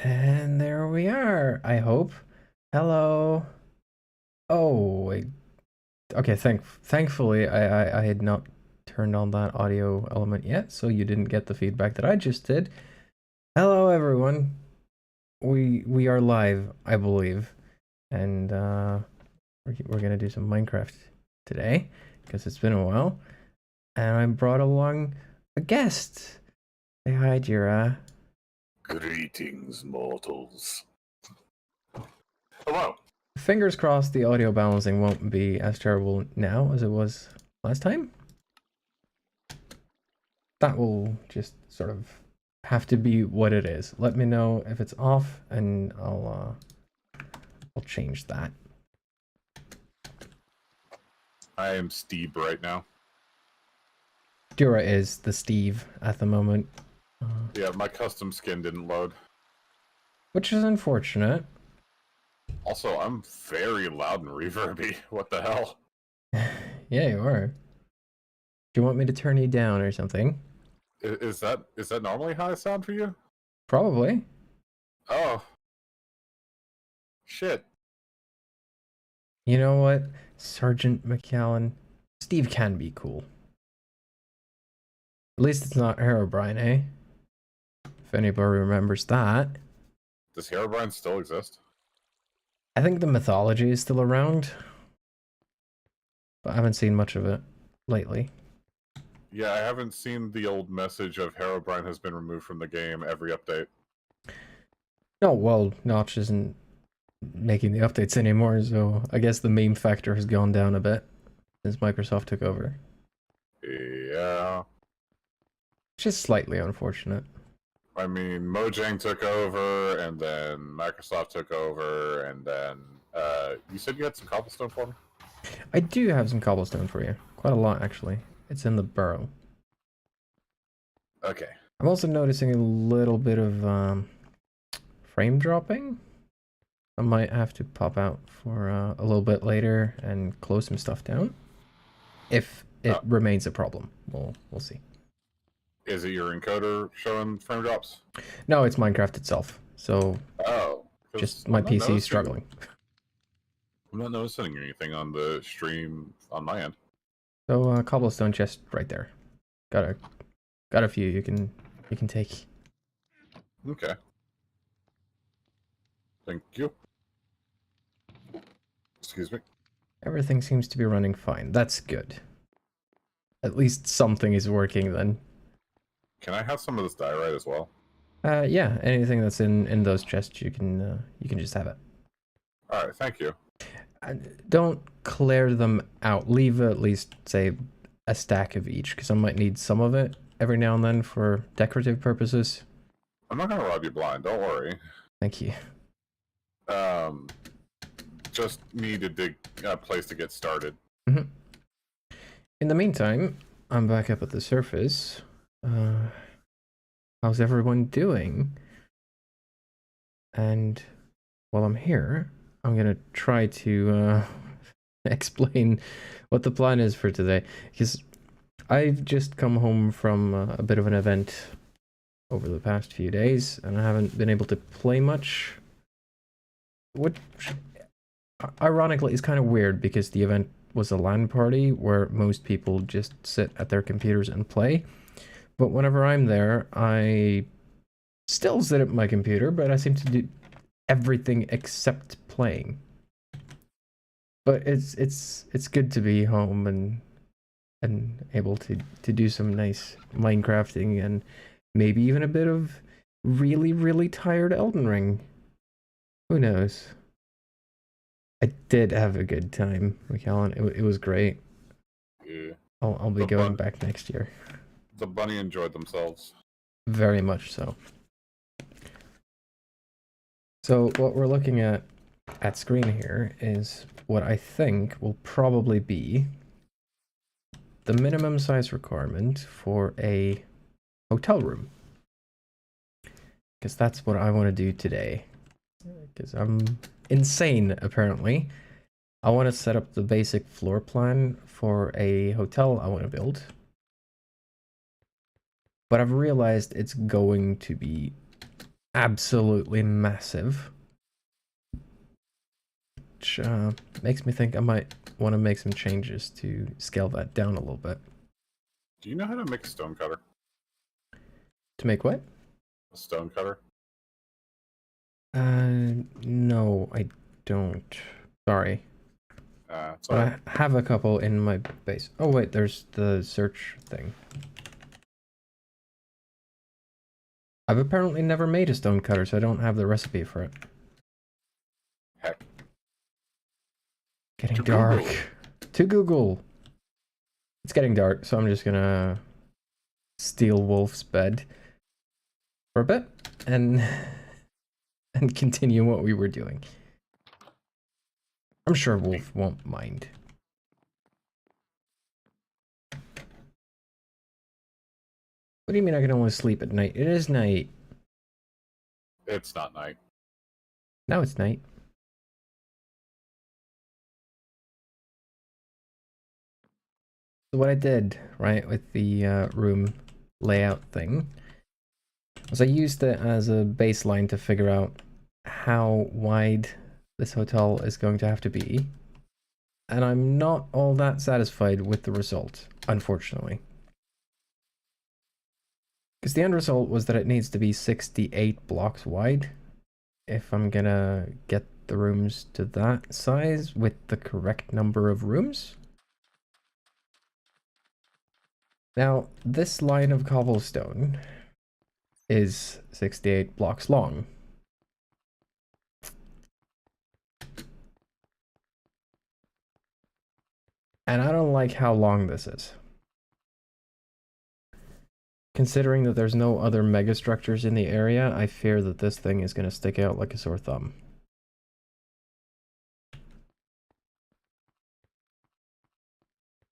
And there we are, I hope. Hello. Oh, wait. Okay, thankfully I had not turned on that audio element yet, so you didn't get the feedback that I just did. Hello everyone. We are live, I believe. And we're gonna do some Minecraft today, because it's been a while. And I brought along a guest. Say hi, Jira. Greetings, mortals. Hello. Fingers crossed the audio balancing won't be as terrible now as it was last time. That will just sort of have to be what it is. Let me know if it's off and I'll change that. I am Steve right now. Dura is the Steve at the moment. Yeah, my custom skin didn't load. Which is unfortunate. Also, I'm very loud and reverby. What the hell? Yeah, you are. Do you want me to turn you down or something? Is that normally how I sound for you? Probably. Oh. Shit. You know what? Sergeant McAllen. Steve can be cool. At least it's not Herobrine, eh? If anybody remembers that. Does Herobrine still exist? I think the mythology is still around, but I haven't seen much of it lately. Yeah, I haven't seen the old message of Herobrine has been removed from the game every update. No, well, Notch isn't making the updates anymore, so I guess the meme factor has gone down a bit since Microsoft took over. Yeah. Which is slightly unfortunate. I mean, Mojang took over, and then Microsoft took over, and then, you said you had some cobblestone for me? I do have some cobblestone for you. Quite a lot, actually. It's in the burrow. Okay. I'm also noticing a little bit of frame dropping. I might have to pop out for a little bit later and close some stuff down. If it remains a problem, we'll see. Is it your encoder showing frame drops? No, it's Minecraft itself. So just my PC is struggling. I'm not noticing anything on the stream on my end. So cobblestone chest right there. Got a few you can take. Okay. Thank you. Excuse me. Everything seems to be running fine. That's good. At least something is working then. Can I have some of this diorite as well? Yeah, anything that's in those chests you can just have it. All right, thank you. Don't clear them out. Leave at least, say, a stack of each, because I might need some of it every now and then for decorative purposes. I'm not gonna rob you blind. Don't worry. Thank you. Just need a dig place to get started. Mm-hmm. In the meantime, I'm back up at the surface. How's everyone doing? And while I'm here, I'm gonna try to explain what the plan is for today, because I've just come home from a bit of an event over the past few days, and I haven't been able to play much, which ironically is kind of weird because the event was a LAN party where most people just sit at their computers and play. But whenever I'm there, I still sit at my computer, but I seem to do everything except playing. But it's good to be home and able to do some nice Minecrafting and maybe even a bit of really tired Elden Ring. Who knows? I did have a good time, McAllen. It was great. Yeah. I'll be going back next year. The bunny enjoyed themselves. Very much so. So what we're looking at screen here is what I think will probably be the minimum size requirement for a hotel room. Because that's what I want to do today. Because I'm insane, apparently. I want to set up the basic floor plan for a hotel I want to build. But I've realized it's going to be absolutely massive. Which makes me think I might want to make some changes to scale that down a little bit. Do you know how to make a stone cutter? To make what? A stone cutter? No, I don't. Sorry. It's But alright. I have a couple in my base. Oh wait, there's the search thing. I've apparently never made a stone cutter, so I don't have the recipe for it. Heck. Getting To dark. Google. To Google. It's getting dark, so I'm just gonna steal Wolf's bed for a bit and continue what we were doing. I'm sure Wolf won't mind. What do you mean I can only sleep at night? It is night. It's not night. Now it's night. So what I did, right, with the room layout thing, was I used it as a baseline to figure out how wide this hotel is going to have to be. And I'm not all that satisfied with the result, unfortunately. Because the end result was that it needs to be 68 blocks wide if I'm gonna get the rooms to that size with the correct number of rooms. Now, this line of cobblestone is 68 blocks long. And I don't like how long this is. Considering that there's no other megastructures in the area, I fear that this thing is going to stick out like a sore thumb.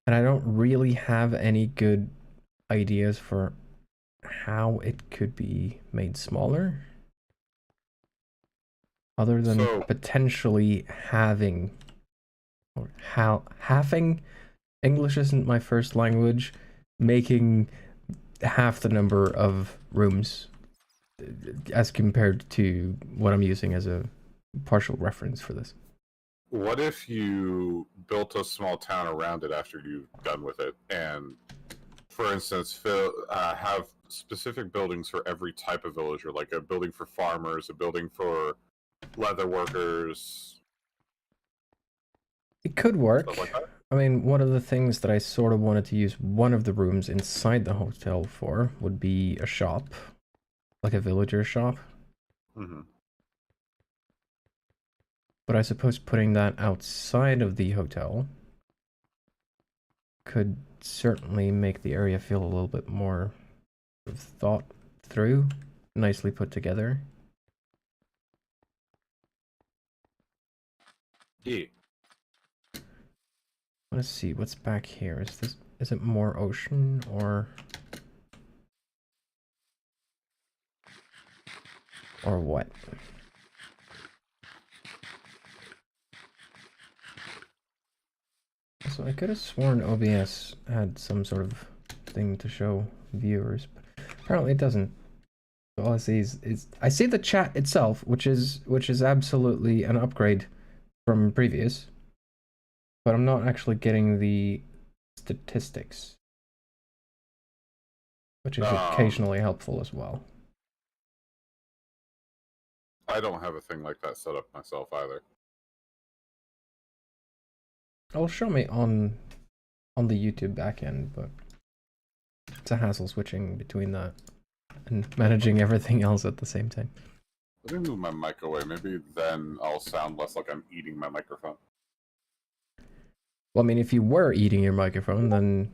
And I don't really have any good ideas for how it could be made smaller. Other than So, potentially having, or halving. English isn't my first language. Making half the number of rooms as compared to what I'm using as a partial reference for this. what if you built a small town around it after you've done with it? And, for instance, have specific buildings for every type of villager, like a building for farmers, a building for leather workers, It could work. stuff like that? I mean, one of the things that I sort of wanted to use one of the rooms inside the hotel for would be a shop, like a villager shop. Mm-hmm. But I suppose putting that outside of the hotel could certainly make the area feel a little bit more thought through, nicely put together. Yeah. Let's see what's back here. Is it more ocean or what? So I could have sworn OBS had some sort of thing to show viewers, but apparently it doesn't. So all I see is I see the chat itself, which is absolutely an upgrade from previous, but I'm not actually getting the statistics, which is occasionally helpful as well. I don't have a thing like that set up myself either. It'll show me on the YouTube backend, but it's a hassle switching between that and managing everything else at the same time. Let me move my mic away. Maybe then I'll sound less like I'm eating my microphone. Well, I mean, if you were eating your microphone, then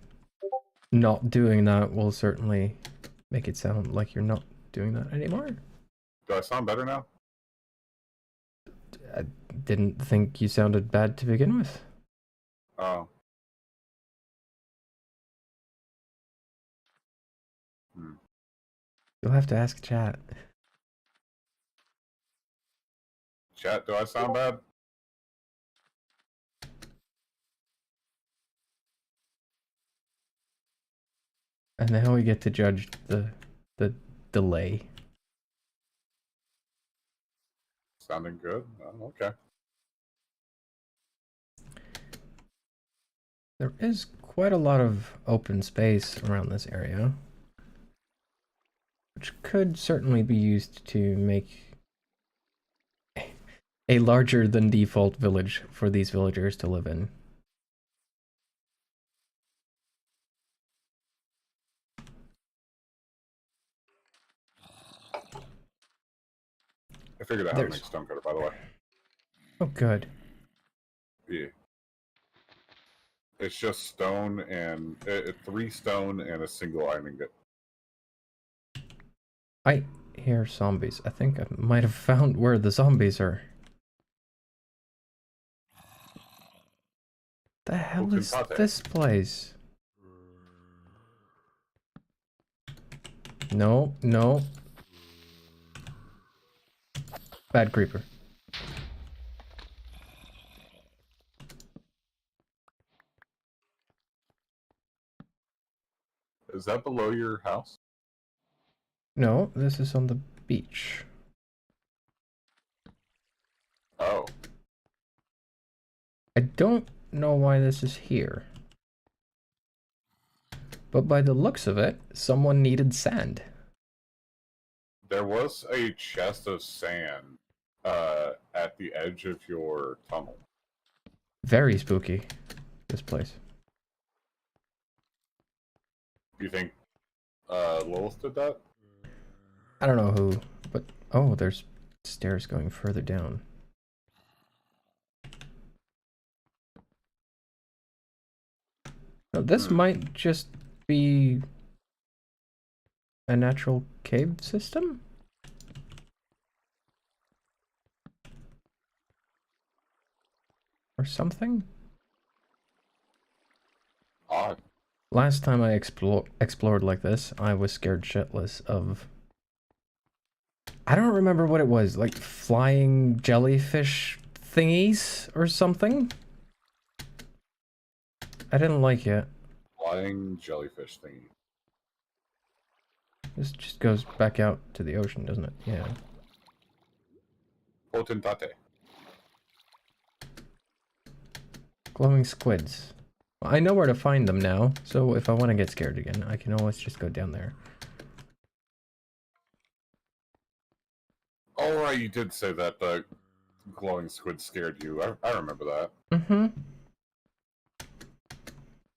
not doing that will certainly make it sound like you're not doing that anymore. Do I sound better now? I didn't think you sounded bad to begin with. Oh. You'll have to ask chat. Chat, do I sound bad? And now we get to judge the delay. Sounding good? Oh, okay. There is quite a lot of open space around this area, which could certainly be used to make a larger than default village for these villagers to live in. I figured out how to make stonecutter, by the way. Oh, good. Yeah. It's just stone and 3 stone and a single iron ingot. I hear zombies. I think I might have found where the zombies are. The hell is this place? No, no. Bad creeper. Is that below your house? No, this is on the beach. Oh. I don't know why this is here. But by the looks of it, someone needed sand. There was a chest of sand at the edge of your tunnel. Very spooky, this place. You think Lilith did that? I don't know who, but oh, there's stairs going further down. No, this might just be a natural cave system? Or something? Odd. Last time I explored like this, I was scared shitless of... I don't remember what it was, like flying jellyfish thingies or something? I didn't like it. Flying jellyfish thingy. This just goes back out to the ocean, doesn't it? Yeah. Potentate. Glowing squids. Well, I know where to find them now, so if I want to get scared again, I can always just go down there. Alright, you did say that the glowing squid scared you. I remember that. Mm-hmm.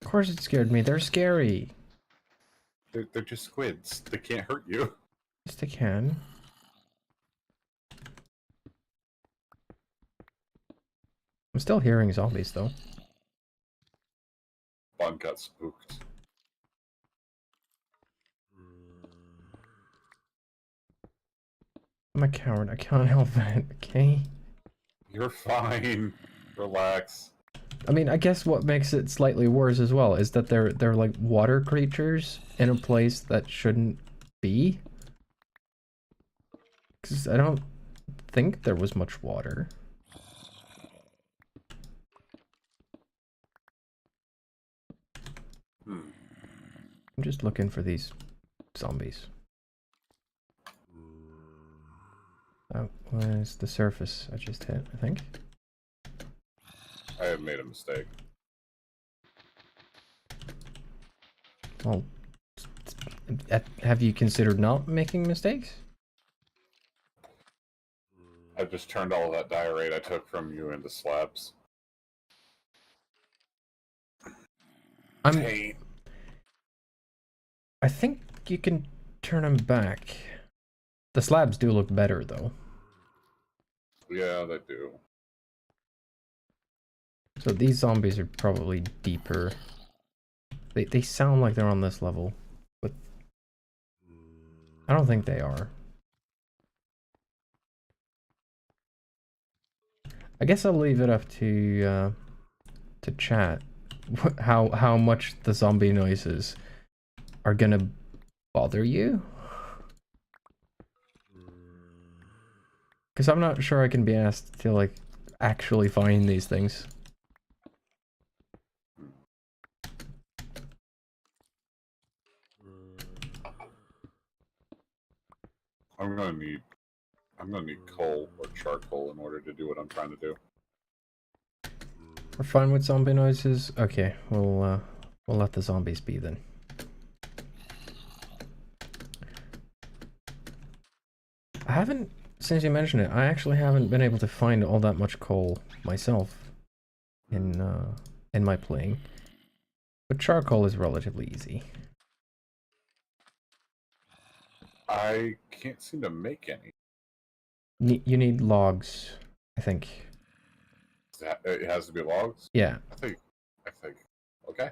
Of course it scared me. They're scary. They're just squids. They can't hurt you. Yes, they can. I'm still hearing zombies, though. Bon got spooked. I'm a coward. I can't help it, okay? You're fine. Relax. I mean, I guess what makes it slightly worse as well is that they're like water creatures in a place that shouldn't be. Because I don't think there was much water. I'm just looking for these zombies. That was the surface I just hit, I think. I have made a mistake. Well, have you considered not making mistakes? I just turned all of that diorite I took from you into slabs. I think you can turn them back. The slabs do look better, though. Yeah, they do. So these zombies are probably deeper. They sound like they're on this level, but I don't think they are. I guess I'll leave it up to chat how much the zombie noises are gonna bother you. Because I'm not sure I can be asked to like actually find these things. I'm gonna need I'm gonna need coal or charcoal in order to do what I'm trying to do. We're fine with zombie noises? Okay, we'll let the zombies be then. I haven't, since you mentioned it, I actually haven't been able to find all that much coal myself in my playing. But charcoal is relatively easy. I can't seem to make any. You need logs, I think. It has to be logs? Yeah. I think. Okay.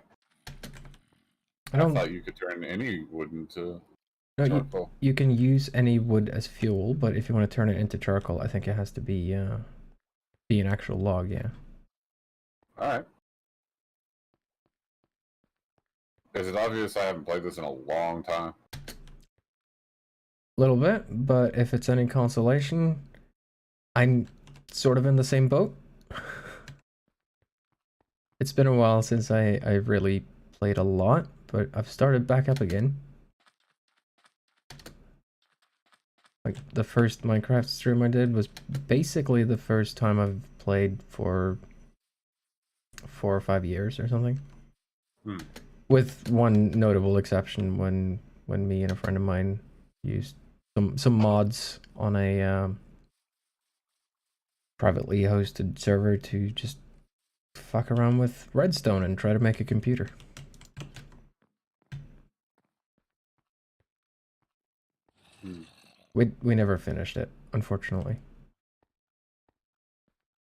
I I don't. thought you could turn any wood into No, charcoal. you can use any wood as fuel, but if you want to turn it into charcoal, I think it has to be an actual log. Yeah. All right. Is it obvious I haven't played this in a long time? Little bit, but if it's any consolation, I'm sort of in the same boat. It's been a while since I really played a lot, but I've started back up again. Like, the first Minecraft stream I did was basically the first time I've played for 4 or 5 years or something. With one notable exception when me and a friend of mine used some mods on a privately hosted server to just fuck around with redstone and try to make a computer. We never finished it, unfortunately.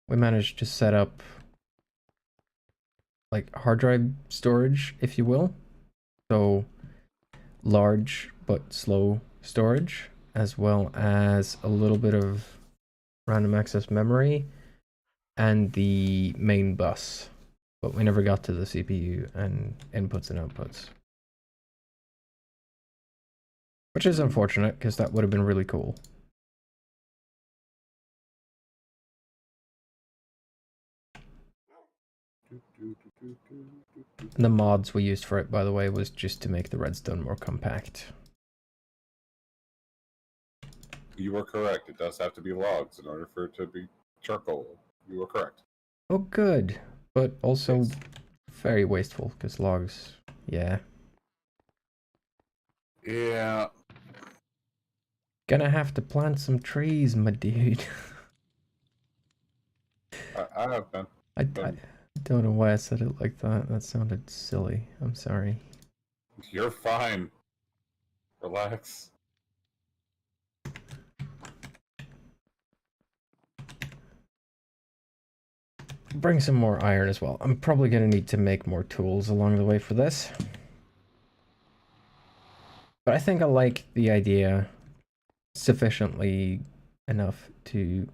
We managed to set up like hard drive storage, if you will. So large but slow storage, as well as a little bit of random access memory and the main bus. But we never got to the CPU and inputs and outputs. Which is unfortunate, because that would have been really cool. And the mods we used for it, by the way, was just to make the redstone more compact. You were correct. It does have to be logs in order for it to be charcoal. You were correct. Oh, good. But also very wasteful, because logs, yeah. Yeah. Gonna have to plant some trees, my dude. I have been. I don't know why I said it like that. That sounded silly. I'm sorry. You're fine. Relax. Bring some more iron as well. I'm probably gonna need to make more tools along the way for this. But I think I like the idea sufficiently enough to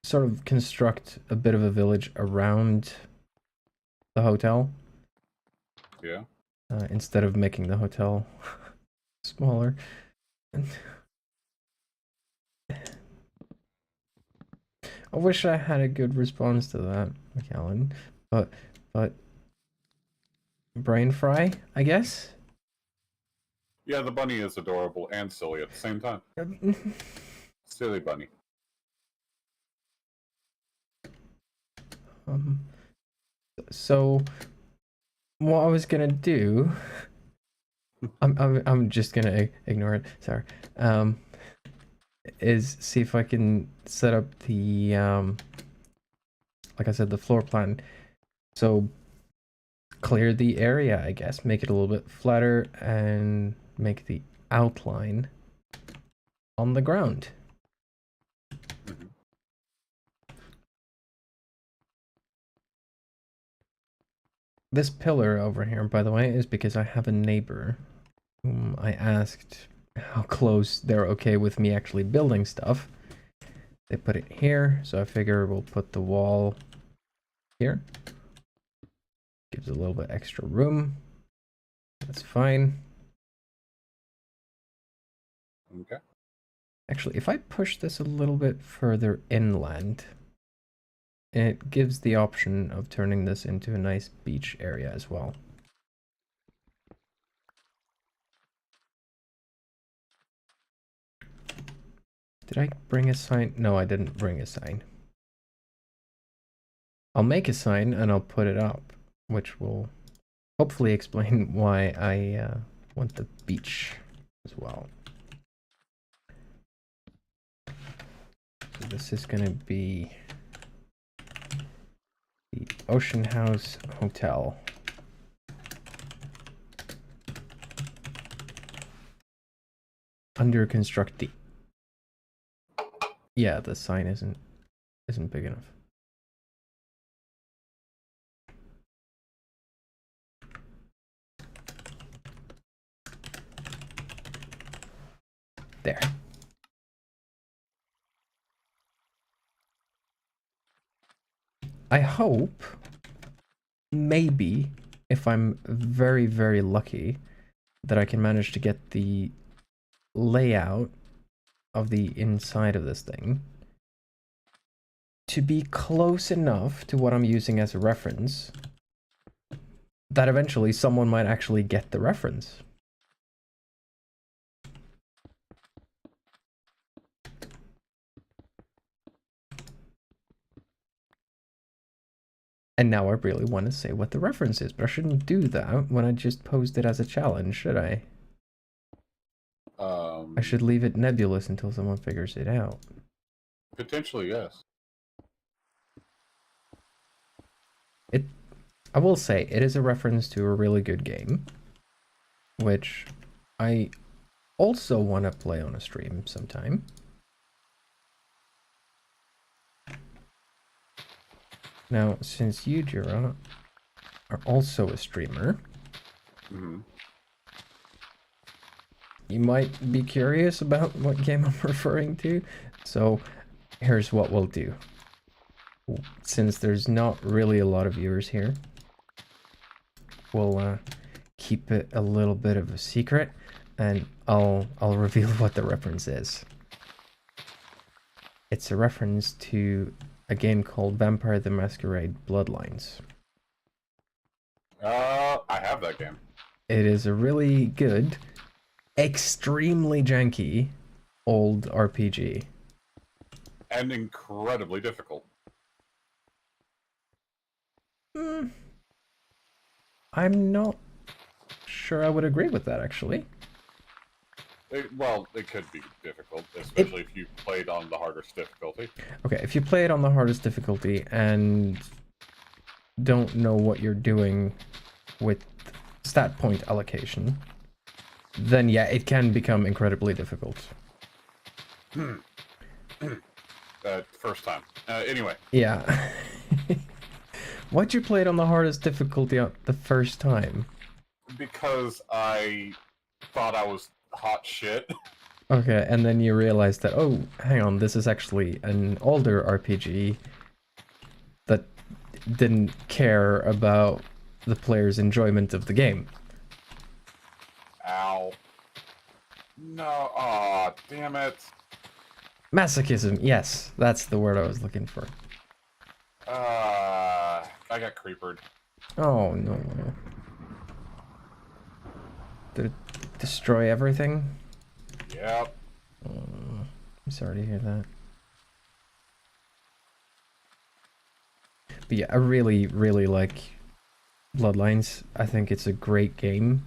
sort of construct a bit of a village around the hotel. Yeah. Instead of making the hotel smaller. I wish I had a good response to that, McAllen. But brain fry, I guess? Yeah, the bunny is adorable and silly at the same time. Silly bunny. So what I was gonna do, I'm just gonna ignore it. Sorry. Is see if I can set up the like I said, the floor plan. So clear the area, I guess, make it a little bit flatter and make the outline on the ground. This pillar over here, by the way, is because I have a neighbor whom I asked how close they're okay with me actually building stuff. They put it here, so I figure we'll put the wall here. Gives a little bit extra room. That's fine. Okay. Actually, if I push this a little bit further inland, it gives the option of turning this into a nice beach area as well. Did I bring a sign? No, I didn't bring a sign. I'll make a sign and I'll put it up, which will hopefully explain why I want the beach as well. So this is gonna be the Ocean House Hotel. Under constructed. Yeah, the sign isn't big enough. There. I hope, maybe, if I'm very, very lucky, that I can manage to get the layout of the inside of this thing to be close enough to what I'm using as a reference that eventually someone might actually get the reference. And now I really want to say what the reference is, but I shouldn't do that when I just posed it as a challenge, should I? I should leave it nebulous until someone figures it out. Potentially, yes. I will say, it is a reference to a really good game, which I also want to play on a stream sometime. Now, since you, Dura, are also a streamer, you might be curious about what game I'm referring to, so here's what we'll do. Since there's not really a lot of viewers here, we'll keep it a little bit of a secret, and I'll reveal what the reference is. It's a reference to a game called Vampire the Masquerade Bloodlines. I have that game. It is a really good, extremely janky, old RPG. And incredibly difficult. I'm not sure I would agree with that, actually. Well, it could be difficult, especially if you played on the hardest difficulty. Okay, if you play it on the hardest difficulty and don't know what you're doing with stat point allocation, then yeah, it can become incredibly difficult. First time. Anyway. Yeah. Why'd you play it on the hardest difficulty the first time? Because I thought I was hot shit. Okay, and then you realized that, oh, hang on, this is actually an older RPG that didn't care about the player's enjoyment of the game. Ow. No, aw, damn it. Masochism, yes, that's the word I was looking for. I got creepered. Oh, no. Did it destroy everything? Yep. I'm sorry to hear that. But yeah, I really, really like Bloodlines. I think it's a great game.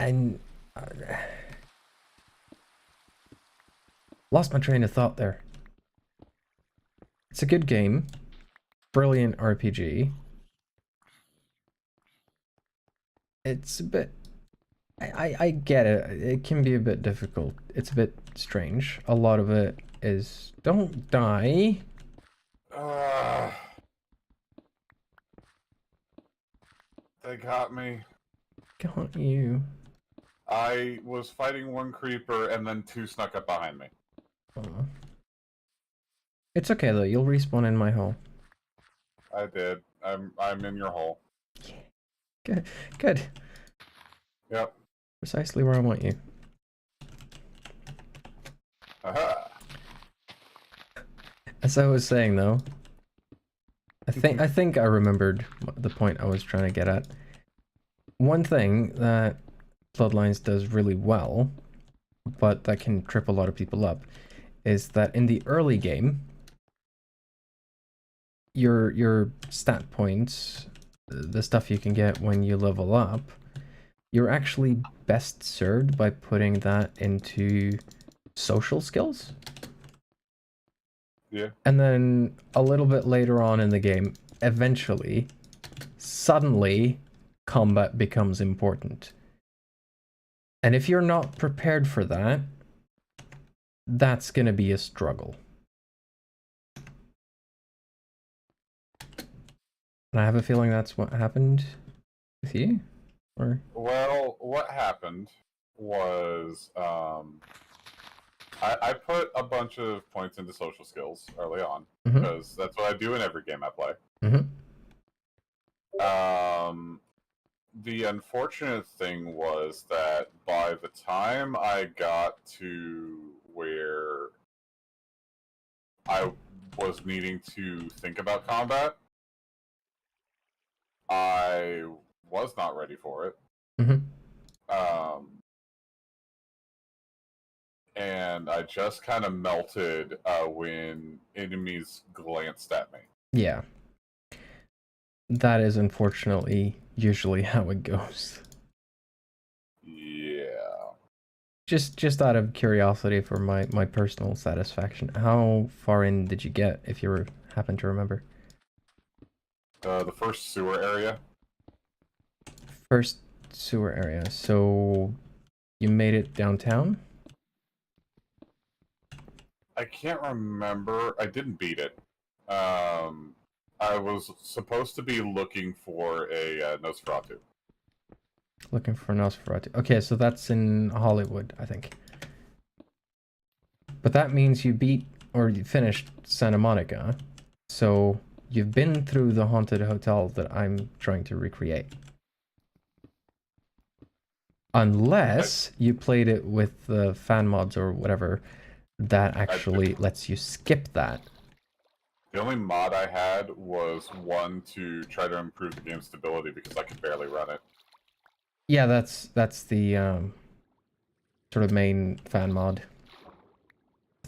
And... lost my train of thought there. It's a good game. Brilliant RPG. It's a bit... I get it. It can be a bit difficult. It's a bit strange. A lot of it is... Don't die. They got me. Got you. I was fighting one creeper and then two snuck up behind me. Aw. It's okay though, you'll respawn in my hole. I did. I'm in your hole. Good. Good. Yep. Precisely where I want you. Aha. As I was saying though, I think I remembered the point I was trying to get at. One thing that Bloodlines does really well, but that can trip a lot of people up, is that in the early game, your stat points, the stuff you can get when you level up, you're actually best served by putting that into social skills. Yeah. And then a little bit later on in the game, eventually, suddenly, combat becomes important. And if you're not prepared for that, that's gonna be a struggle. And I have a feeling that's what happened with you? Or Well, what happened was I put a bunch of points into social skills early on because that's what I do in every game I play. The unfortunate thing was that by the time I got to where I was needing to think about combat, I was not ready for it. And I just kind of melted when enemies glanced at me. Yeah. That is unfortunately usually how it goes. Yeah. Just out of curiosity for my personal satisfaction, how far in did you get, if you happen to remember? The first sewer area. First sewer area. So you made it downtown? I can't remember. I didn't beat it. I was supposed to be looking for a Nosferatu. Looking for Nosferatu. Okay, so that's in Hollywood, I think. But that means you beat, or you finished Santa Monica. So you've been through the haunted hotel that I'm trying to recreate. Unless you played it with the fan mods or whatever that actually lets you skip that. The only mod I had was one to try to improve the game's stability because I could barely run it. Yeah, that's the sort of main fan mod.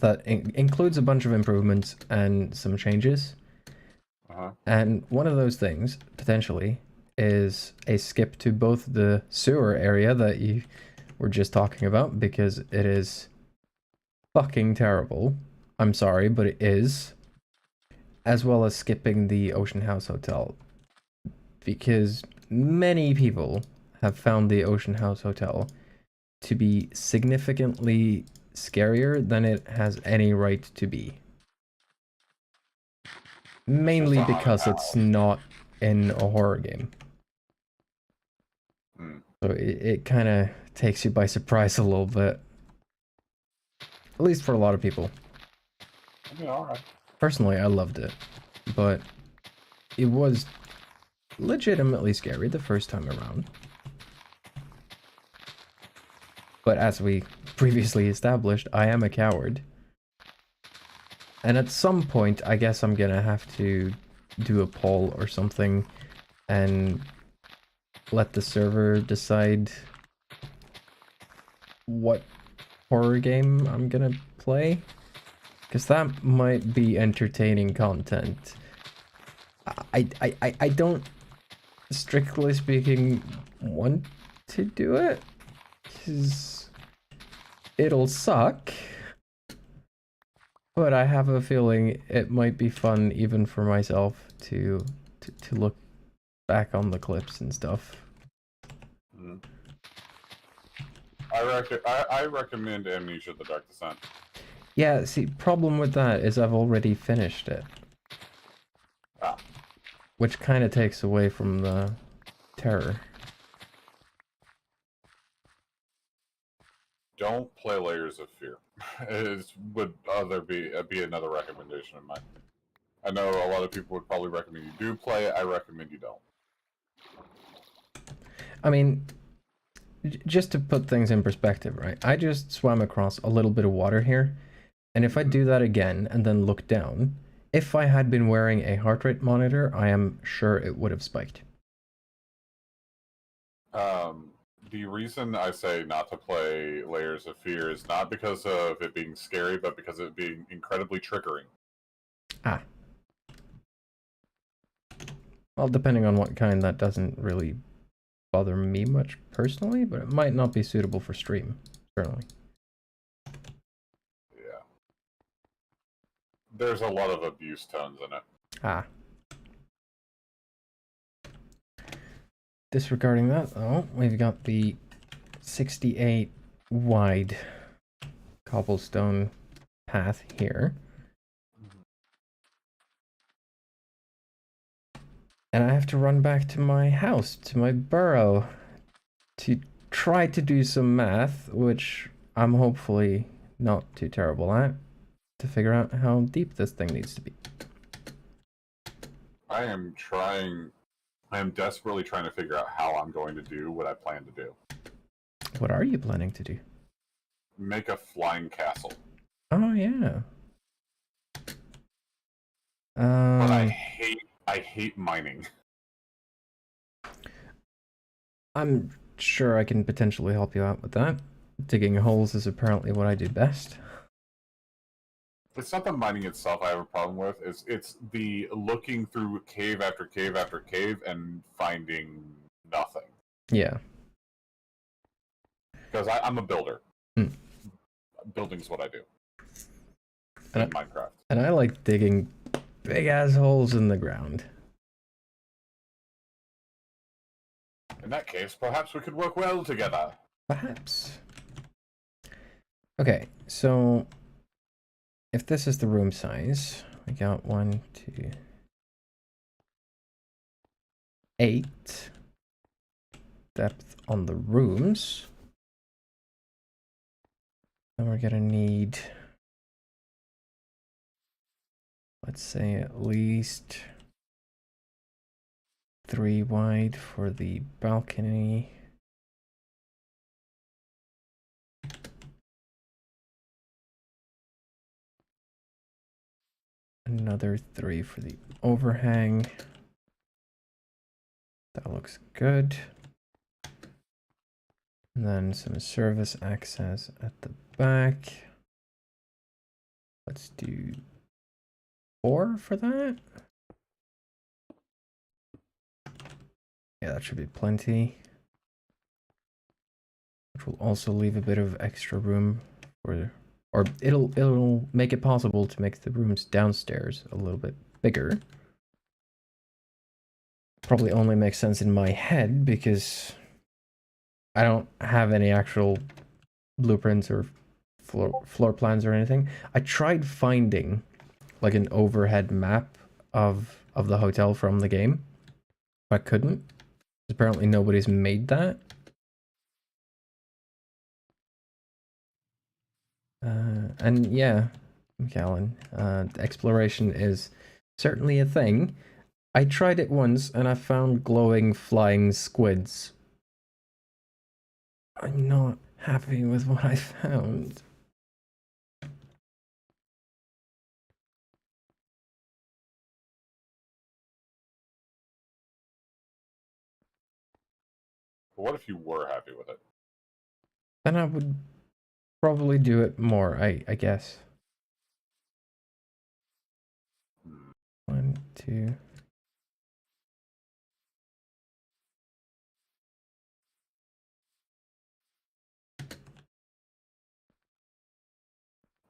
That includes a bunch of improvements and some changes. And one of those things, potentially, is a skip to both the sewer area that you were just talking about, because it is fucking terrible. I'm sorry, but it is. As well as skipping the Ocean House Hotel. Because many people have found the Ocean House Hotel to be significantly scarier than it has any right to be. Mainly because it's not in a horror game. So it kind of takes you by surprise a little bit. At least for a lot of people. Yeah, alright. Personally, I loved it. But it was legitimately scary the first time around. But as we previously established, I am a coward. And at some point, I guess I'm gonna have to do a poll or something and let the server decide what horror game I'm gonna play. Because that might be entertaining content. I don't, strictly speaking, want to do it. Because it'll suck. But I have a feeling it might be fun even for myself to look back on the clips and stuff. I recommend Amnesia: The Dark Descent. Yeah, see, problem with that is I've already finished it. Which kind of takes away from the terror. Don't play Layers of Fear. It would be another recommendation of mine. I know a lot of people would probably recommend you do play it. I recommend you don't. I mean, just to put things in perspective, right? I just swam across a little bit of water here. And if I do that again and then look down, if I had been wearing a heart rate monitor, I am sure it would have spiked. The reason I say not to play Layers of Fear is not because of it being scary, but because of it being incredibly triggering. Ah. Well, depending on what kind, that doesn't really bother me much personally, but it might not be suitable for stream, certainly. Yeah. There's a lot of abuse tones in it. Ah. Disregarding that, though, we've got the 68 wide cobblestone path here. And I have to run back to my house, to my burrow, to try to do some math, which I'm hopefully not too terrible at, to figure out how deep this thing needs to be. I am desperately trying to figure out how I'm going to do what I plan to do. What are you planning to do? Make a flying castle. Oh, yeah. But I hate mining. I'm sure I can potentially help you out with that. Digging holes is apparently what I do best. It's not the mining itself I have a problem with. It's the looking through cave after cave after cave and finding nothing. Yeah. Because I'm a builder. Mm. Building's what I do. And in Minecraft. And I like digging big ass holes in the ground. In that case, perhaps we could work well together. Perhaps. Okay, so if this is the room size, we got 1, 2, 8 depth on the rooms. Then we're gonna need, let's say, at least 3 wide for the balcony. Another 3 for the overhang. That looks good. And then some service access at the back. Let's do 4 for that. Yeah, that should be plenty. Which will also leave a bit of extra room for, or it'll make it possible to make the rooms downstairs a little bit bigger. Probably only makes sense in my head because I don't have any actual blueprints or floor plans or anything. I tried finding like an overhead map of the hotel from the game. I couldn't. Apparently nobody's made that. And yeah, Callan, exploration is certainly a thing. I tried it once and I found glowing flying squids. I'm not happy with what I found. But what if you were happy with it? Then I would probably do it more, I guess. 1, 2.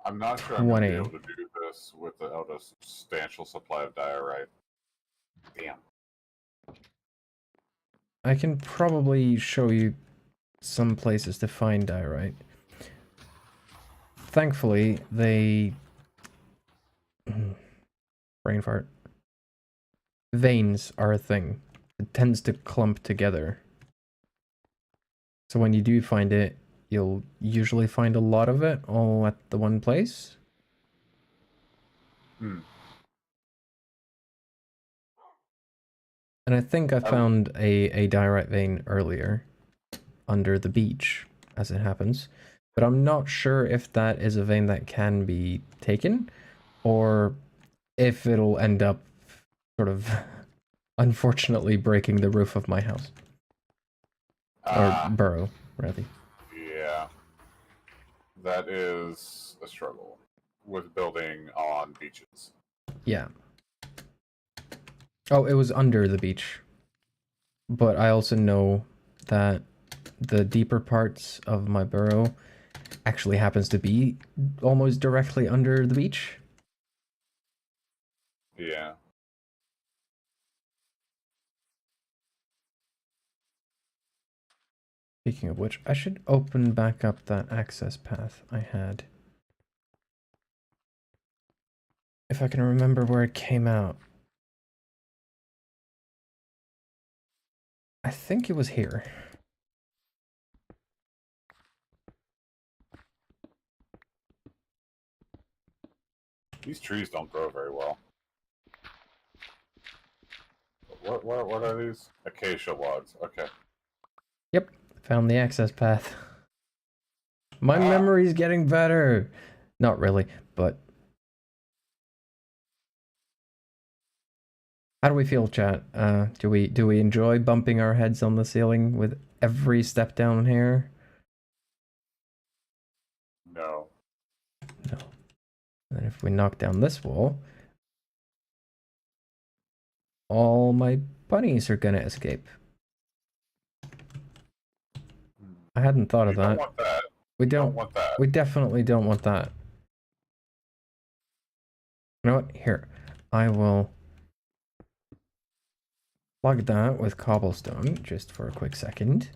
I'm not sure I'm going to be 20. able to do this without a substantial supply of diorite. Damn. I can probably show you some places to find diorite. Thankfully, they... brain fart. Veins are a thing. It tends to clump together. So when you do find it, you'll usually find a lot of it all at the one place. Hmm. And I think I found a diorite vein earlier under the beach, as it happens. But I'm not sure if that is a vein that can be taken, or if it'll end up sort of unfortunately breaking the roof of my house. Or Uh, burrow, rather. yeah, that is a struggle with building on beaches. Yeah. Oh, it was under the beach. But I also know that the deeper parts of my burrow actually happens to be almost directly under the beach. Yeah. Speaking of which, I should open back up that access path I had. If I can remember where it came out. I think it was here. These trees don't grow very well. What are these? Acacia logs. Okay. Yep, found the access path. My Ah, memory's getting better. Not really, but... How do we feel, chat? Do we enjoy bumping our heads on the ceiling with every step down here? no. No. And if we knock down this wall, all my bunnies are gonna escape. I hadn't thought We of don't that. want that. We We don't don't. want that. We definitely don't want that. You know what? Here, I will plug that with cobblestone just for a quick second.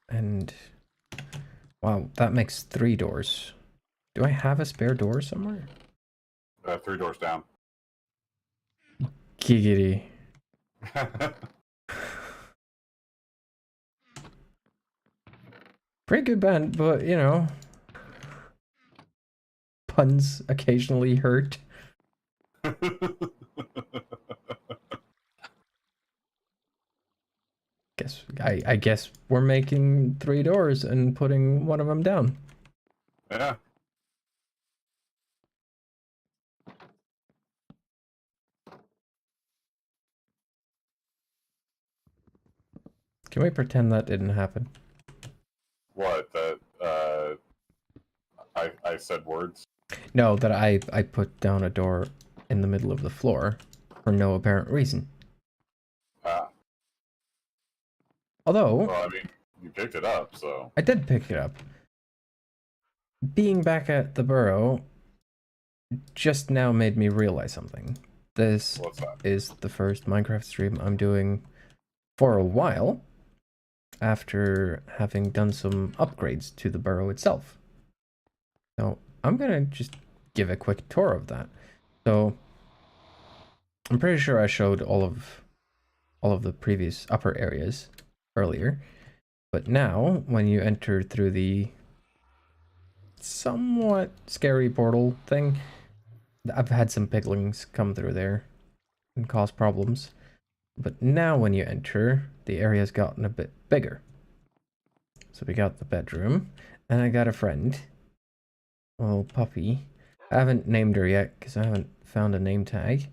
And wow, that makes 3 doors. Do I have a spare door somewhere? 3 doors down. Giggity. Pretty good band, but you know, puns occasionally hurt. I guess we're making 3 doors and putting one of them down. Yeah. Can we pretend that didn't happen? What? That I said words. No, that I put down a door in the middle of the floor for no apparent reason. Ah. Although, Well, I mean, you picked it up, so. I did pick it up. Being back at the burrow just now made me realize something. This What's that? is the first Minecraft stream I'm doing for a while after having done some upgrades to the burrow itself. So I'm gonna just give a quick tour of that. So I'm pretty sure I showed all of the previous upper areas earlier, but now when you enter through the somewhat scary portal thing, I've had some piglings come through there and cause problems. But now when you enter, the area's gotten a bit bigger. So we got the bedroom, and I got a friend, a little puppy. I haven't named her yet because I haven't found a name tag.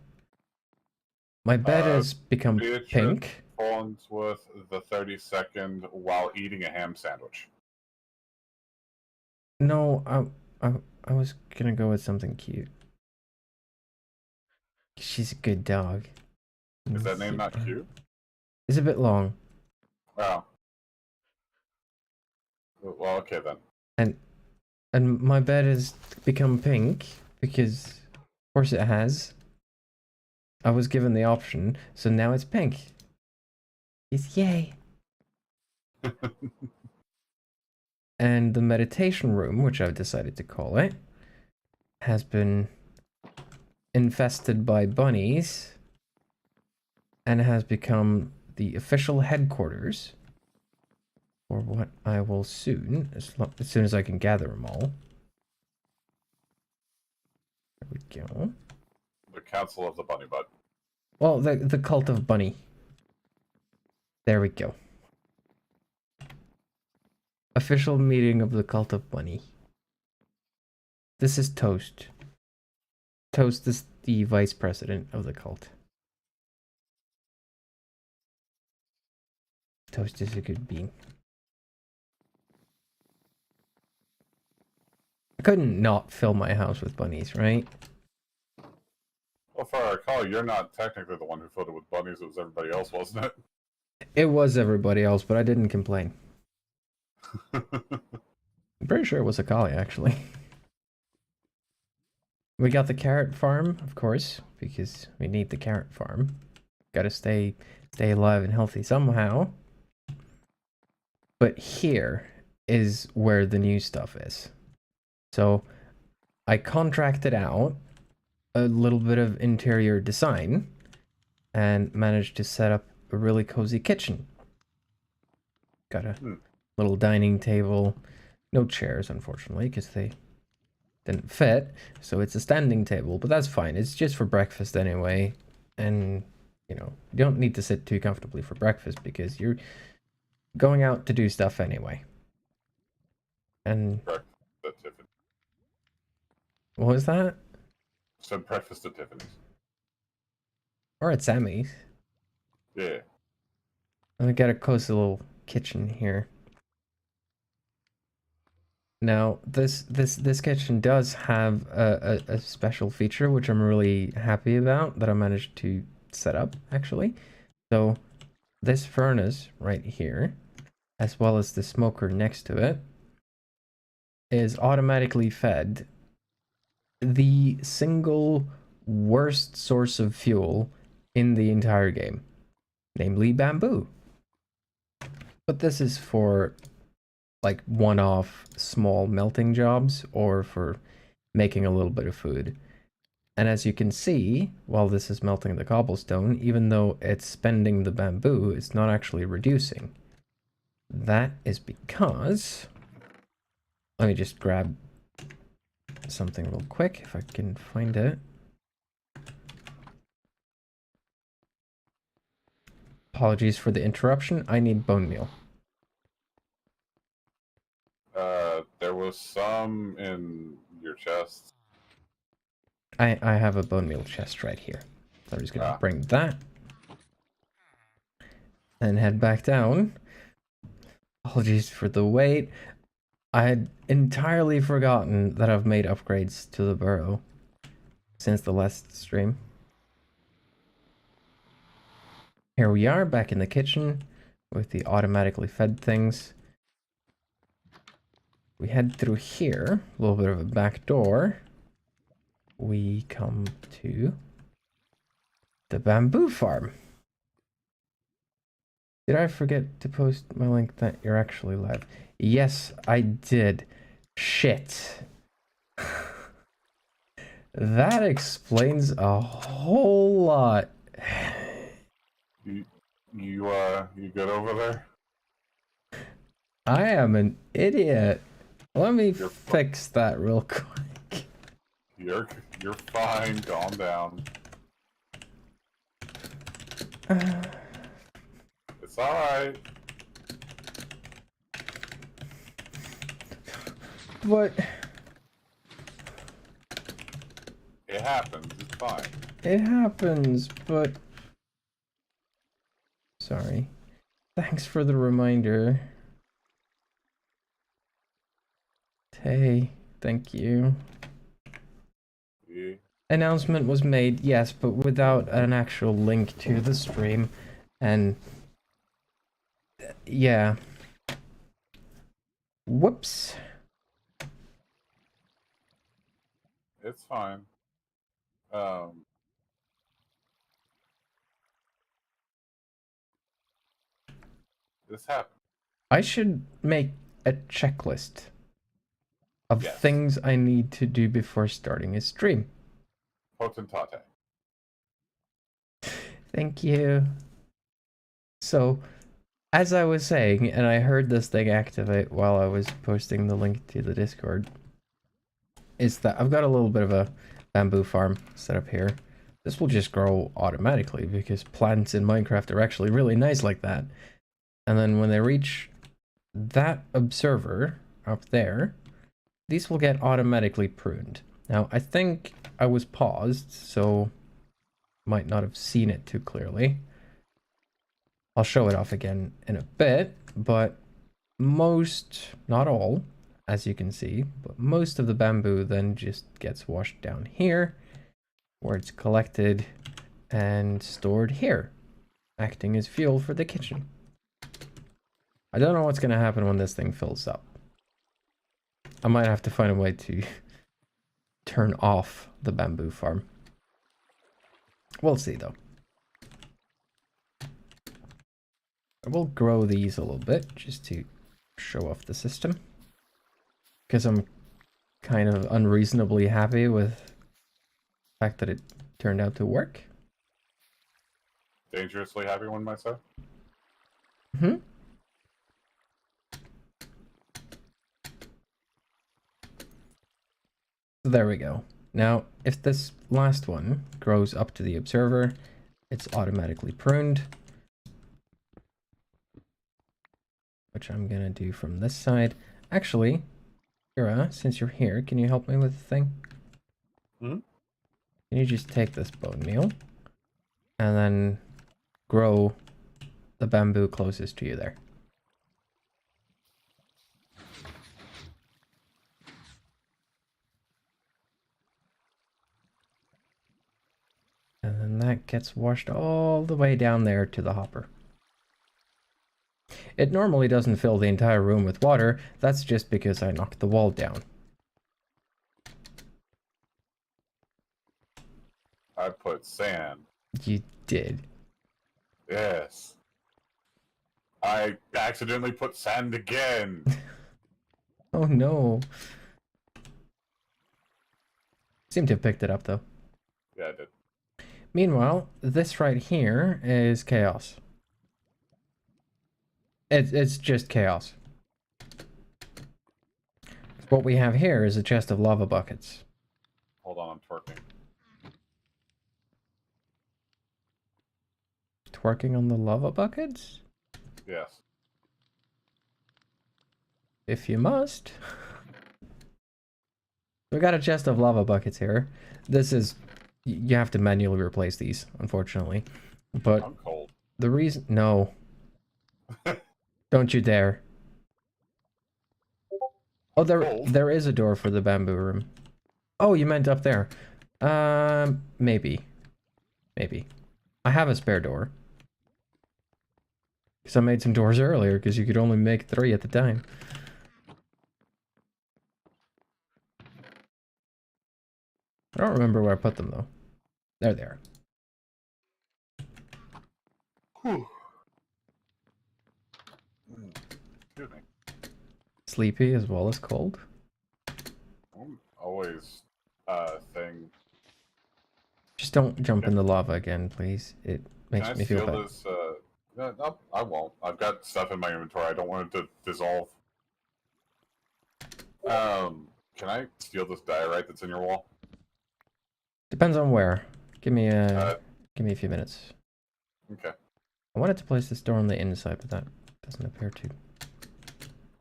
My bed has become Beatrice pink. Farnsworth the 32nd while eating a ham sandwich. No, I was gonna go with something cute. She's a good dog. Is that name not cute? It's a bit long. Oh. Well, okay then. And my bed has become pink because, of course, it has. I was given the option, so now it's pink. It's yay. And the meditation room, which I've decided to call it, has been infested by bunnies and has become the official headquarters for what I will soon, as soon as I can gather them all. There we go. The Council of the Bunny Bud. Well, the cult of bunny. There we go. Official meeting of the cult of bunny. This is toast. Toast is the vice president of the cult. Toast is a good being. I couldn't not fill my house with bunnies, right? Well, if I recall, you're not technically the one who filled it with bunnies. It was everybody else, wasn't it? It was everybody else, but I didn't complain. I'm pretty sure it was a collie, actually. We got the carrot farm, of course, because we need the carrot farm. Gotta stay alive and healthy somehow. But here is where the new stuff is. So I contracted out a little bit of interior design and managed to set up a really cozy kitchen. Got a little dining table. No chairs, unfortunately, because they didn't fit. So it's a standing table, but that's fine. It's just for breakfast anyway. And, you know, you don't need to sit too comfortably for breakfast because you're going out to do stuff anyway. And Breakfast at Tiffany's. what was that? Said breakfast at Tiffany's. Or at Sammy's. Yeah. Let me get a cozy little kitchen here. Now, this kitchen does have a special feature, which I'm really happy about, that I managed to set up, actually. So, this furnace right here, as well as the smoker next to it, is automatically fed the single worst source of fuel in the entire game, namely bamboo. But this is for like one-off small melting jobs or for making a little bit of food. And as you can see, while this is melting the cobblestone, even though it's spending the bamboo, it's not actually reducing. That is because... Let me just grab something real quick, if I can find it. Apologies for the interruption. I need bone meal. There was some in your chest. I have a bone meal chest right here. So I'm just gonna bring that. And head back down. Apologies for the wait. I had entirely forgotten that I've made upgrades to the burrow since the last stream. Here we are, back in the kitchen with the automatically fed things. We head through here, a little bit of a back door. We come to the bamboo farm. Did I forget to post my link that you're actually live? Yes, I did. Shit. That explains a whole lot. You good over there? I am an idiot. Let me fix that real quick. You're fine. Calm down. It's all right. What? It happens. It's fine. It happens, but... Sorry. Thanks for the reminder. Hey, thank you. Yeah. Announcement was made, yes, but without an actual link to the stream. And... yeah. Whoops. It's fine. This happened. I should make a checklist of Yes. things I need to do before starting a stream. Potentate. Thank you. So, as I was saying, and I heard this thing activate while I was posting the link to the Discord, is that I've got a little bit of a bamboo farm set up here. This will just grow automatically because plants in Minecraft are actually really nice like that. And then when they reach that observer up there, these will get automatically pruned. Now, I think I was paused, so might not have seen it too clearly. I'll show it off again in a bit, but most, not all, as you can see, but most of the bamboo then just gets washed down here, where it's collected and stored here, acting as fuel for the kitchen. I don't know what's going to happen when this thing fills up. I might have to find a way to turn off the bamboo farm. We'll see though. I will grow these a little bit just to show off the system, because I'm kind of unreasonably happy with the fact that it turned out to work. Dangerously happy one might say. Hmm. So there we go. Now, if this last one grows up to the observer, it's automatically pruned, which I'm gonna do from this side. Actually, Kira, since you're here, can you help me with the thing? Hmm? Can you just take this bone meal and then grow the bamboo closest to you there? And then that gets washed all the way down there to the hopper. It normally doesn't fill the entire room with water. That's just because I knocked the wall down. I put sand. You did. Yes. I accidentally put sand again. Oh no. Seem to have picked it up though. Yeah, I did. Meanwhile, this right here is chaos. It's just chaos. What we have here is a chest of lava buckets. Hold on, I'm twerking. Twerking on the lava buckets? Yes. If you must. We got a chest of lava buckets here. This is... You have to manually replace these, unfortunately. But I'm cold. the reason... No. Don't you dare. Oh, there is a door for the bamboo room. Oh, you meant up there. Maybe. Maybe. I have a spare door. Because I made some doors earlier, because you could only make 3 at a time. I don't remember where I put them, though. There they are. Whew. Excuse me. Sleepy as well as cold. Always thing. Just don't jump in the lava again, please. It makes Can I me feel steal bad. this? No, I won't. I've got stuff in my inventory. I don't want it to dissolve. Can I steal this diorite that's in your wall? Depends on where. Give me a few minutes. Okay. I wanted to place this door on the inside, but that doesn't appear to.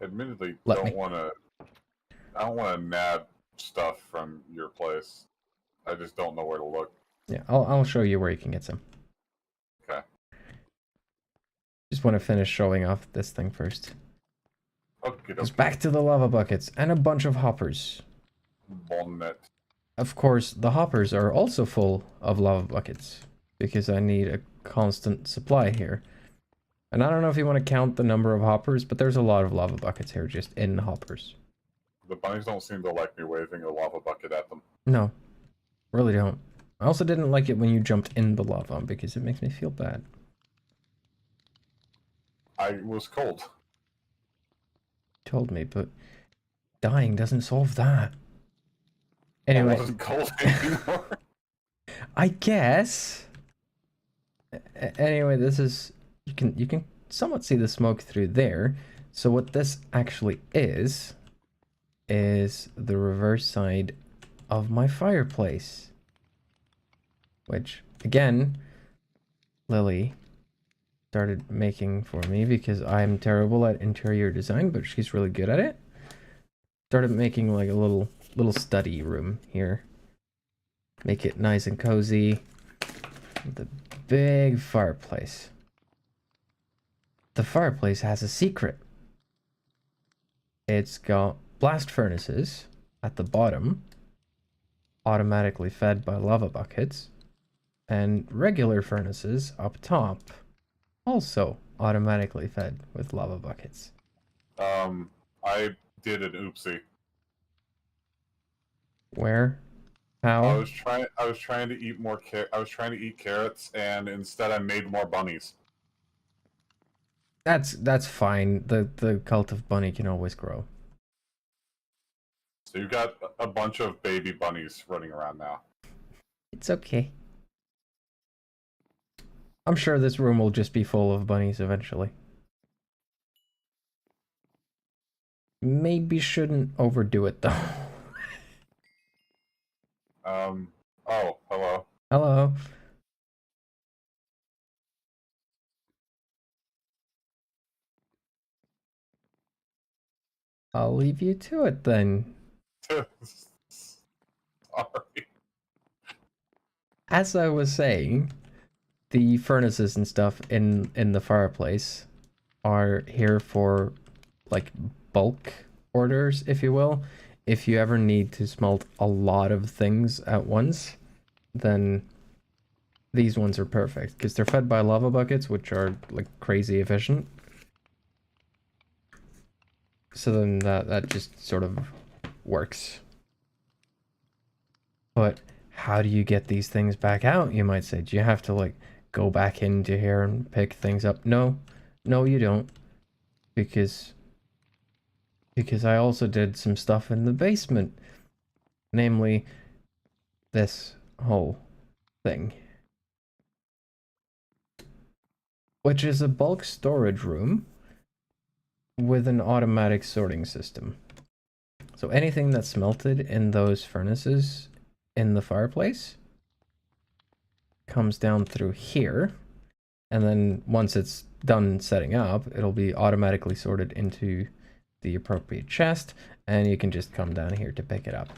Admittedly, I don't want to nab stuff from your place. I just don't know where to look. Yeah, I'll show you where you can get some. Okay. Just want to finish showing off this thing first. Okay. It's back to the lava buckets and a bunch of hoppers. Bonnet. Of course, the hoppers are also full of lava buckets because I need a constant supply here. And I don't know if you want to count the number of hoppers, but there's a lot of lava buckets here just in hoppers. The bunnies don't seem to like me waving a lava bucket at them. No, really don't. I also didn't like it when you jumped in the lava because it makes me feel bad. I was cold. You told me, but dying doesn't solve that. I Anyway, wasn't cold anymore. I guess. Anyway, this is you can somewhat see the smoke through there. So what this actually is the reverse side of my fireplace, which again Lily started making for me because I'm terrible at interior design, but she's really good at it. Started making like a little study room here. Make it nice and cozy. The big fireplace. The fireplace has a secret. It's got blast furnaces at the bottom, automatically fed by lava buckets, and regular furnaces up top, also automatically fed with lava buckets. I did an oopsie. Where? How? I was trying to eat more I was trying to eat carrots, and instead I made more bunnies. That's fine. The cult of bunny can always grow. So you've got a bunch of baby bunnies running around now. It's okay. I'm sure this room will just be full of bunnies eventually. Maybe shouldn't overdo it though. Oh, hello. Hello. I'll leave you to it then. Sorry. As I was saying, the furnaces and stuff in the fireplace are here for like bulk orders, if you will. If you ever need to smelt a lot of things at once, then these ones are perfect because they're fed by lava buckets, which are like crazy efficient. So then that just sort of works. But how do you get these things back out, you might say? Do you have to like go back into here and pick things up? No, you don't. Because I also did some stuff in the basement. Namely, this whole thing. Which is a bulk storage room with an automatic sorting system. So anything that's smelted in those furnaces in the fireplace comes down through here, and then once it's done setting up, it'll be automatically sorted into the appropriate chest, and you can just come down here to pick it up.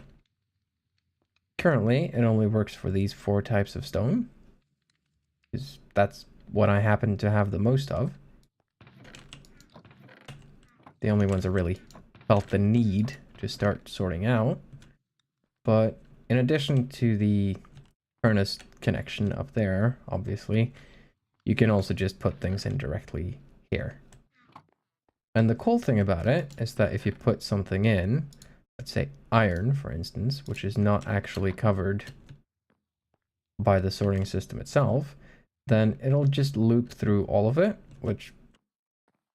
Currently, it only works for these 4 types of stone, because that's what I happen to have the most of. The only ones I really felt the need to start sorting out. But in addition to the furnace connection up there, obviously, you can also just put things in directly here. And the cool thing about it is that if you put something in, let's say iron, for instance, which is not actually covered by the sorting system itself, then it'll just loop through all of it, which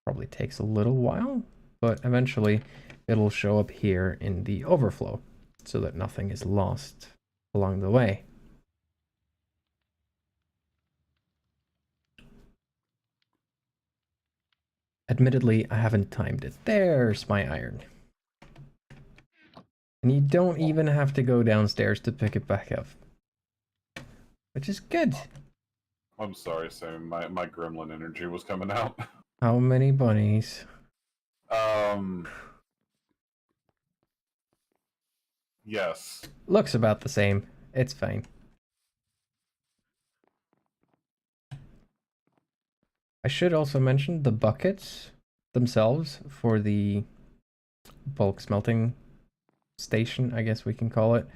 probably takes a little while, but eventually it'll show up here in the overflow so that nothing is lost along the way. Admittedly, I haven't timed it. There's my iron. And you don't even have to go downstairs to pick it back up. Which is good. I'm sorry, Sam. My gremlin energy was coming out. How many bunnies? Yes. Looks about the same. It's fine. I should also mention the buckets themselves for the bulk smelting station, I guess we can call it,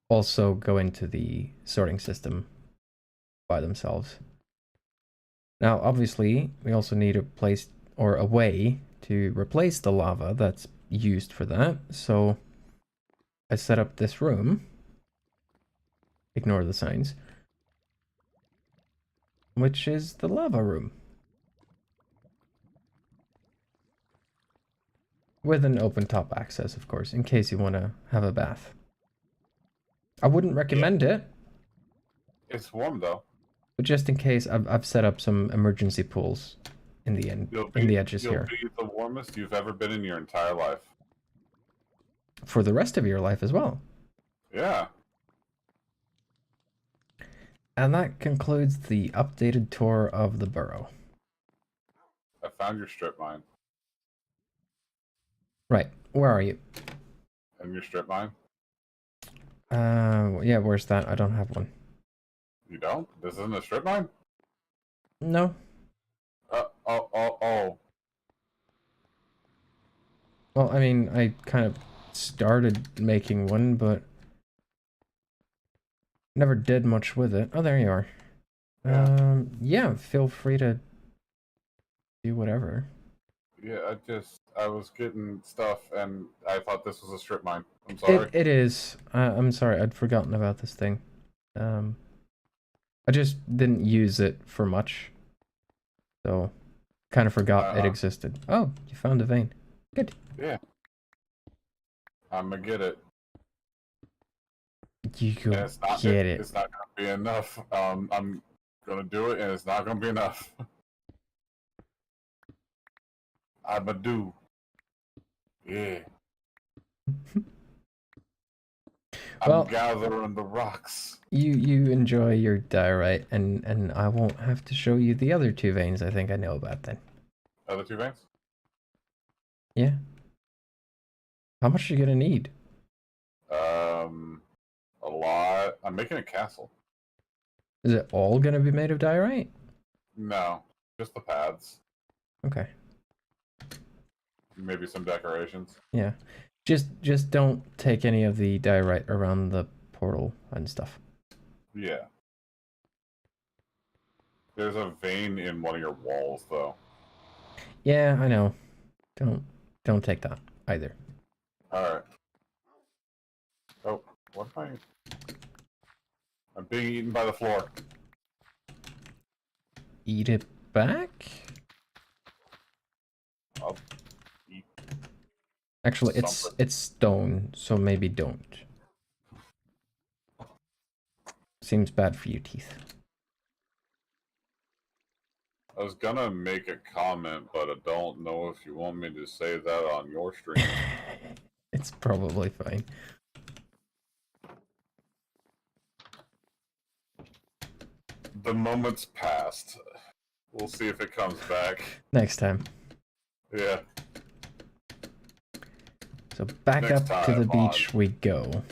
also go into the sorting system by themselves. Now, obviously, we also need a place or a way to replace the lava that's used for that. So I set up this room. Ignore the signs. Which is the lava room. With an open top access, of course, in case you want to have a bath. I wouldn't recommend it. It's warm though. But just in case, I've set up some emergency pools in the end, in the edges here. You'll be the warmest you've ever been in your entire life. For the rest of your life as well. Yeah. And that concludes the updated tour of the burrow. I found your strip mine. Right, where are you? And your strip mine? Yeah, where's that? I don't have one. You don't? This isn't a strip mine? No. Oh. Well, I mean, I kind of started making one, but never did much with it. Oh, there you are. Yeah. Yeah, feel free to do whatever. Yeah, I was getting stuff and I thought this was a strip mine. I'm It sorry. it is. I'm sorry, I'd forgotten about this thing. Um, I just didn't use it for much, so kind of forgot it Uh, existed. Oh, you found a vein. Good. yeah, I'm gonna get it. You And go get it. it's not gonna be enough. I'm gonna do it and it's not gonna be enough. I'ma do. Yeah. I'm Well, gathering the rocks. you enjoy your diorite, and I won't have to show you the other two veins I think I know about then. Other two veins? Yeah. How much are you gonna need? A lot. I'm making a castle. Is it all gonna be made of diorite? No, just the paths. Okay. Maybe some decorations. Yeah. Just don't take any of the diorite around the portal and stuff. Yeah. There's a vein in one of your walls, though. Yeah, I know. Don't take that either. Alright. Oh, what am I? I'm being eaten by the floor. Eat it back? I'll eat Actually, something. it's stone, so maybe don't. Seems bad for your teeth. I was gonna make a comment, but I don't know if you want me to say that on your stream. It's probably fine. The moment's passed. We'll see if it comes back. Next time. Yeah. So back Next up to the time beach we go.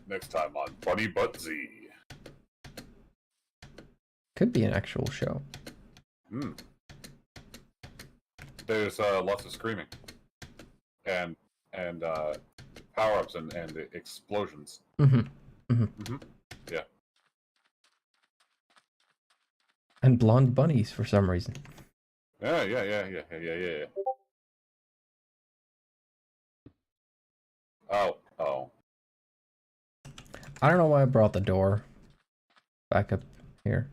Next time on Bunny Butt Z. Could be an actual show. Hmm. There's lots of screaming and power-ups and explosions. Mm-hmm. Mm-hmm. Mm-hmm. Yeah. And blonde bunnies for some reason. Yeah. Oh. I don't know why I brought the door back up here.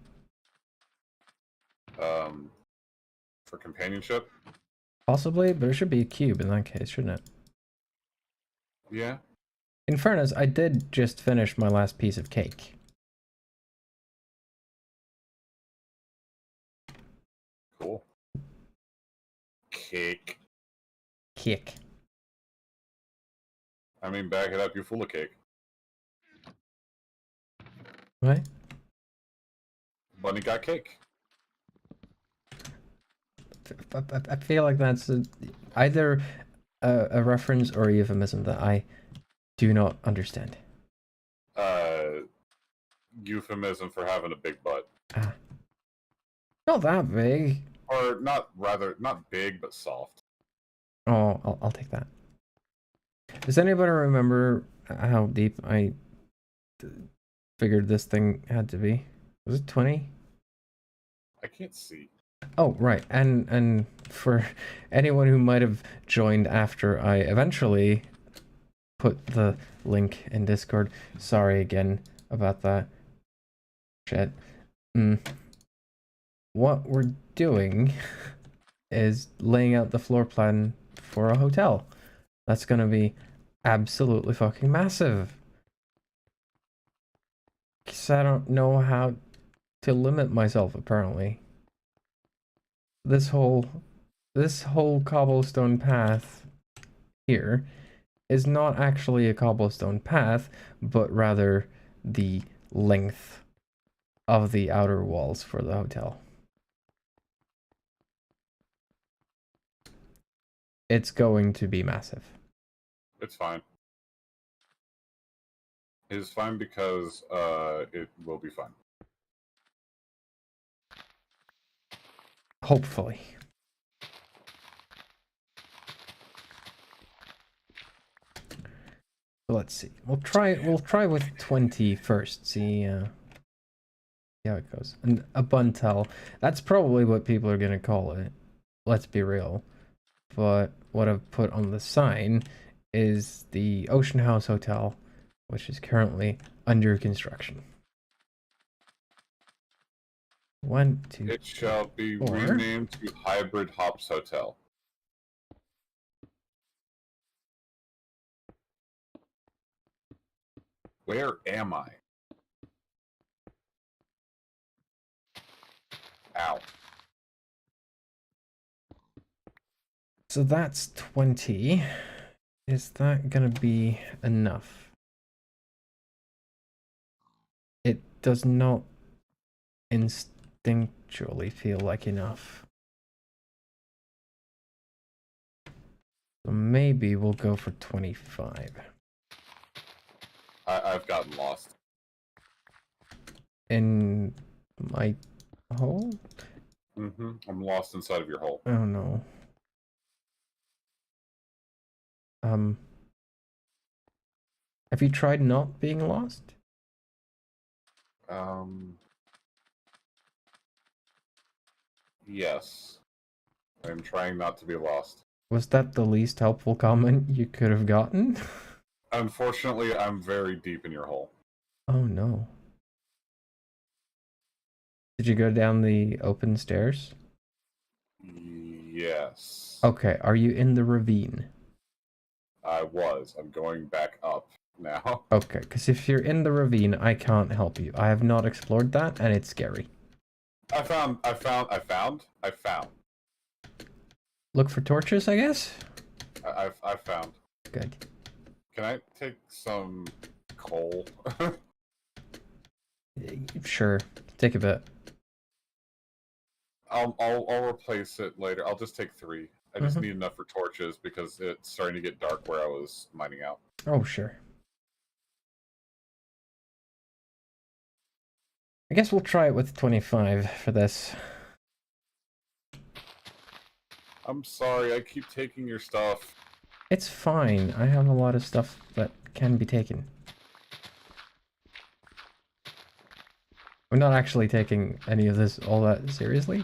For companionship. Possibly, but it should be a cube in that case, shouldn't it? Yeah. In fairness, I did just finish my last piece of cake. Cool. Cake. Cake. I mean, back it up. You're full of cake. What? Bunny got cake. I feel like that's either a reference or a euphemism that I do not understand. Euphemism for having a big butt. Ah. Not that big. Or not big, but soft. Oh, I'll take that. Does anybody remember how deep I figured this thing had to be? Was it 20? I can't see. Oh, right. And for anyone who might have joined after I eventually put the link in Discord, sorry again about that. Shit. What we're doing is laying out the floor plan for a hotel. That's gonna be absolutely fucking massive. 'Cause I don't know how to limit myself, apparently. This whole cobblestone path here is not actually a cobblestone path, but rather the length of the outer walls for the hotel. It's going to be massive. It's fine. It is fine because it will be fine. Hopefully. Let's see. We'll try with 20 first. See how it goes. And a buntel. That's probably what people are gonna call it. Let's be real. But what I've put on the sign is the Ocean House Hotel, which is currently under construction. 1, 2, It shall be 4. renamed to Hybrid Hops Hotel. Where am I? Ow. So that's 20. Is that gonna be enough? It does not instinctually feel like enough. So maybe we'll go for 25. I've gotten lost. In my hole? I'm lost inside of your hole. Oh no. Have you tried not being lost? Yes. I'm trying not to be lost. Was that the least helpful comment you could have gotten? Unfortunately, I'm very deep in your hole. Oh no. Did you go down the open stairs? Yes. Okay, are you in the ravine? I was. I'm going back up now. Okay, because if you're in the ravine, I can't help you. I have not explored that, and it's scary. I found. Look for torches, I guess? I found. Good. Can I take some coal? Sure. Take a bit. I'll replace it later. I'll just take 3. I just need enough for torches because it's starting to get dark where I was mining out. Oh, sure. I guess we'll try it with 25 for this. I'm sorry, I keep taking your stuff. It's fine. I have a lot of stuff that can be taken. I'm not actually taking any of this all that seriously.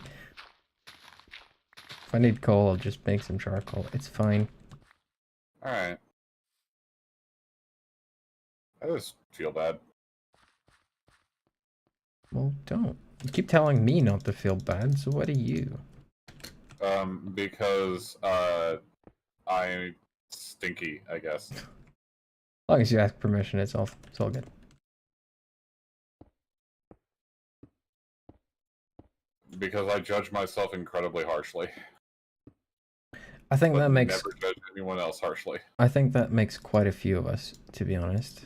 If I need coal, I'll just make some charcoal. It's fine. Alright. I just feel bad. Well, don't. You keep telling me not to feel bad, so what are you? Because, I'm stinky, I guess. As long as you ask permission, it's all good. Because I judge myself incredibly harshly. I think that makes... never judge anyone else harshly. I think that makes quite a few of us, to be honest.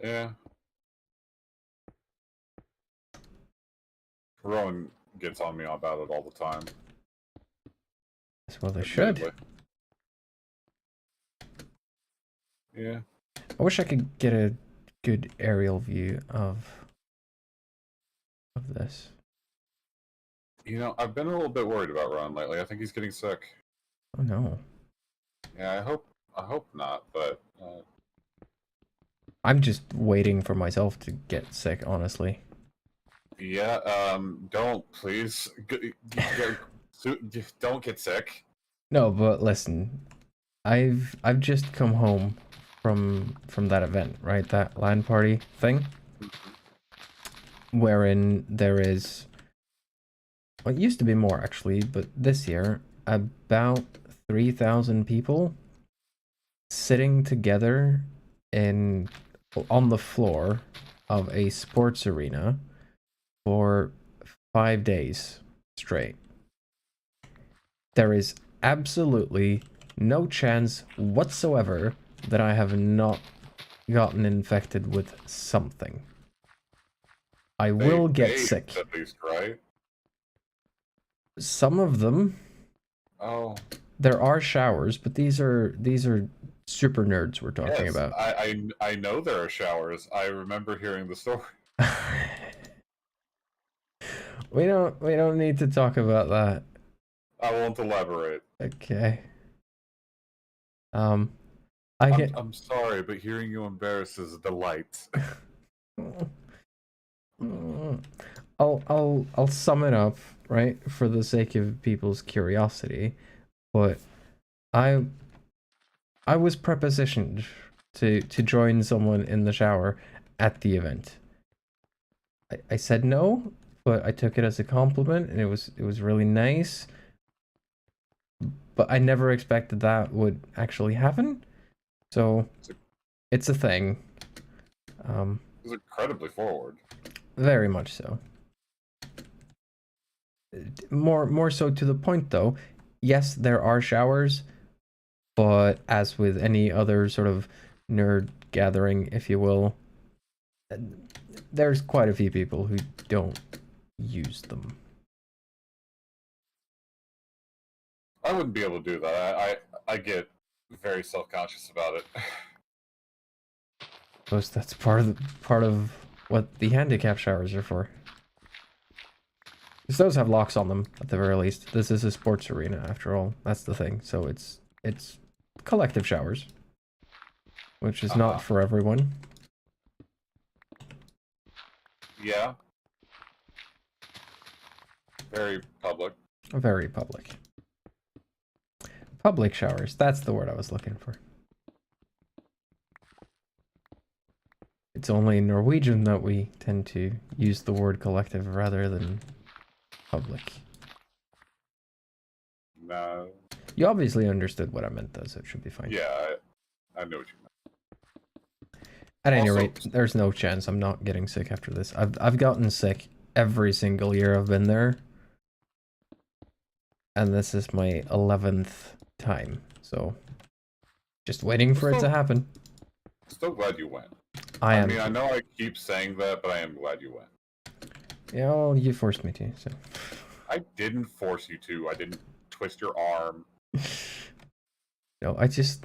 Yeah. Rowan gets on me about it all the time. That's well they should. Yeah. I wish I could get a good aerial view of this. You know, I've been a little bit worried about Rowan lately. I think he's getting sick. Oh no. Yeah, I hope not, but I'm just waiting for myself to get sick, honestly. yeah, don't please don't get sick. No, but listen, I've just come home from that event, right? That LAN party thing, wherein there is, well, it used to be more actually, but this year about 3,000 people sitting together on the floor of a sports arena for 5 days straight. There is absolutely no chance whatsoever that I have not gotten infected with something. I will get sick. At least, right? Some of them. Oh. There are showers, but these are super nerds we're talking Yes, about. I know there are showers. I remember hearing the story. We don't need to talk about that. I won't elaborate. Okay. I get. I'm sorry, but hearing you embarrassed is a delight. I'll sum it up, right, for the sake of people's curiosity. But I I was prepositioned to join someone in the shower at the event. I said no, but I took it as a compliment, and it was really nice. But I never expected that would actually happen. So it's a thing. It's incredibly forward. Very much so. More so to the point though. Yes, there are showers, but as with any other sort of nerd gathering, if you will, there's quite a few people who don't use them. I wouldn't be able to do that. I get very self-conscious about it. Suppose that's part of what the handicap showers are for. Because those have locks on them at the very least. This is a sports arena after all. That's the thing. So it's collective showers, which is not for everyone. Yeah. Very public. Very public. Public showers. That's the word I was looking for. It's only in Norwegian that we tend to use the word collective rather than public. No. You obviously understood what I meant though, so it should be fine. Yeah, I know what you meant. At any Also- rate, there's no chance I'm not getting sick after this. I've gotten sick every single year I've been there. And this is my 11th time. So just waiting for it to happen. Still glad you went. I am. mean, I know I keep saying that, but I am glad you went. Yeah, well, you forced me to, so. I didn't force you to. I didn't twist your arm. No, I just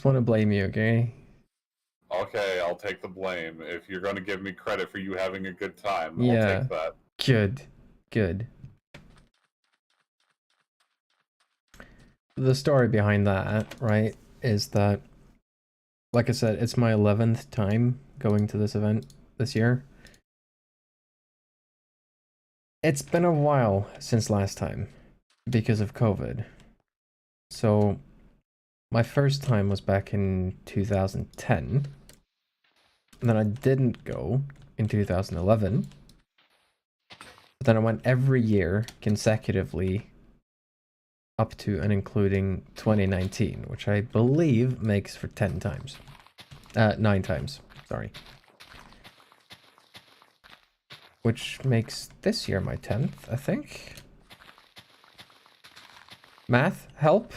want to blame you, okay? Okay, I'll take the blame. If you're going to give me credit for you having a good time, Yeah. I'll take that. Good. The story behind that, right, is that, like I said, it's my 11th time going to this event this year. It's been a while since last time because of COVID. So my first time was back in 2010. And then I didn't go in 2011. But then I went every year consecutively up to and including 2019, which I believe makes for 10 times. 9 times, sorry. Which makes this year my 10th, I think. Math, help?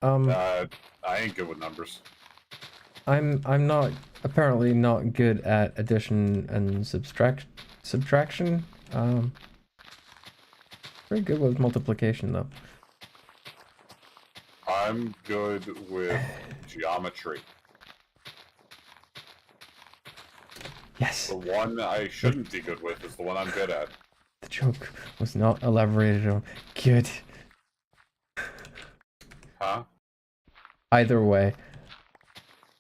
I ain't good with numbers. I'm apparently not good at addition and subtraction. Very good with multiplication though. I'm good with geometry. Yes. The one I shouldn't be good with is the one I'm good at. The joke was not elaborated on. Good. Huh? Either way,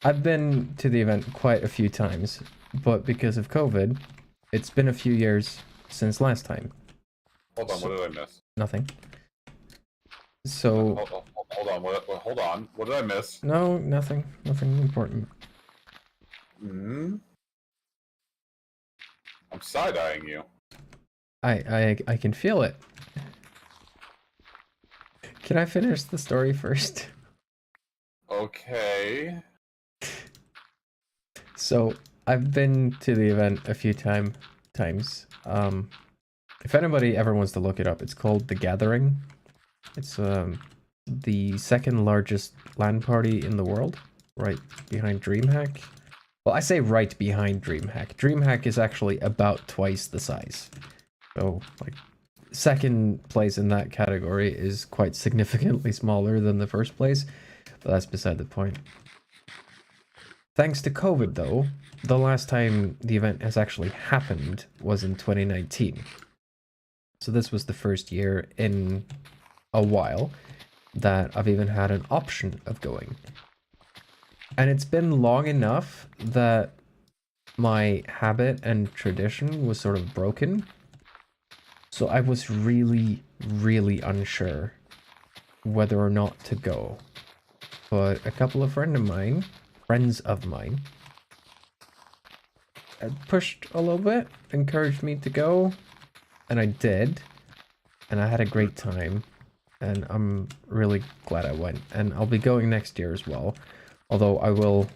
I've been to the event quite a few times, but because of COVID, it's been a few years since last time. Hold on, what did I miss? Nothing. So... Hold on, hold on. What did I miss? No, nothing. Nothing important. Hmm? I'm side-eyeing you. I can feel it. Can I finish the story first? Okay. So, I've been to the event a few times. If anybody ever wants to look it up, it's called The Gathering. It's the second largest LAN party in the world, right behind DreamHack. Well, I say right behind DreamHack. DreamHack is actually about twice the size. So, like, second place in that category is quite significantly smaller than the first place. But that's beside the point. Thanks to COVID, though, the last time the event has actually happened was in 2019. So this was the first year in a while that I've even had an option of going. And it's been long enough that my habit and tradition was sort of broken. So I was really, really unsure whether or not to go. But a couple of friends of mine, pushed a little bit, encouraged me to go, and I did. And I had a great time. And I'm really glad I went. And I'll be going next year as well. Although I will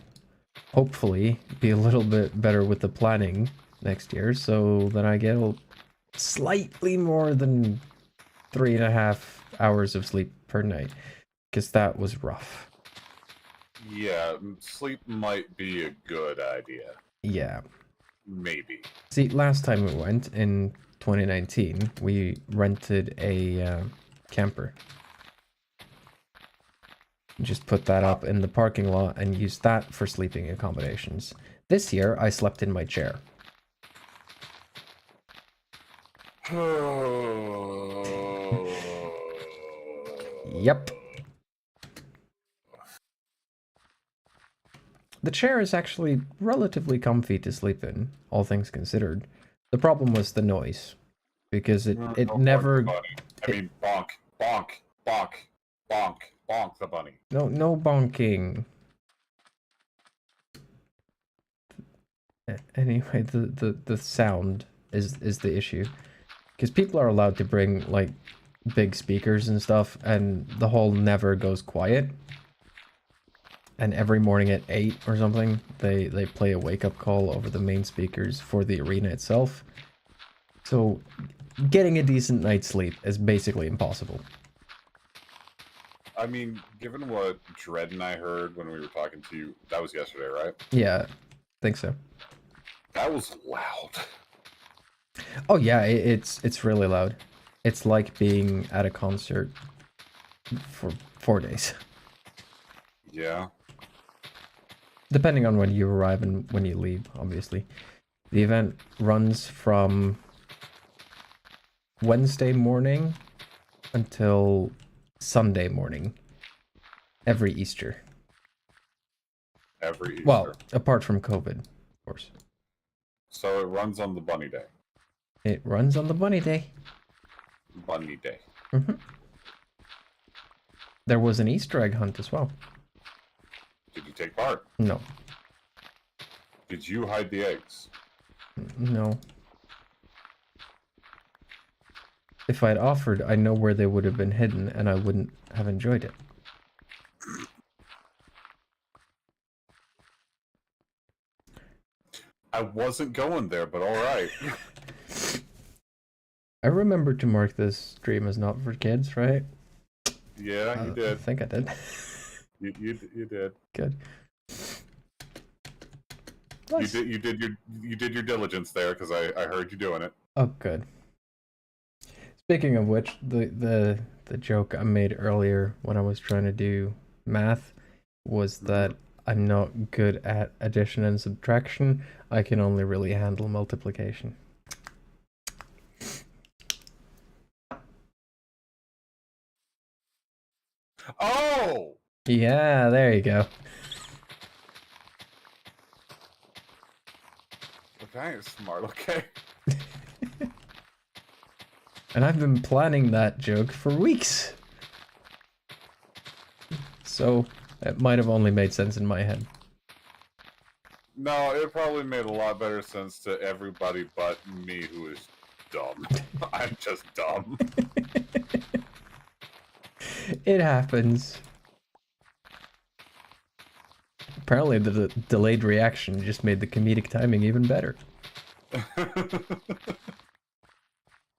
hopefully be a little bit better with the planning next year so that I get slightly more than 3.5 hours of sleep per night. Because that was rough. Yeah, sleep might be a good idea. Yeah. Maybe. See, last time we went, in 2019, we rented a camper. Just put that up in the parking lot and used that for sleeping accommodations. This year, I slept in my chair. Yep. The chair is actually relatively comfy to sleep in, all things considered. The problem was the noise, because it never... I mean, bonk, bonk, bonk, bonk, bonk the bunny. No bonking. Anyway, the sound is the issue. Because people are allowed to bring, like, big speakers and stuff, and the hall never goes quiet. And every morning at 8 or something, they play a wake-up call over the main speakers for the arena itself. So, getting a decent night's sleep is basically impossible. I mean, given what Dredd and I heard when we were talking to you, that was yesterday, right? Yeah, I think so. That was loud. Oh yeah, it's really loud. It's like being at a concert for 4 days. Yeah. Depending on when you arrive and when you leave, obviously. The event runs from Wednesday morning until Sunday morning. Every Easter. Every Easter. Well, apart from COVID, of course. So it runs on the bunny day. It runs on the bunny day. Bunny day. Mm-hmm. There was an Easter egg hunt as well. Did you take part? No. Did you hide the eggs? No. If I'd offered, I know where they would have been hidden, and I wouldn't have enjoyed it. I wasn't going there, but alright. I remember to mark this stream as not for kids, right? Yeah, you did. I think I did. You did. Good. Nice. You did your diligence there because I heard you doing it. Oh, good. Speaking of which, the joke I made earlier when I was trying to do math was that I'm not good at addition and subtraction. I can only really handle multiplication. Oh! Yeah, there you go. Okay, smart, okay. And I've been planning that joke for weeks. So, it might have only made sense in my head. No, it probably made a lot better sense to everybody but me, who is dumb. I'm just dumb. It happens. Apparently the delayed reaction just made the comedic timing even better.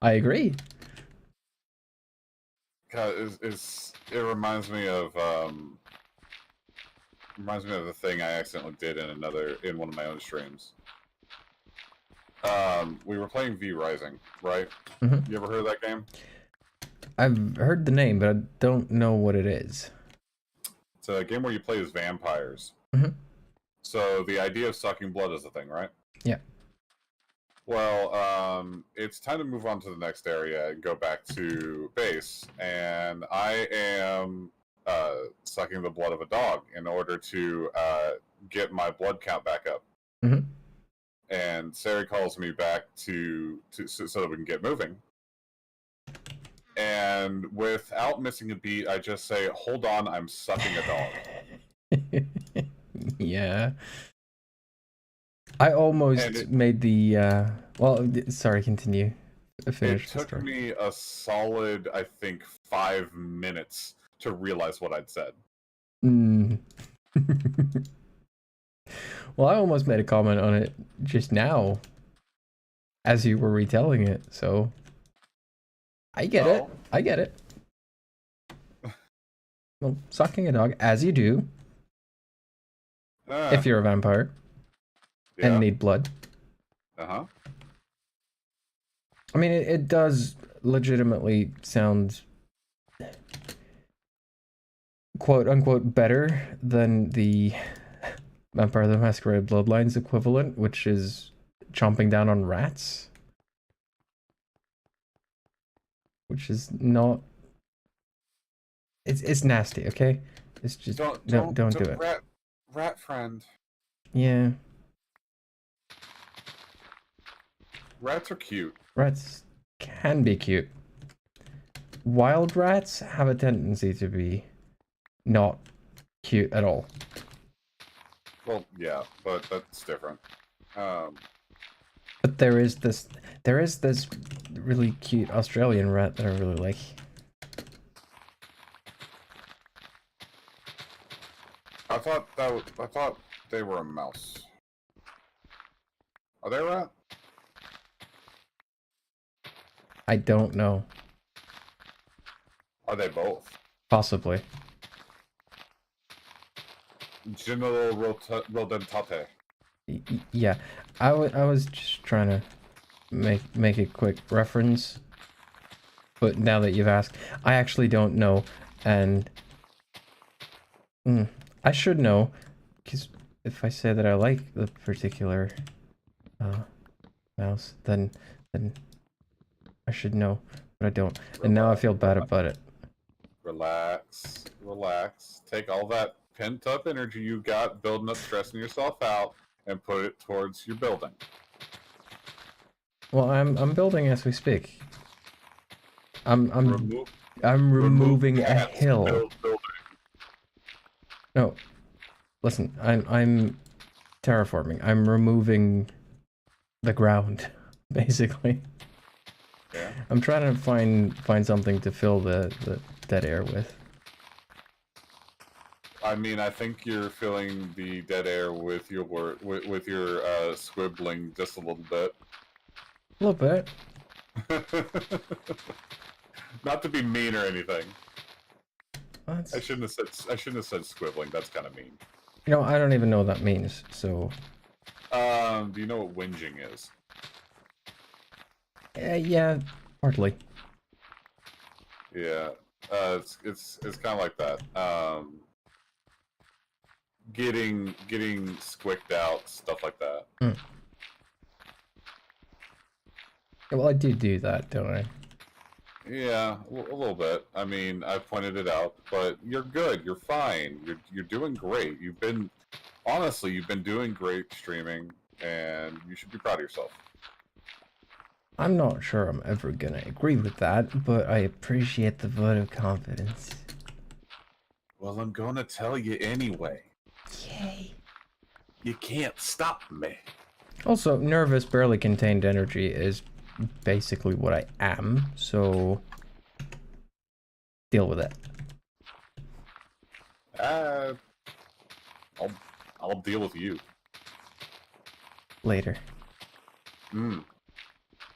I agree. God, it reminds me of the thing I accidentally did in one of my own streams. We were playing V Rising, right? Mm-hmm. You ever heard of that game? I've heard the name, but I don't know what it is. It's a game where you play as vampires. Mm-hmm. So the idea of sucking blood is a thing, right? Yeah. Well, it's time to move on to the next area and go back to base. And I am sucking the blood of a dog in order to get my blood count back up. Mm-hmm. And Sari calls me back so that we can get moving. And without missing a beat, I just say, "Hold on, I'm sucking a dog." Yeah. I almost made the well, sorry, continue. Finish It the took story. me a solid, I think, 5 minutes to realize what I'd said. Mm. Well, I almost made a comment on it just now as you were retelling it, so I get it. I get it. Well, sucking a dog, as you do, if you're a vampire and need blood. Uh-huh. I mean, it does legitimately sound quote unquote better than the Vampire the Masquerade Bloodlines equivalent, which is chomping down on rats. Which is not... It's nasty, okay? It's just don't do it. Rat friend. Yeah. Rats are cute. Rats can be cute. Wild rats have a tendency to be not cute at all. Well, yeah, but that's different. But there is this really cute Australian rat that I really like. I thought they were a mouse. Are they a rat? I don't know. Are they both? Possibly. General rodentate. Yeah, I was just trying to make a quick reference, but now that you've asked, I actually don't know, and I should know, because if I say that I like the particular mouse, then I should know, but I don't, and now I feel bad about it. Relax. Take all that pent-up energy you got building up, stressing yourself out, and put it towards your building. Well, I'm building as we speak. I'm removing a hill. No, listen, I'm terraforming. I'm removing the ground, basically. Yeah. I'm trying to find something to fill the dead air with. I mean, I think you're filling the dead air with your squibbling just a little bit. A little bit. Not to be mean or anything. What? I shouldn't have said squibbling. That's kind of mean. You know, I don't even know what that means. So. Do you know what whinging is? Yeah, hardly. Yeah. It's kind of like that. Getting squicked out, stuff like that. Well, I do that, don't I? Yeah, a little bit. I mean, I pointed it out, but you're good. You're fine. You're doing great. You've been doing great streaming, and you should be proud of yourself. I'm not sure I'm ever gonna agree with that, but I appreciate the vote of confidence. Well, I'm gonna tell you anyway. Yay. You can't stop me. Also, nervous, barely contained energy is basically what I am, so deal with it. I'll deal with you later.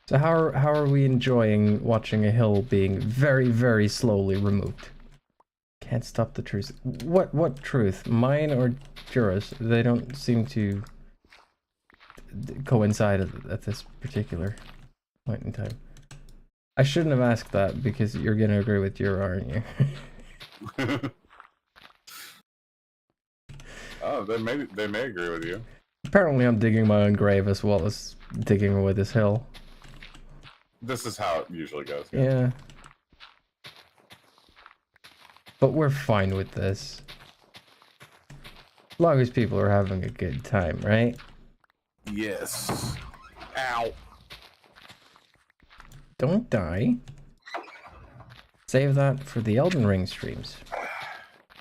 So how are we enjoying watching a hill being very, very slowly removed? Can't stop the truth. What truth? Mine or Jura's? They don't seem to coincide at this particular point in time. I shouldn't have asked that because you're gonna agree with Jura, aren't you? Oh, they may agree with you. Apparently I'm digging my own grave as well as digging away this hill. This is how it usually goes. Yeah. But we're fine with this. As long as people are having a good time, right? Yes. Ow. Don't die. Save that for the Elden Ring streams.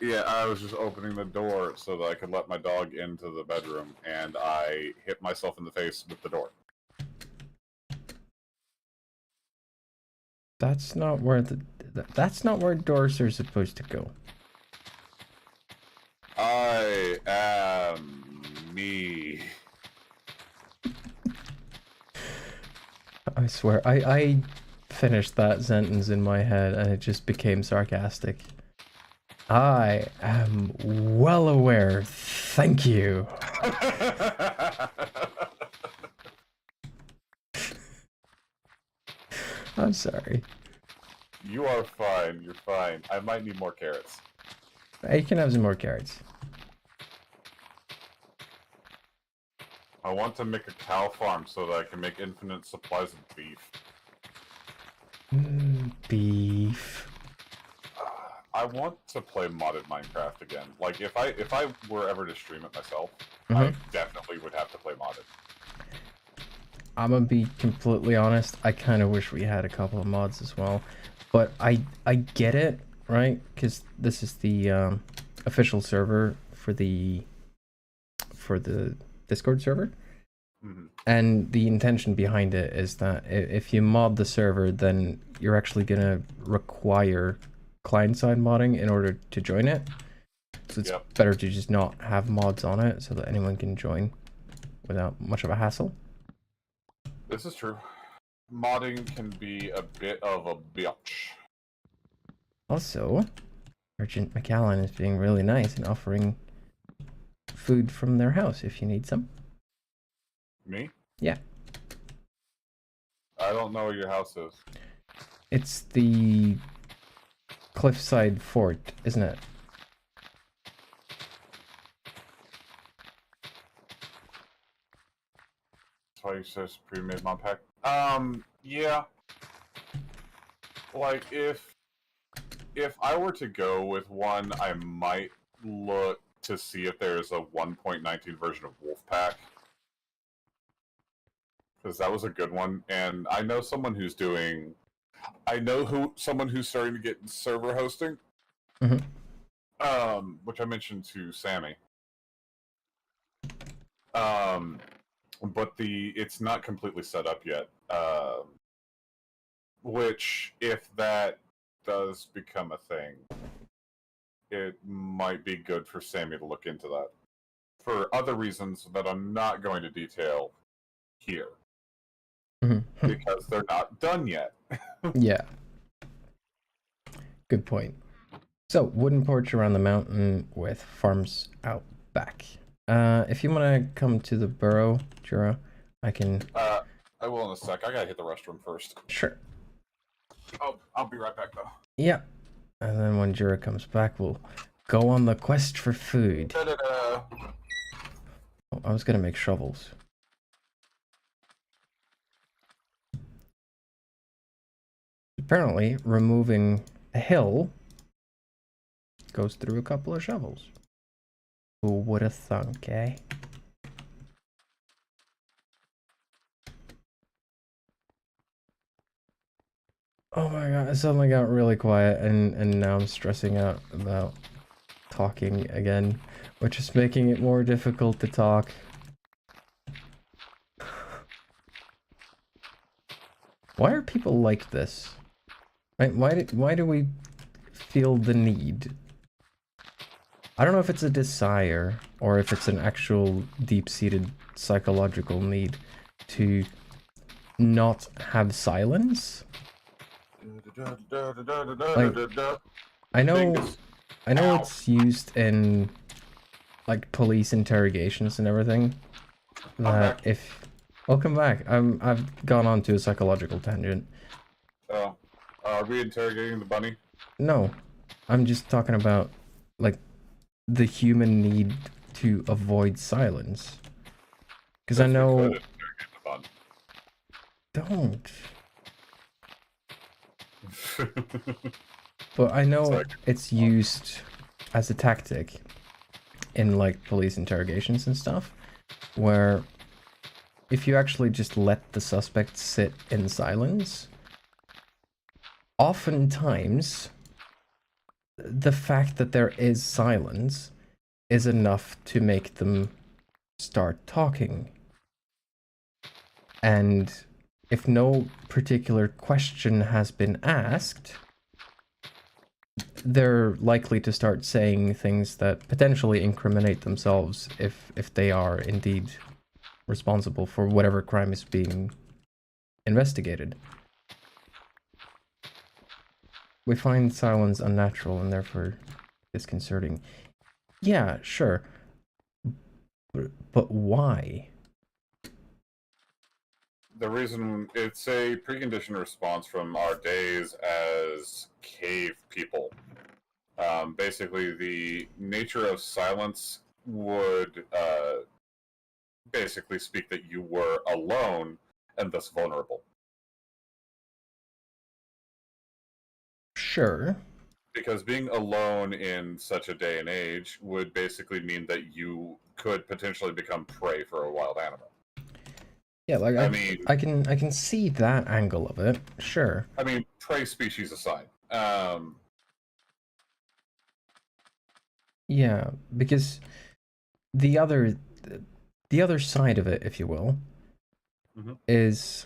Yeah, I was just opening the door so that I could let my dog into the bedroom, and I hit myself in the face with the door. That's not where that's not where doors are supposed to go. I am me. I swear, I finished that sentence in my head and it just became sarcastic. I am well aware, thank you. I'm sorry. You are fine. You're fine. I might need more carrots. You can have some more carrots. I want to make a cow farm so that I can make infinite supplies of beef. Beef. I want to play modded Minecraft again. Like, if I were ever to stream it myself, I definitely would have to play modded. I'm gonna be completely honest, I kind of wish we had a couple of mods as well. But I get it, right? Because this is the official server for the Discord server. And the intention behind it is that if you mod the server, then you're actually gonna require client-side modding in order to join it. So it's better to just not have mods on it so that anyone can join without much of a hassle. This is true. Modding can be a bit of a bitch. Also, Merchant McAllen is being really nice and offering food from their house if you need some. Me? Yeah. I don't know where your house is. It's the cliffside fort, isn't it? That's why you said pre-made mod pack. Yeah. Like, if I were to go with one, I might look to see if there's a 1.19 version of Wolfpack. Because that was a good one, and I know someone who's doing... someone who's starting to get server hosting. Which I mentioned to Sammy. But it's not completely set up yet. Which, if that does become a thing, it might be good for Sammy to look into that. For other reasons that I'm not going to detail here. Because they're not done yet. Yeah. Good point. So, wooden porch around the mountain with farms out back. If you want to come to the burrow, Jura, I can... I will in a sec. I gotta hit the restroom first. Sure. Oh, I'll be right back, though. Yeah. And then when Jura comes back, we'll go on the quest for food. Da-da-da. Oh, I was gonna make shovels. Apparently, removing a hill goes through a couple of shovels. Who would have thunk, eh? Oh my god, it suddenly got really quiet and now I'm stressing out about talking again, which is making it more difficult to talk. Why are people like this? Right? Why do we feel the need? I don't know if it's a desire or if it's an actual deep-seated psychological need to not have silence. Like, I know it's used in like police interrogations and everything. That if welcome back, I've gone on to a psychological tangent. Oh, are we interrogating the bunny? No, I'm just talking about like the human need to avoid silence. Because I Yes, we know... could interrogate Don't. the bond. But I know Sorry. it's used as a tactic in like police interrogations and stuff, where if you actually just let the suspect sit in silence, oftentimes the fact that there is silence is enough to make them start talking. And if no particular question has been asked, they're likely to start saying things that potentially incriminate themselves if they are indeed responsible for whatever crime is being investigated. We find silence unnatural and therefore disconcerting. Yeah, sure. But why? The reason it's a preconditioned response from our days as cave people. Basically, the nature of silence would basically speak that you were alone and thus vulnerable. Sure. Because being alone in such a day and age would basically mean that you could potentially become prey for a wild animal. Yeah, like I mean, I can see that angle of it. Sure. I mean, prey species aside. Yeah, because the other side of it, if you will, is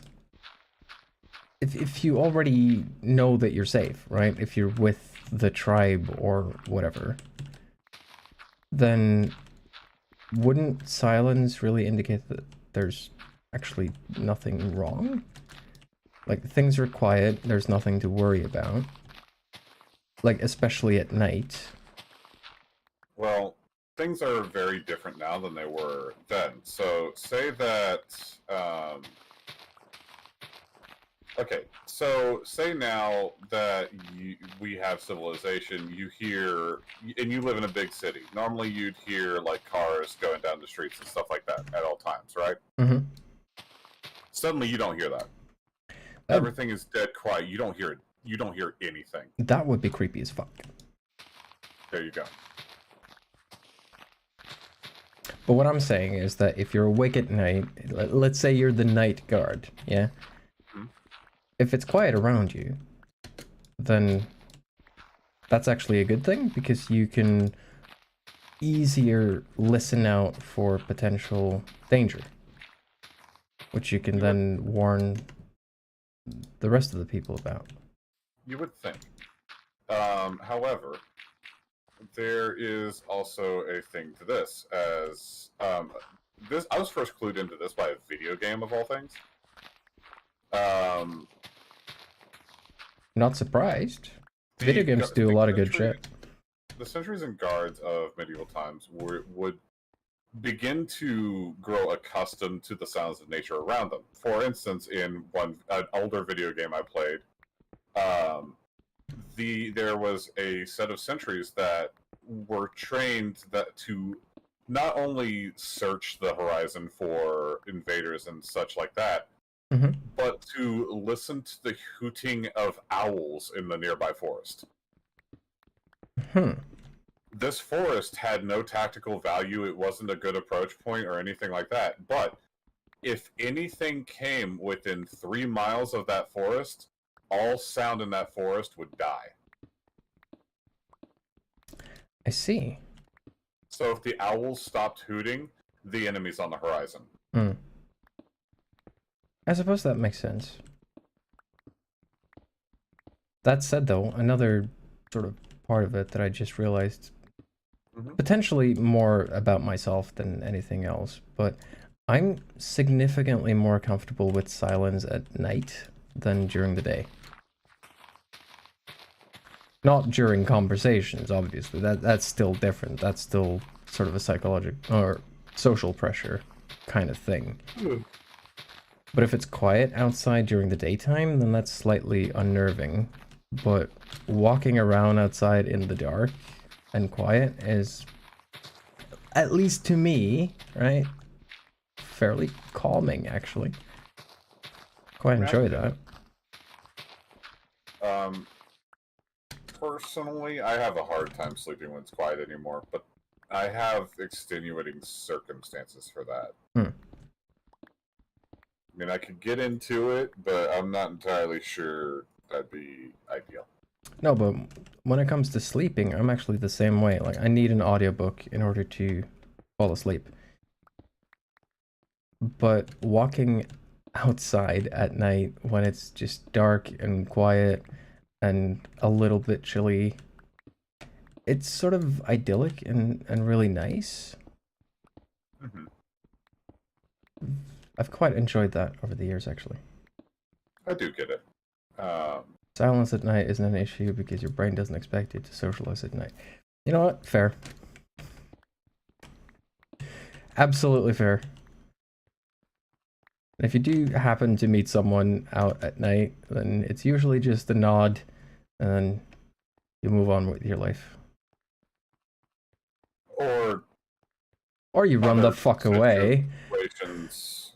if you already know that you're safe, right? If you're with the tribe or whatever, then wouldn't silence really indicate that there's actually nothing wrong? Like, things are quiet, there's nothing to worry about. Like, especially at night. Well, things are very different now than they were then. So, say that. Okay, so say now that we have civilization, you hear, and you live in a big city. Normally, you'd hear like cars going down the streets and stuff like that at all times, right? Mm-hmm. Suddenly, you don't hear that. Everything is dead quiet. You don't hear it. You don't hear anything. That would be creepy as fuck. There you go. But what I'm saying is that if you're awake at night, let's say you're the night guard, yeah? Mm-hmm. If it's quiet around you, then that's actually a good thing, because you can easier listen out for potential danger, which you can then warn the rest of the people about. You would think. However, there is also a thing to this, as this I was first clued into this by a video game of all things. Not surprised. Video games do a lot of good shit. The sentries and guards of medieval times would begin to grow accustomed to the sounds of nature around them. For instance, in an older video game I played, there was a set of sentries that were trained to not only search the horizon for invaders and such like that, but to listen to the hooting of owls in the nearby forest. This forest had no tactical value. It wasn't a good approach point or anything like that. But if anything came within 3 miles of that forest, all sound in that forest would die. I see. So if the owls stopped hooting, the enemy's on the horizon. I suppose that makes sense. That said, though, another sort of part of it that I just realized, potentially more about myself than anything else, but I'm significantly more comfortable with silence at night than during the day. Not during conversations, obviously. That's still different. That's still sort of a psychological or social pressure kind of thing. But if it's quiet outside during the daytime, then that's slightly unnerving. But walking around outside in the dark and quiet is at least to me, right, fairly calming, actually. Quite enjoy that. Personally, I have a hard time sleeping when it's quiet anymore, but I have extenuating circumstances for that. I mean, I could get into it, but I'm not entirely sure that'd be ideal. No, but when it comes to sleeping, I'm actually the same way. Like, I need an audiobook in order to fall asleep. But walking outside at night when it's just dark and quiet and a little bit chilly, it's sort of idyllic and really nice. Mm-hmm. I've quite enjoyed that over the years, actually. I do get it. Silence at night isn't an issue because your brain doesn't expect you to socialize at night. You know what? Fair. Absolutely fair. If you do happen to meet someone out at night, then it's usually just a nod and then you move on with your life. Or you run the fuck away. Situations,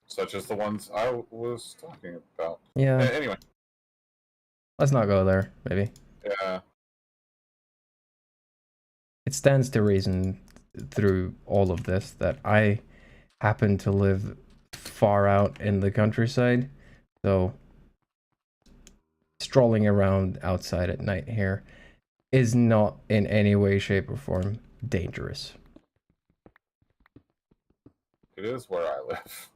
such as the ones I was talking about. Yeah. Anyway. Let's not go there, maybe. Yeah. It stands to reason through all of this that I happen to live far out in the countryside, so strolling around outside at night here is not in any way, shape, or form dangerous. It is where I live.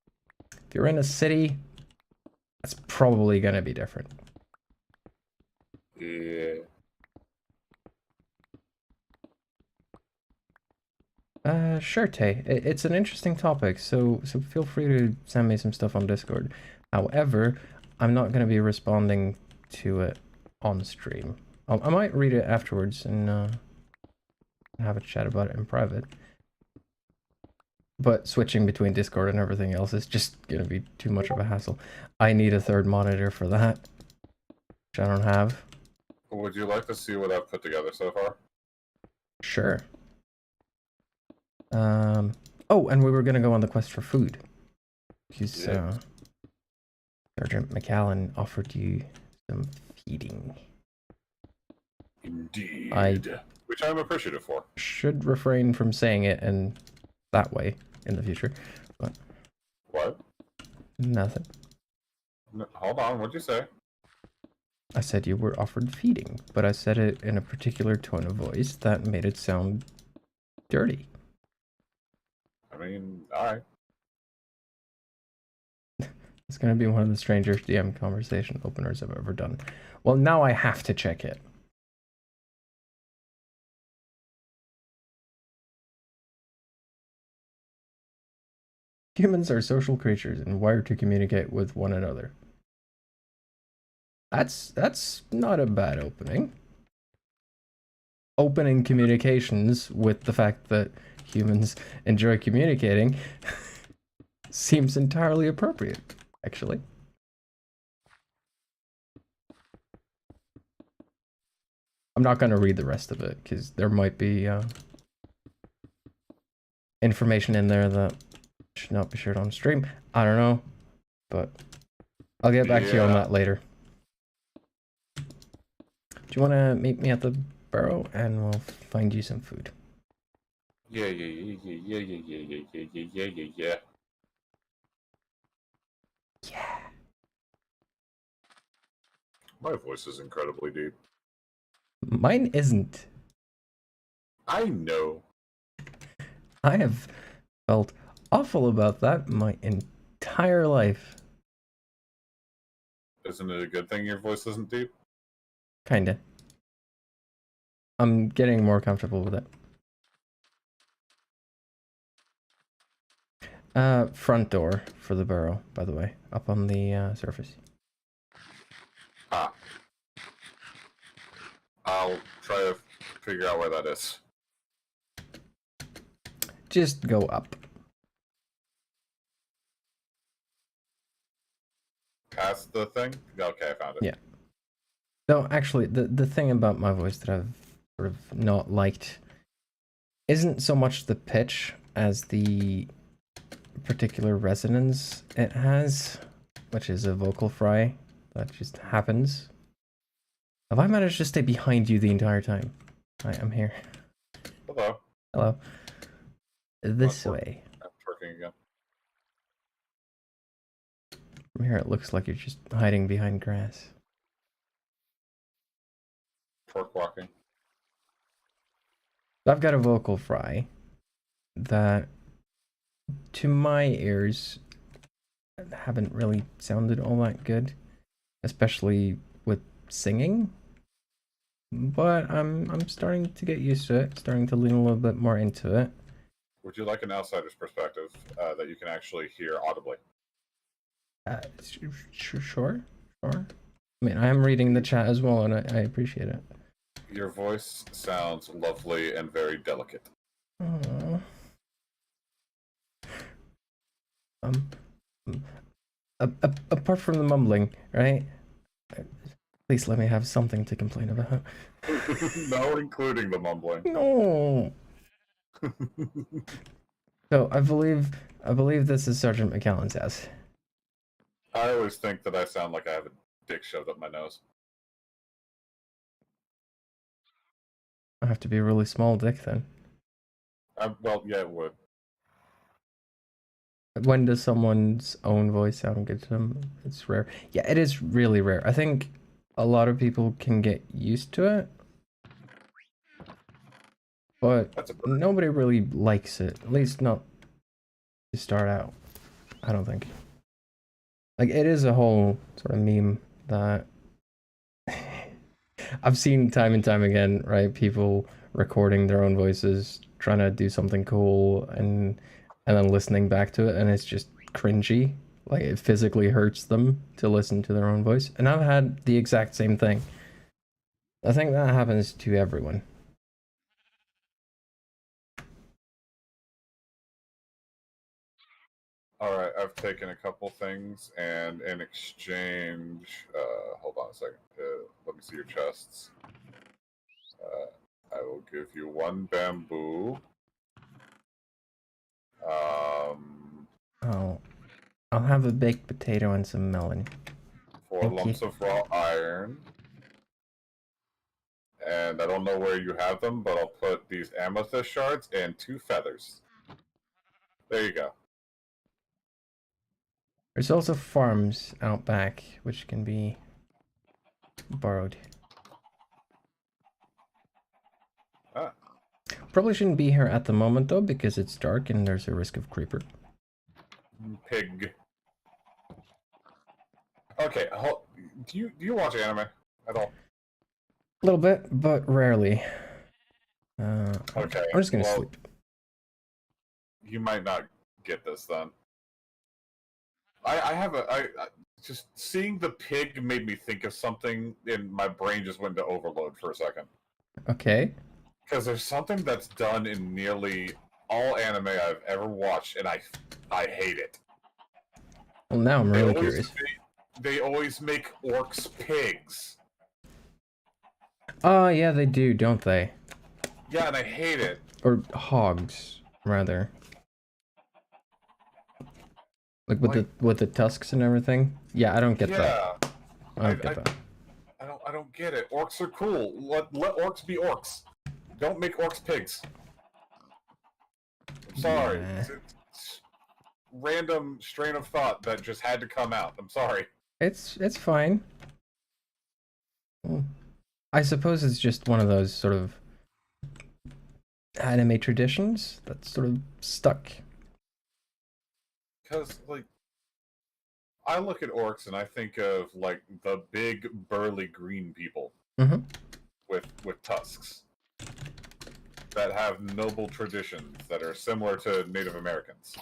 If you're in a city, that's probably gonna be different. Yeah. Sure, Tay. It's an interesting topic, so feel free to send me some stuff on Discord. However, I'm not gonna be responding to it on stream. I might read it afterwards and have a chat about it in private. But switching between Discord and everything else is just gonna be too much of a hassle. I need a third monitor for that, which I don't have. Would you like to see what I've put together so far? Sure. Oh, and we were gonna go on the quest for food. Because Sergeant McAllen offered you some feeding. Indeed. Which I'm appreciative for. Should refrain from saying it in that way in the future. But what? Nothing. No, hold on, what'd you say? I said you were offered feeding, but I said it in a particular tone of voice that made it sound dirty. I mean, alright. It's gonna be one of the strangest DM conversation openers I've ever done. Well, now I have to check it. Humans are social creatures and wired to communicate with one another. That's not a bad opening. Opening communications with the fact that humans enjoy communicating seems entirely appropriate, actually. I'm not going to read the rest of it because there might be information in there that should not be shared on stream. I don't know, but I'll get back to you on that later. Do you want to meet me at the burrow and we'll find you some food? Yeah. My voice is incredibly deep. Mine isn't. I know. I have felt awful about that my entire life. Isn't it a good thing your voice isn't deep? Kinda. I'm getting more comfortable with it. Front door for the burrow, by the way, up on the surface. Ah. I'll try to figure out where that is. Just go up. Past the thing? Okay, I found it. Yeah. No, actually, the thing about my voice that I've sort of not liked isn't so much the pitch as the particular resonance it has, which is a vocal fry that just happens. Have I managed to stay behind you the entire time? I'm here. Hello. Hello. This way. I'm twerking again. From here, it looks like you're just hiding behind grass. Twerk walking. I've got a vocal fry that, to my ears, haven't really sounded all that good, especially with singing. But I'm starting to get used to it, starting to lean a little bit more into it. Would you like an outsider's perspective that you can actually hear audibly? Sure. I mean, I am reading the chat as well, and I appreciate it. Your voice sounds lovely and very delicate. Aww. Apart from the mumbling, right? Please let me have something to complain about. No, including the mumbling. No. So I believe this is Sergeant McAllen's house. I always think that I sound like I have a dick shoved up my nose. I have to be a really small dick then. Well, yeah, it would. When does someone's own voice sound good to them? It's rare. Yeah, it is really rare. I think a lot of people can get used to it, but nobody really likes it. At least not to start out. I don't think. Like, it is a whole sort of meme that I've seen time and time again, right? People recording their own voices, trying to do something cool, and then listening back to it, and it's just cringy. Like, it physically hurts them to listen to their own voice. And I've had the exact same thing. I think that happens to everyone. Alright, I've taken a couple things, and in exchange... hold on a second. Let me see your chests. I will give you 1 bamboo. I'll have a baked potato and some melon. 4 lumps of raw iron. And I don't know where you have them, but I'll put these amethyst shards and 2 feathers. There you go. There's also farms out back, which can be borrowed. Ah. Probably shouldn't be here at the moment, though, because it's dark and there's a risk of creeper. Pig. Okay, do you watch anime at all? A little bit, but rarely. Okay. I'm just gonna sleep. You might not get this then. Just seeing the pig made me think of something, and my brain just went to overload for a second. Okay. Because there's something that's done in nearly all anime I've ever watched, and I hate it. Well, now I'm really curious. They always make orcs pigs. Oh, yeah, they do, don't they? Yeah, and I hate it. Or hogs, rather. Like with the tusks and everything. Yeah, I don't get that. I don't get that. I don't get it. Orcs are cool. Let orcs be orcs. Don't make orcs pigs. I'm sorry. Yeah. It's random strain of thought that just had to come out. I'm sorry. It's fine. Well, I suppose it's just one of those sort of anime traditions that's sort of stuck. Because, like, I look at orcs and I think of, like, the big, burly green people with tusks that have noble traditions that are similar to Native Americans.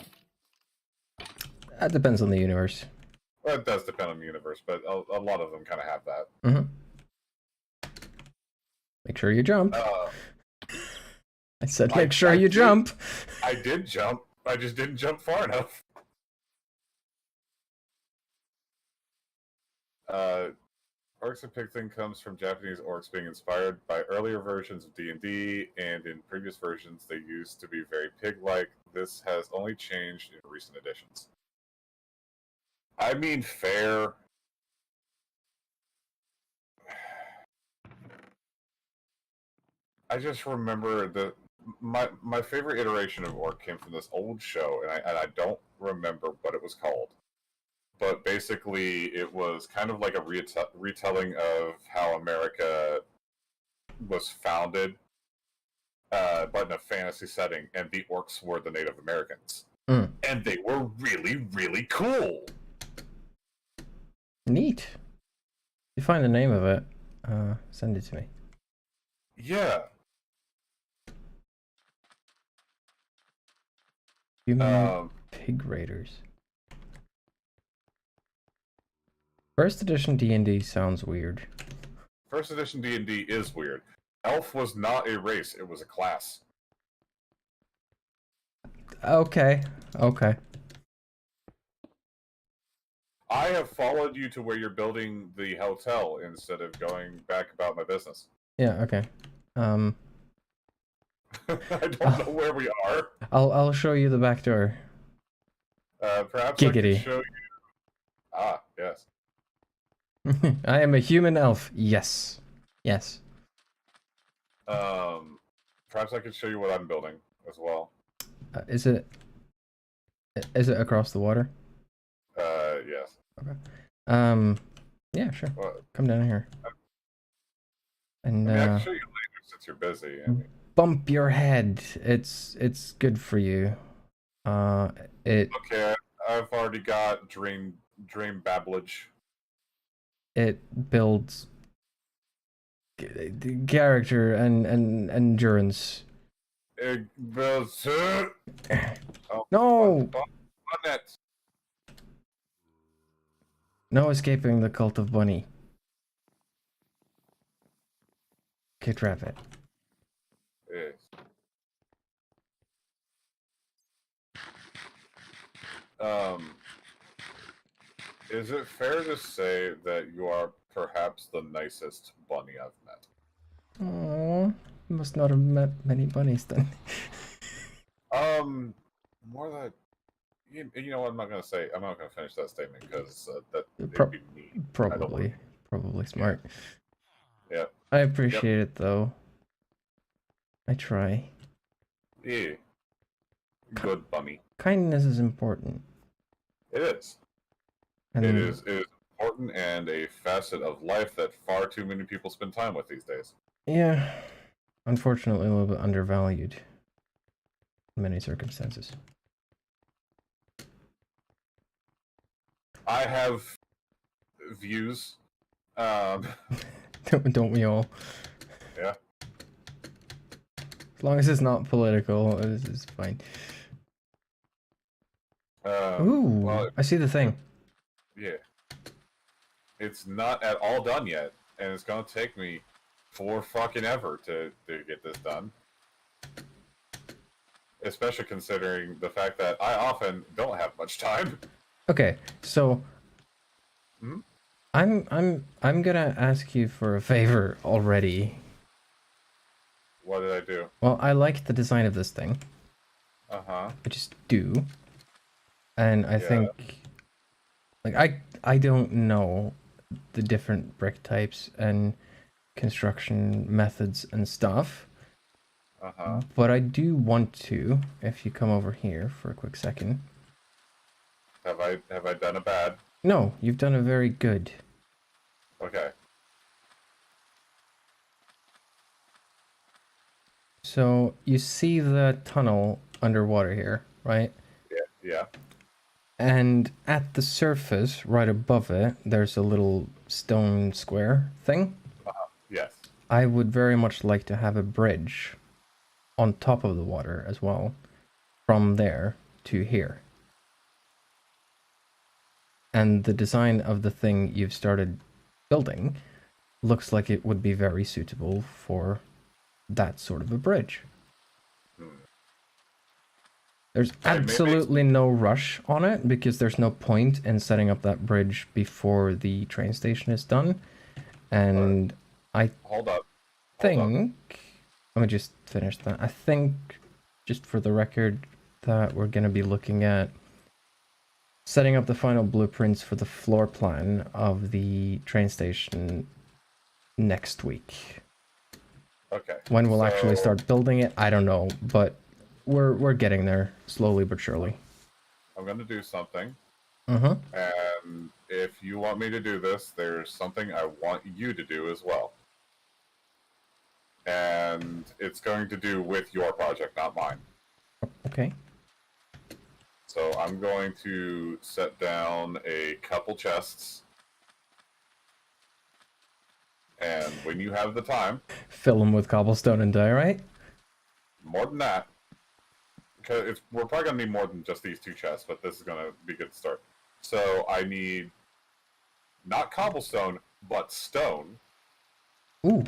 That depends on the universe. Well, it does depend on the universe, but a lot of them kind of have that. Make sure you jump. I said make sure you jump. I did jump. I just didn't jump far enough. Orcs and Pig thing comes from Japanese orcs being inspired by earlier versions of D&D, and in previous versions they used to be very pig-like. This has only changed in recent editions. I mean, fair. I just remember my favorite iteration of orc came from this old show, and I don't remember what it was called. But basically, it was kind of like a retelling of how America was founded, but in a fantasy setting, and the orcs were the Native Americans. Mm. And they were really, really cool. Neat. You find the name of it, send it to me. Yeah. Human Pig Raiders. First edition D&D sounds weird. First edition D&D is weird. Elf was not a race, it was a class. Okay. I have followed you to where you're building the hotel instead of going back about my business. Yeah, okay. I don't know where we are. I'll show you the back door. Perhaps Giggity. I can show you... Ah, yes. I am a human elf. Yes. Yes. Perhaps I could show you what I'm building as well. Is it across the water? Yes. Okay. Yeah, sure. What? Come down here. And I can show you later since you're busy. bump your head. It's good for you. Okay, I've already got dream babblage. It builds character and endurance. It builds. Oh, No! on it. No escaping the cult of Bunny. Okay, trap it. Yes. Is it fair to say that you are perhaps the nicest bunny I've met? Aww, must not have met many bunnies then. More that you know what I'm not gonna say. I'm not gonna finish that statement because that would be mean. Probably smart. Yeah. I appreciate it though. I try. Yeah. Good bunny. Kindness is important. It is. And It is important and a facet of life that far too many people spend time with these days. Yeah, unfortunately a little bit undervalued in many circumstances. I have views. Don't we all? Yeah. As long as it's not political, it's fine. Ooh, well, I see the thing. Yeah. It's not at all done yet, and it's gonna take me for fucking ever to get this done. Especially considering the fact that I often don't have much time. Okay, so Hmm? I'm gonna ask you for a favor already. What did I do? Well, I like the design of this thing. Uh-huh. I just do. And I think like I don't know the different brick types and construction methods and stuff. Uh-huh. But I do want to, if you come over here for a quick second. Have I done a bad? No, you've done a very good. Okay. So you see the tunnel underwater here, right? Yeah. And at the surface, right above it, there's a little stone square thing. Yes. I would very much like to have a bridge on top of the water as well, from there to here. And the design of the thing you've started building looks like it would be very suitable for that sort of a bridge. There's absolutely no rush on it because there's no point in setting up that bridge before the train station is done. And I Hold up. Hold up. think, let me just finish that. I think, just for the record, that we're going to be looking at setting up the final blueprints for the floor plan of the train station next week. Okay. When we'll So actually start building it, I don't know, but we're getting there slowly but surely. I'm going to do something. Uh-huh. And if you want me to do this, there's something I want you to do as well. And it's going to do with your project, not mine. Okay. So I'm going to set down a couple chests. And when you have the time, Fill them with cobblestone and diorite. more than that, because we're probably going to need more than just these 2 chests, but this is going to be a good start. So I need not cobblestone, but stone. Ooh,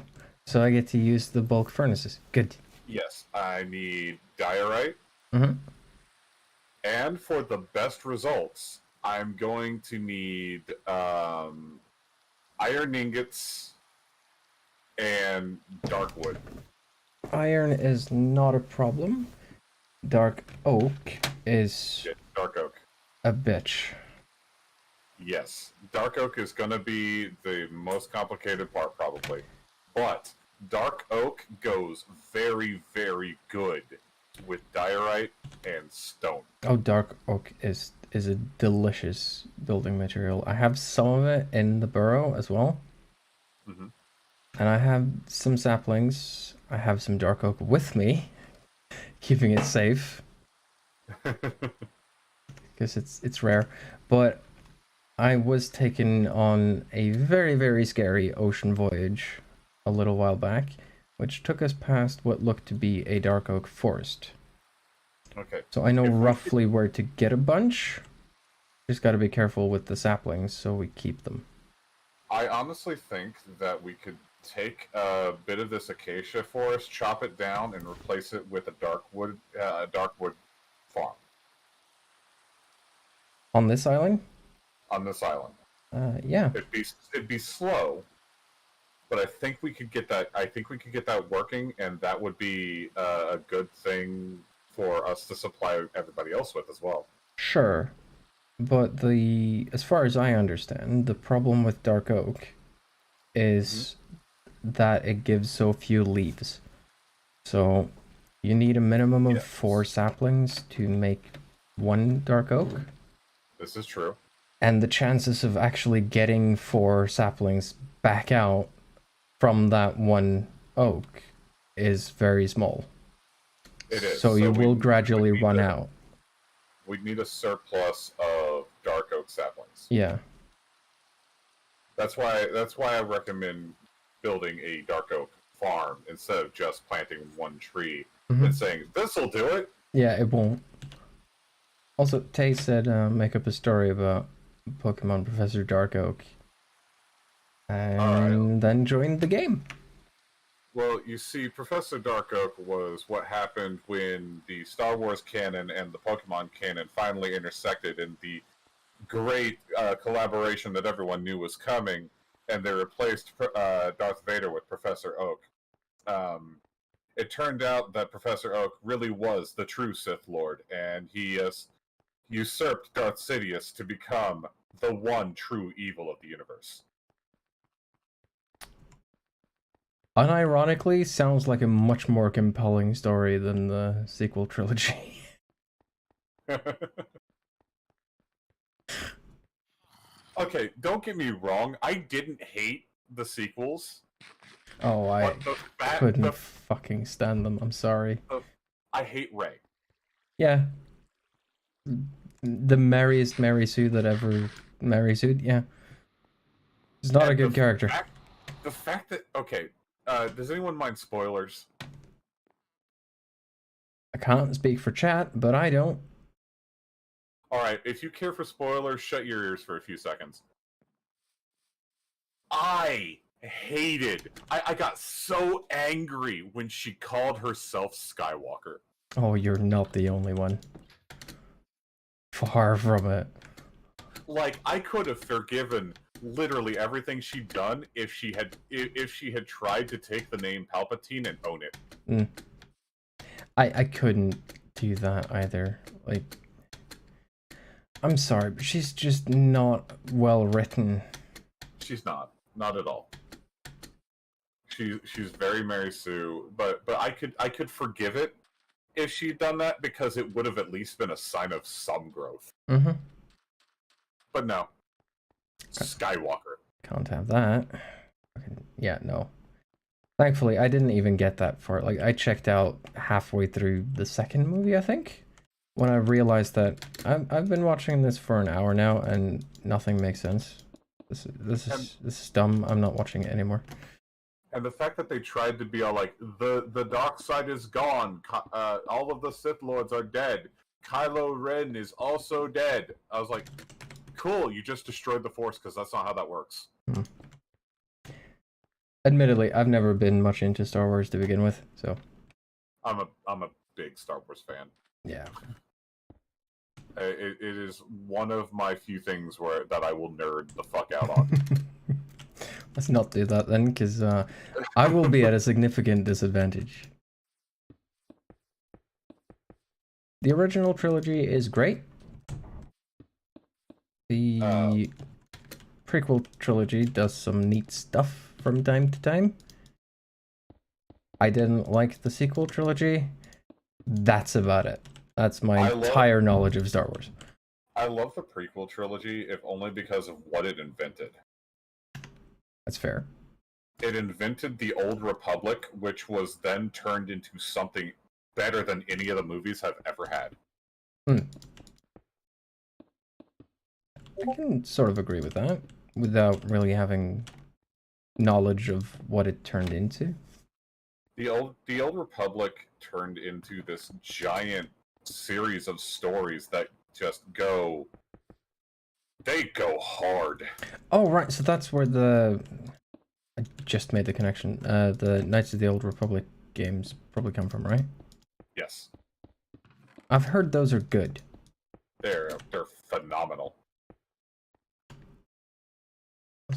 so I get to use the bulk furnaces. Good. Yes, I need diorite. Mm-hmm. And for the best results, I'm going to need iron ingots and dark wood. Iron is not a problem. Dark oak is Yeah, dark oak. a bitch. Yes, dark oak is going to be the most complicated part, probably. But dark oak goes very, very good with diorite and stone. Oh, dark oak is a delicious building material. I have some of it in the burrow as well. Mm-hmm. And I have some saplings. I have some dark oak with me, keeping it safe because it's rare. But I was taken on a very, very scary ocean voyage a little while back, which took us past what looked to be a dark oak forest. Okay. So I know If we roughly where to get a bunch. Just got to be careful with the saplings so we keep them. I honestly think that we could take a bit of this acacia forest, chop it down, and replace it with a dark wood farm On this island? on this island. Yeah. It'd be slow, but I think we could get that. I think we could get that working, and that would be a good thing for us to supply everybody else with as well. Sure. But as far as I understand, the problem with dark oak is that it gives so few leaves. So you need a minimum of 4 saplings to make 1 dark oak. This is true. And the chances of actually getting 4 saplings back out from that 1 oak is very small. It is. So you will gradually run out. We'd need a surplus of dark oak saplings. Yeah. That's why I recommend building a dark oak farm instead of just planting 1 tree and saying this'll do it. Yeah, it won't. Also, Tay said make up a story about Pokemon Professor Darkoak and then join the game. Well, you see, Professor Darkoak was what happened when the Star Wars canon and the Pokemon canon finally intersected in the great collaboration that everyone knew was coming, and they replaced Darth Vader with Professor Oak. It turned out that Professor Oak really was the true Sith Lord, and he usurped Darth Sidious to become the one true evil of the universe. Unironically, sounds like a much more compelling story than the sequel trilogy. Okay, don't get me wrong. I didn't hate the sequels. Oh, I couldn't fucking stand them. I'm sorry. I hate Rey. Yeah. The merriest Mary Sue that ever Mary Sue, yeah. She's not a good character. The fact that, okay, does anyone mind spoilers? I can't speak for chat, but I don't. Alright, if you care for spoilers, shut your ears for a few seconds. I got so angry when she called herself Skywalker. Oh, you're not the only one. Far from it. Like, I could have forgiven literally everything she'd done if she had tried to take the name Palpatine and own it. Mm. I couldn't do that either. Like, I'm sorry, but she's just not well written. She's not at all. She's very Mary Sue, but I could forgive it if she'd done that because it would have at least been a sign of some growth. Mm-hmm. But no, Skywalker. Can't have that. Yeah, no. Thankfully, I didn't even get that far. Like, I checked out halfway through the second movie, I think, when I realized that I've been watching this for an hour now and nothing makes sense. This is dumb. I'm not watching it anymore. And the fact that they tried to be all like, the dark side is gone, all of the Sith Lords are dead, Kylo Ren is also dead. I was like, cool, you just destroyed the Force because that's not how that works. Hmm. Admittedly, I've never been much into Star Wars to begin with, so I'm a big Star Wars fan. Yeah. It is one of my few things that I will nerd the fuck out on. Let's not do that then, because I will be at a significant disadvantage. The original trilogy is great. The prequel trilogy does some neat stuff from time to time. I didn't like the sequel trilogy. That's about it. That's my entire knowledge of Star Wars. I love the prequel trilogy, if only because of what it invented. That's fair. It invented the Old Republic, which was then turned into something better than any of the movies have ever had. I can sort of agree with that, without really having knowledge of what it turned into. The Old Republic turned into this giant series of stories that just go... They go hard. Oh, right, so that's where I just made the connection. The Knights of the Old Republic games probably come from, right? Yes. I've heard those are good. They're phenomenal.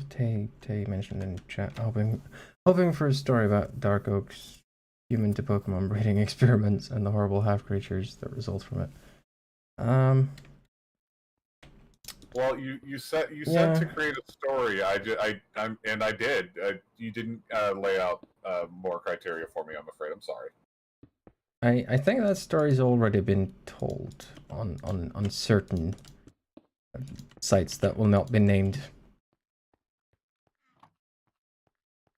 Tay mentioned in chat, hoping for a story about Dark Oak's human to Pokemon breeding experiments and the horrible half creatures that result from it. Well, you said to create a story. I did. You didn't lay out more criteria for me. I'm afraid. I'm sorry. I think that story's already been told on certain sites that will not be named.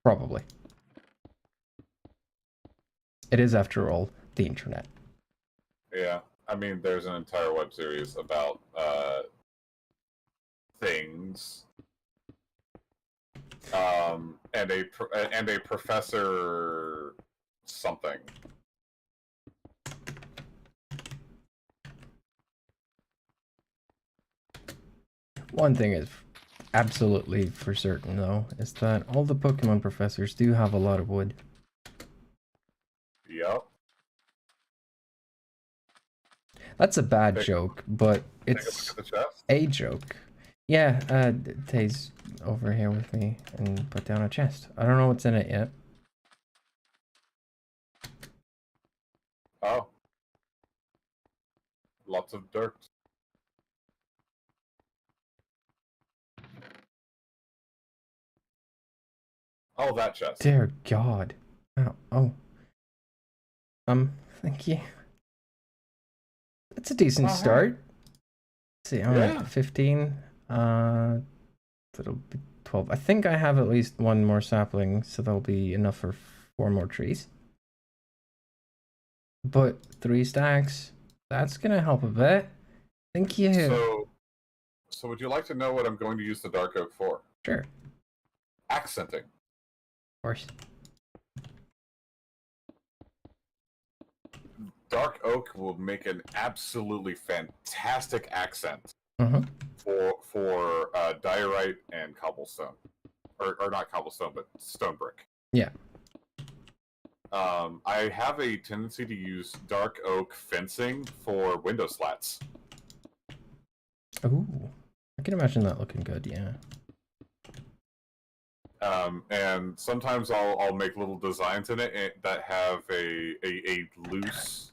Probably. It is, after all, the internet. Yeah, I mean, there's an entire web series about things, and a professor something. One thing is absolutely for certain, though, is that all the Pokemon professors do have a lot of wood. Yep. That's a bad joke, but it's a joke. Yeah, Tay's over here with me and put down a chest. I don't know what's in it yet. Oh. Lots of dirt. Oh, that chest. Dear God. Oh. Thank you. That's a decent start. Let's see, I'm at 15. That'll be 12. I think I have at least one more sapling, so that'll be enough for 4 more trees. But 3 stacks, that's gonna help a bit. Thank you. So would you like to know what I'm going to use the dark oak for? Sure. Accenting. Of course. Dark oak will make an absolutely fantastic accent for diorite and cobblestone, or not cobblestone, but stone brick. Yeah. I have a tendency to use dark oak fencing for window slats. Ooh, I can imagine that looking good. Yeah. And sometimes I'll make little designs in it that have a loose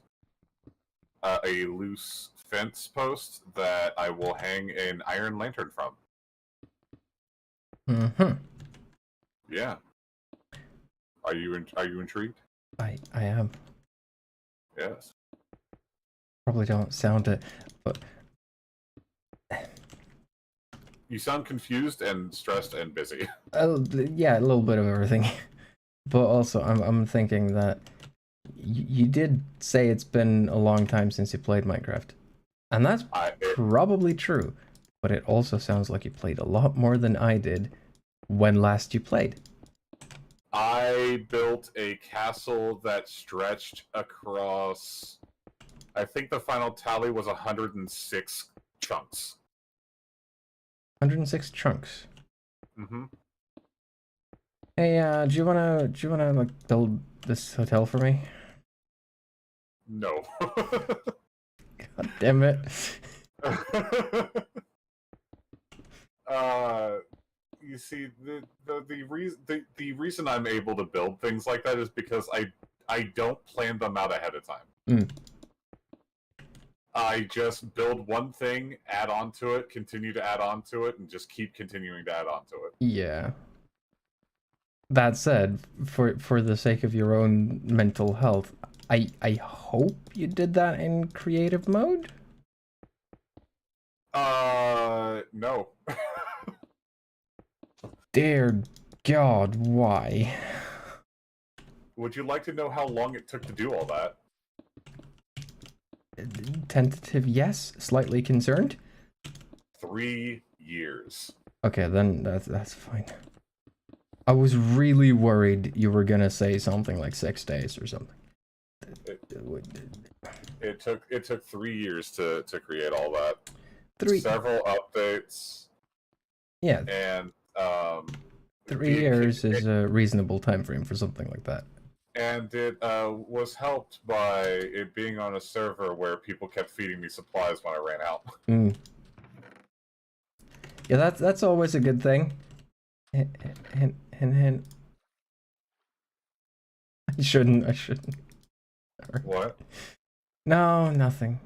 fence post that I will hang an iron lantern from. Mm-hmm. Yeah. Are you intrigued? I am. Yes. Probably don't sound it, but You sound confused and stressed and busy. yeah, a little bit of everything. But also, I'm thinking that you did say it's been a long time since you played Minecraft, and that's probably true. But it also sounds like you played a lot more than I did when last you played. I built a castle that stretched across. I think the final tally was 106 chunks. 106 chunks. Mm-hmm. Hey, do you wanna like build this hotel for me? No. God damn it. You see, the reason I'm able to build things like that is because I don't plan them out ahead of time. Mm. I just build one thing, add on to it, continue to add on to it, and just keep continuing to add on to it. Yeah. That said, for the sake of your own mental health, I hope you did that in creative mode? No. Dear God, why? Would you like to know how long it took to do all that? Tentative yes, slightly concerned? 3 years. Okay, then that's fine. I was really worried you were gonna say something like 6 days or something. It took 3 years to create all that. Three. Several updates. Yeah. And 3 years is a reasonable time frame for something like that. And it was helped by it being on a server where people kept feeding me supplies when I ran out. Mm. Yeah, that's always a good thing. Hint. I shouldn't. What? No, nothing.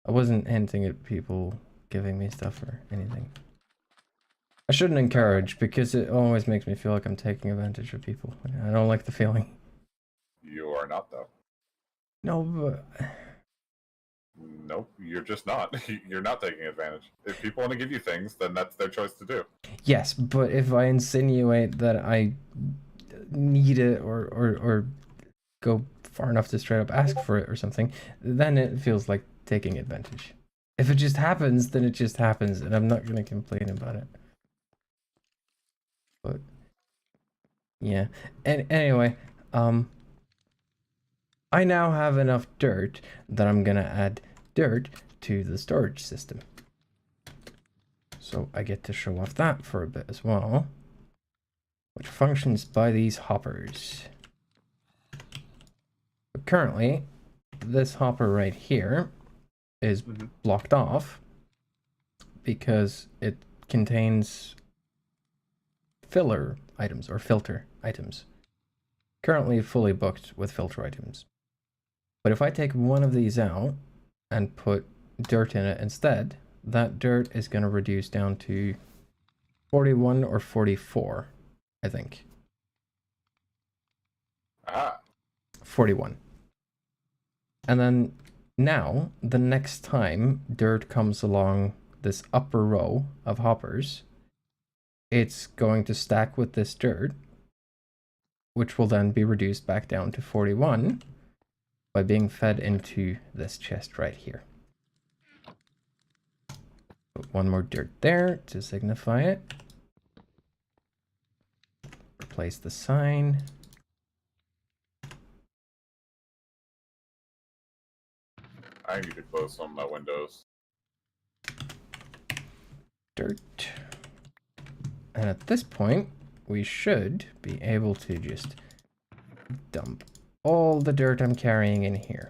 I wasn't hinting at people giving me stuff or anything. I shouldn't encourage because it always makes me feel like I'm taking advantage of people. I don't like the feeling. You are not, though. No, but... Nope, you're just not. You're not taking advantage. If people want to give you things, then that's their choice to do. Yes, but if I insinuate that I need it or go far enough to straight up ask for it or something, then it feels like taking advantage. If it just happens, then it just happens, and I'm not going to complain about it. But yeah, and anyway, I now have enough dirt that I'm gonna add dirt to the storage system. So I get to show off that for a bit as well, which functions by these hoppers. But currently, this hopper right here is blocked off because it contains filler items or filter items. Currently fully booked with filter items. But if I take one of these out and put dirt in it instead, that dirt is going to reduce down to 41 or 44, I think. 41. And then now, the next time dirt comes along this upper row of hoppers, it's going to stack with this dirt, which will then be reduced back down to 41 by being fed into this chest right here. Put one more dirt there to signify it. Replace the sign. I need to close some of my windows. Dirt. And at this point, we should be able to just dump all the dirt I'm carrying in here.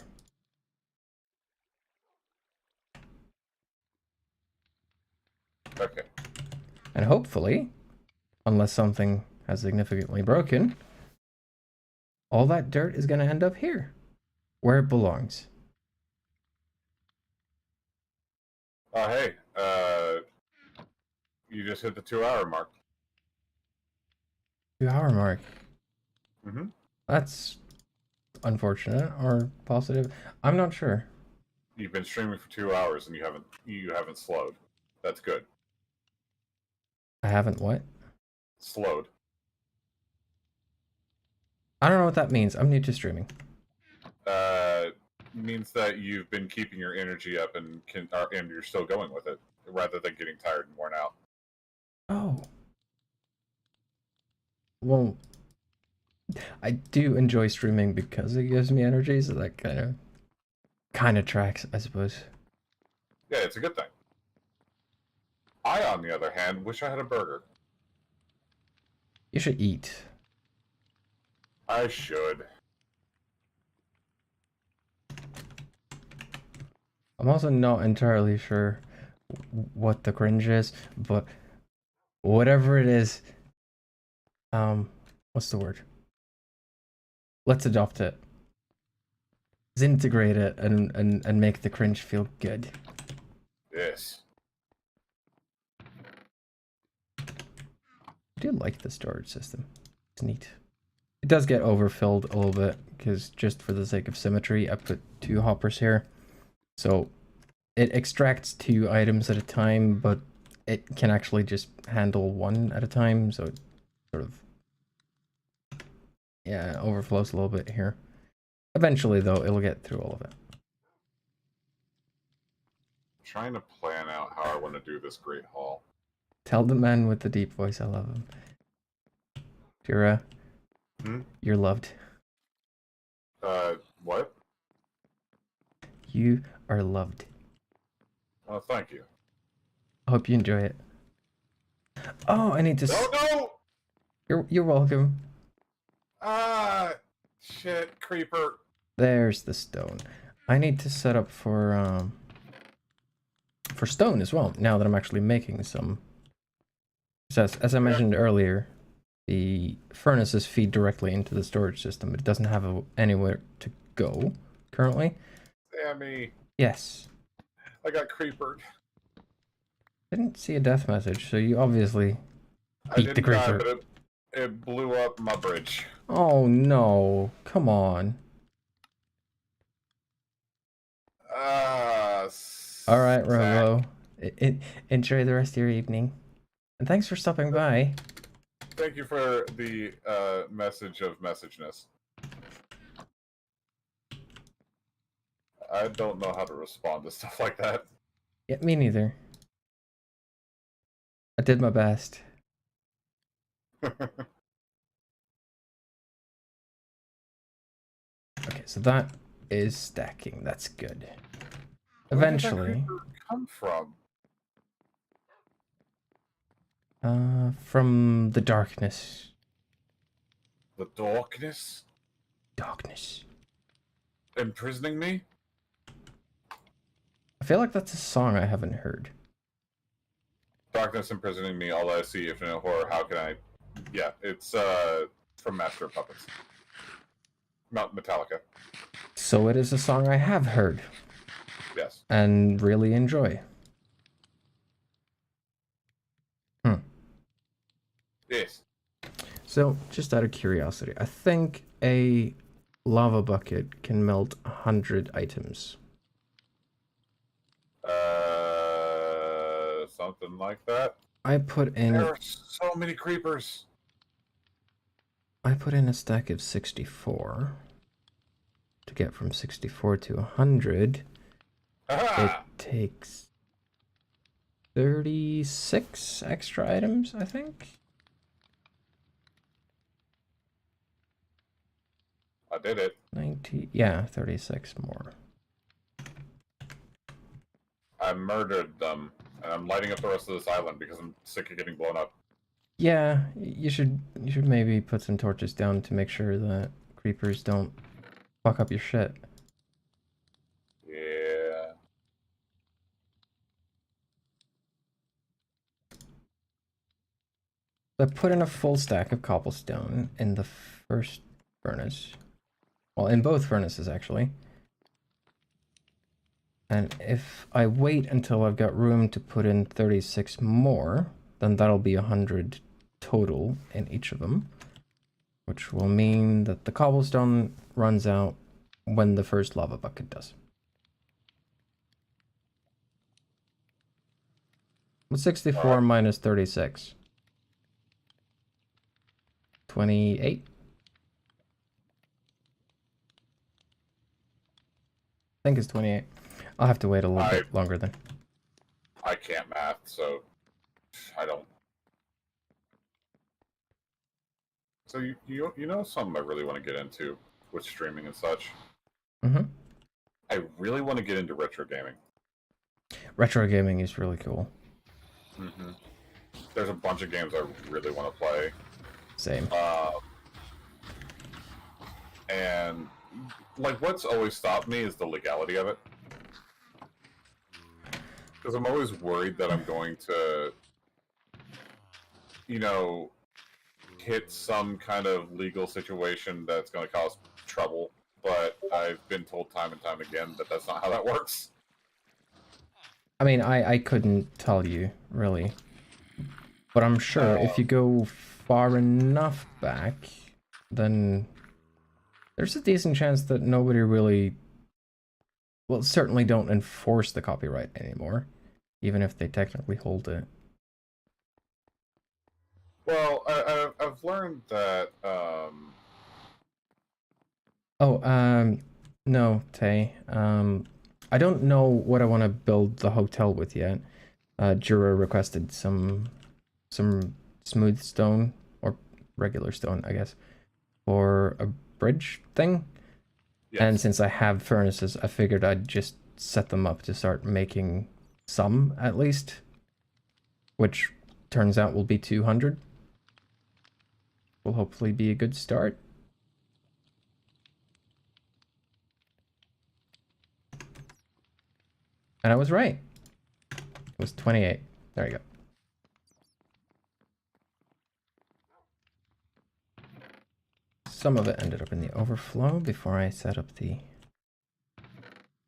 Okay. And hopefully, unless something has significantly broken, all that dirt is going to end up here, where it belongs. Oh, hey, you just hit the 2-hour mark. 2 hour mark. Mm-hmm. That's unfortunate or positive. I'm not sure. You've been streaming for 2 hours and you haven't slowed. That's good. I haven't what? Slowed. I don't know what that means. I'm new to streaming. Means that you've been keeping your energy up and you're still going with it rather than getting tired and worn out. Oh. Well, I do enjoy streaming because it gives me energy, so that kind of tracks, I suppose. Yeah, it's a good thing. I, on the other hand, wish I had a burger. You should eat. I should. I'm also not entirely sure what the cringe is, but whatever it is, what's the word? Let's adopt it. Let's integrate it and make the cringe feel good. Yes. I do like the storage system. It's neat. It does get overfilled a little bit, because just for the sake of symmetry, I put 2 hoppers here. So it extracts 2 items at a time, but it can actually just handle 1 at a time, so it sort of, yeah, overflows a little bit here. Eventually, though, it'll get through all of it. I'm trying to plan out how I want to do this Great Hall. Tell the man with the deep voice I love him. Dura, you're loved. What? You are loved. Oh, thank you. I hope you enjoy it. Oh, I need to. No! You're welcome. Ah, shit, creeper. There's the stone. I need to set up for stone as well. Now that I'm actually making some. So as I mentioned earlier, the furnaces feed directly into the storage system. It doesn't have anywhere to go currently. Sammy. Yes. I got creepered. Didn't see a death message, so you obviously beat the creeper. Die, but it blew up my bridge. Oh no! Come on. All right, Robo. Enjoy the rest of your evening, and thanks for stopping by. Thank you for the message of messageness. I don't know how to respond to stuff like that. Yeah, me neither. I did my best. Okay, so that is stacking. That's good. Eventually. Where did that creeper come from? From the darkness. The darkness? Darkness. Imprisoning me? I feel like that's a song I haven't heard. Darkness imprisoning me, all I see, if no horror, how can I... Yeah, it's from Master of Puppets. Not Metallica. So it is a song I have heard. Yes. And really enjoy. Yes. So, just out of curiosity, I think a lava bucket can melt 100 items. Something like that. I put in... There are so many creepers. I put in a stack of 64. To get from 64 to 100, it takes 36 extra items, I think. I did it. 90, yeah, 36 more. I murdered them, and I'm lighting up the rest of this island because I'm sick of getting blown up. Yeah, you should maybe put some torches down to make sure that creepers don't fuck up your shit. Yeah. I put in a full stack of cobblestone in the first furnace. Well, in both furnaces, actually. And if I wait until I've got room to put in 36 more, then that'll be 100 total in each of them. Which will mean that the cobblestone runs out when the first lava bucket does. What's 64 minus 36? 28? I think it's 28. I'll have to wait a little bit longer then. I can't math, so I don't. So you know something I really want to get into with streaming and such? Mm-hmm. I really want to get into retro gaming. Retro gaming is really cool. Mm-hmm. There's a bunch of games I really want to play. Same. And like, what's always stopped me is the legality of it. Because I'm always worried that I'm going to, you know, hit some kind of legal situation that's going to cause trouble. But I've been told time and time again that that's not how that works. I mean, I couldn't tell you, really. But I'm sure if you go far enough back, then there's a decent chance that nobody really... Well, certainly don't enforce the copyright anymore, even if they technically hold it. Well, I've learned that... No, Tay. I don't know what I want to build the hotel with yet. Jura requested some smooth stone, or regular stone, I guess, for a bridge thing. Yes. And since I have furnaces, I figured I'd just set them up to start making some, at least. Which turns out will be 200. Will hopefully be a good start. And I was right. It was 28. There you go. Some of it ended up in the overflow before I set up the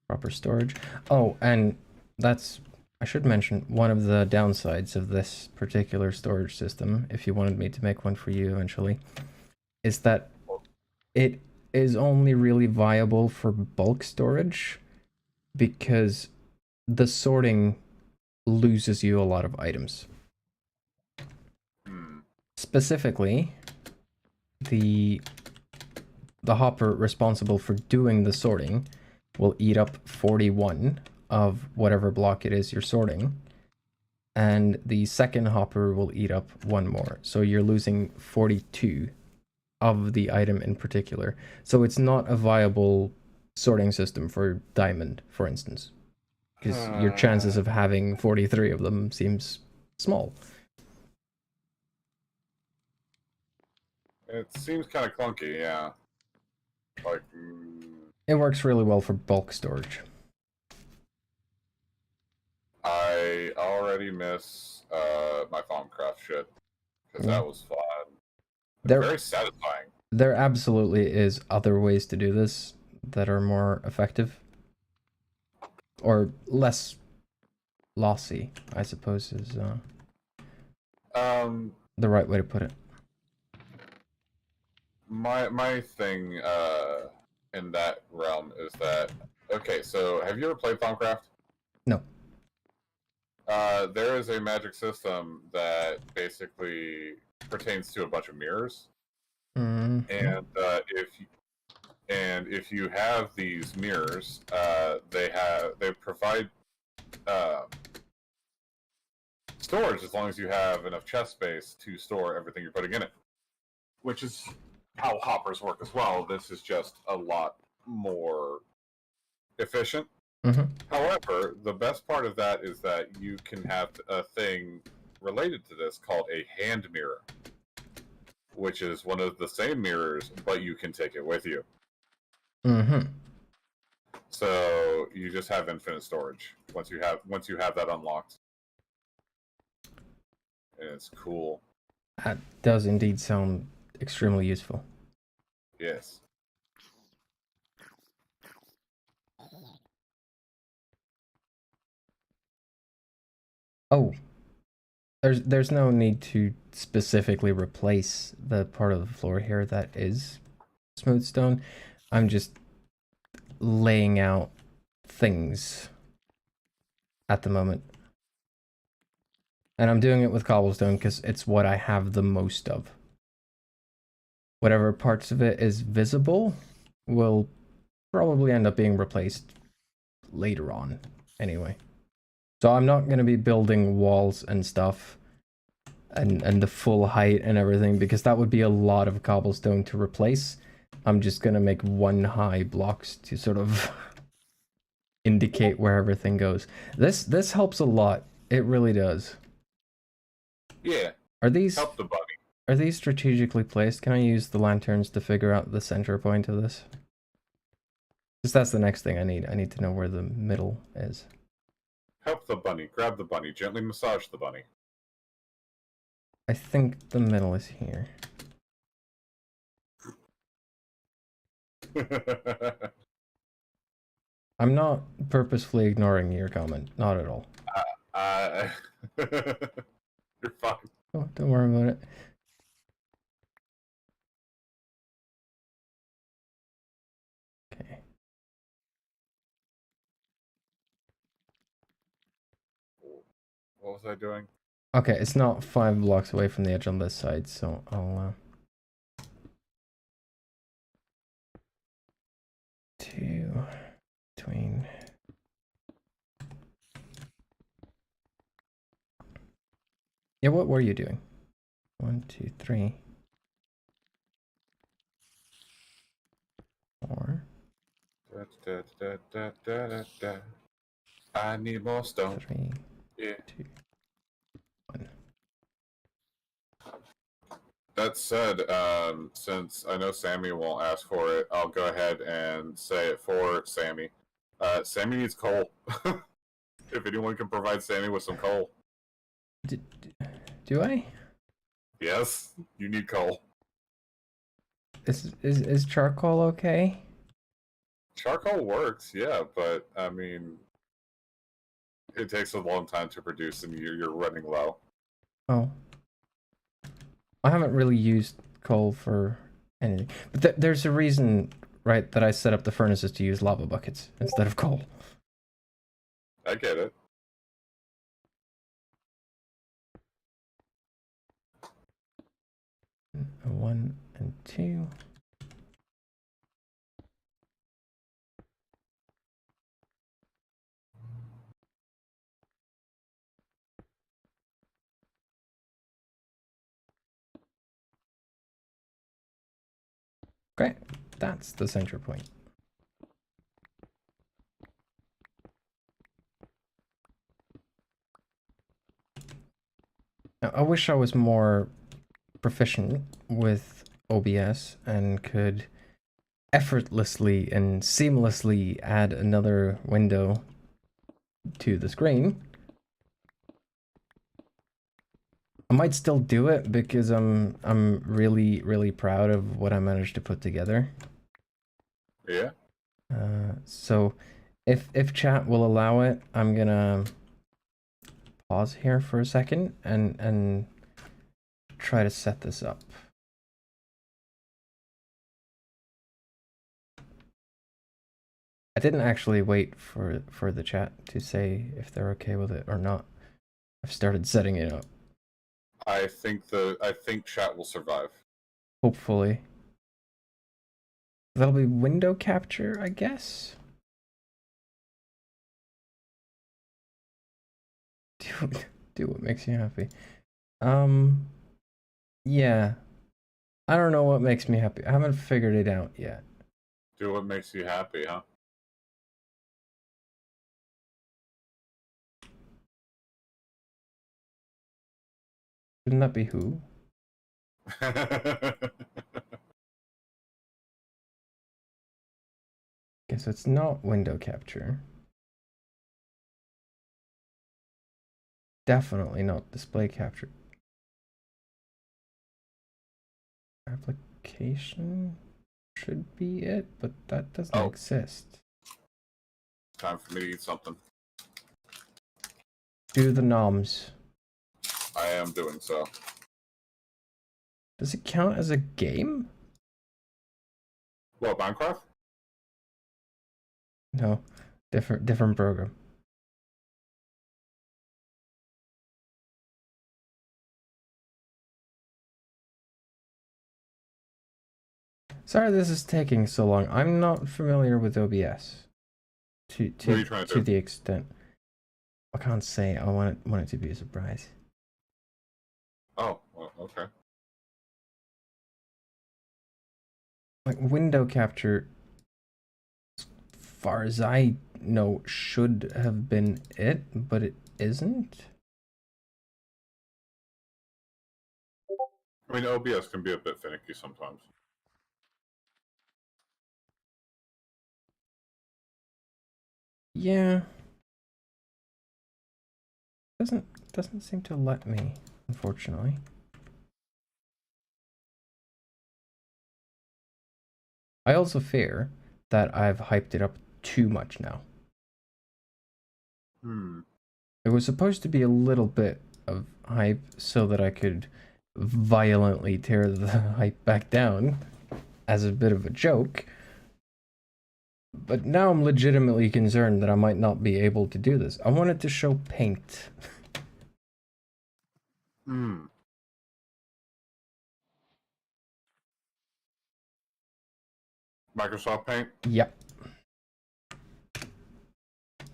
proper storage. Oh, and that's, I should mention, one of the downsides of this particular storage system, if you wanted me to make one for you eventually, is that it is only really viable for bulk storage because the sorting loses you a lot of items. Specifically, the hopper responsible for doing the sorting will eat up 41 of whatever block it is you're sorting, and the second hopper will eat up one more. So you're losing 42 of the item in particular. So it's not a viable sorting system for diamond, for instance, because your chances of having 43 of them seems small. It seems kind of clunky, yeah. Like, it works really well for bulk storage. I already miss my Thaumcraft shit, because that was fun. Very satisfying. There absolutely is other ways to do this that are more effective. Or less lossy, I suppose, is the right way to put it. My thing in that realm is that, okay, so have you ever played Thaumcraft? No. There is a magic system that basically pertains to a bunch of mirrors. Mm-hmm. And if you have these mirrors, they provide storage as long as you have enough chest space to store everything you're putting in it, which is how hoppers work as well. This is just a lot more efficient. Mm-hmm. However, the best part of that is that you can have a thing related to this called a hand mirror, which is one of the same mirrors, but you can take it with you. Mm-hmm. So you just have infinite storage once you have that unlocked, and it's cool. That does indeed sound extremely useful. Yes. Oh, there's no need to specifically replace the part of the floor here that is smooth stone. I'm just laying out things at the moment. And I'm doing it with cobblestone because it's what I have the most of. Whatever parts of it is visible will probably end up being replaced later on anyway. So I'm not going to be building walls and stuff and the full height and everything because that would be a lot of cobblestone to replace. I'm just going to make one high blocks to sort of indicate where everything goes. This helps a lot. It really does. Yeah. Are these Help the bunny. Are these strategically placed? Can I use the lanterns to figure out the center point of this? Because that's the next thing I need. I need to know where the middle is. Help the bunny. Grab the bunny. Gently massage the bunny. I think the middle is here. I'm not purposefully ignoring your comment. Not at all. You're fine. Oh, don't worry about it. Okay. What was I doing? Okay, it's not 5 blocks away from the edge on this side, so I'll two between. Yeah, what were you doing? 1, 2, 3, 4. I need more stone. 3, Yeah. 2, 1. That said, since I know Sammy won't ask for it, I'll go ahead and say it for Sammy. Sammy needs coal. If anyone can provide Sammy with some coal. Do I? Yes, you need coal. Is charcoal okay? Charcoal works, yeah, but I mean, it takes a long time to produce, and you're running low. Oh. I haven't really used coal for anything. But there's a reason, right, that I set up the furnaces to use lava buckets instead of coal. I get it. A 1 and 2. Great. That's the center point. Now, I wish I was more proficient with OBS and could effortlessly and seamlessly add another window to the screen. I might still do it because I'm really proud of what I managed to put together. Yeah. So if chat will allow it, I'm gonna pause here for a second and try to set this up. I didn't actually wait for the chat to say if they're okay with it or not. I've started setting it up. I think chat will survive. Hopefully. That'll be window capture, I guess. Do what makes you happy. Yeah. I don't know what makes me happy. I haven't figured it out yet. Do what makes you happy, huh? Shouldn't that be who? Guess it's not window capture. Definitely not display capture. Application should be it, but that doesn't Oh. exist. Time for me to eat something. Do the noms. I am doing so. Does it count as a game? What, Minecraft? No, different program. Sorry this is taking so long. I'm not familiar with OBS. What are you trying to do? The extent. I can't say. I want it to be a surprise. Oh, well, okay. Like window capture, as far as I know, should have been it, but it isn't. I mean, OBS can be a bit finicky sometimes. Yeah. Doesn't seem to let me, unfortunately. I also fear that I've hyped it up too much now. It was supposed to be a little bit of hype so that I could violently tear the hype back down as a bit of a joke. But now I'm legitimately concerned that I might not be able to do this. I wanted to show paint. Microsoft Paint? Yep.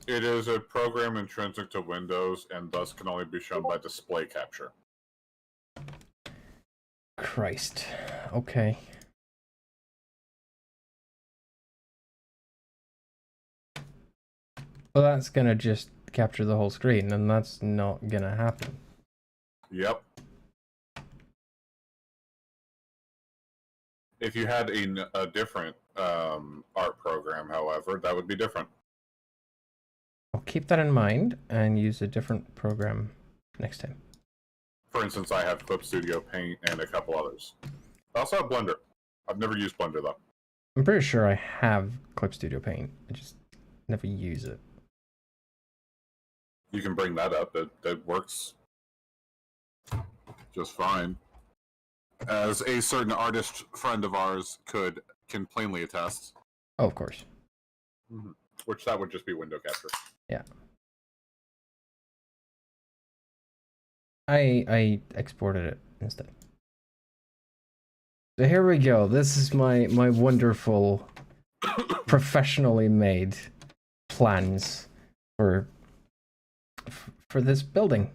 It is a program intrinsic to Windows and thus can only be shown by display capture. Christ. Okay. Well, that's gonna just capture the whole screen, and that's not gonna happen. Yep. If you had a different art program, however, that would be different. I'll keep that in mind and use a different program next time. For instance, I have Clip Studio Paint and a couple others. I also have Blender. I've never used Blender, though. I'm pretty sure I have Clip Studio Paint. I just never use it. You can bring that up. That works just fine. As a certain artist friend of ours can plainly attest. Oh, of course. Mm-hmm. Which that would just be window capture. Yeah. I exported it instead. So here we go. This is my wonderful professionally made plans for this building.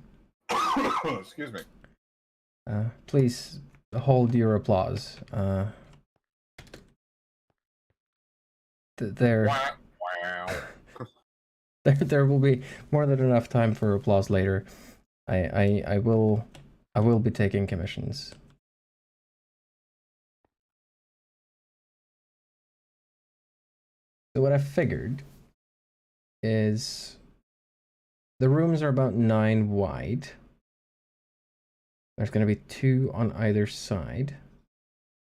Excuse me. Please hold your applause. There will be more than enough time for applause later. I will be taking commissions. So what I figured is the rooms are about 9 wide. There's going to be 2 on either side.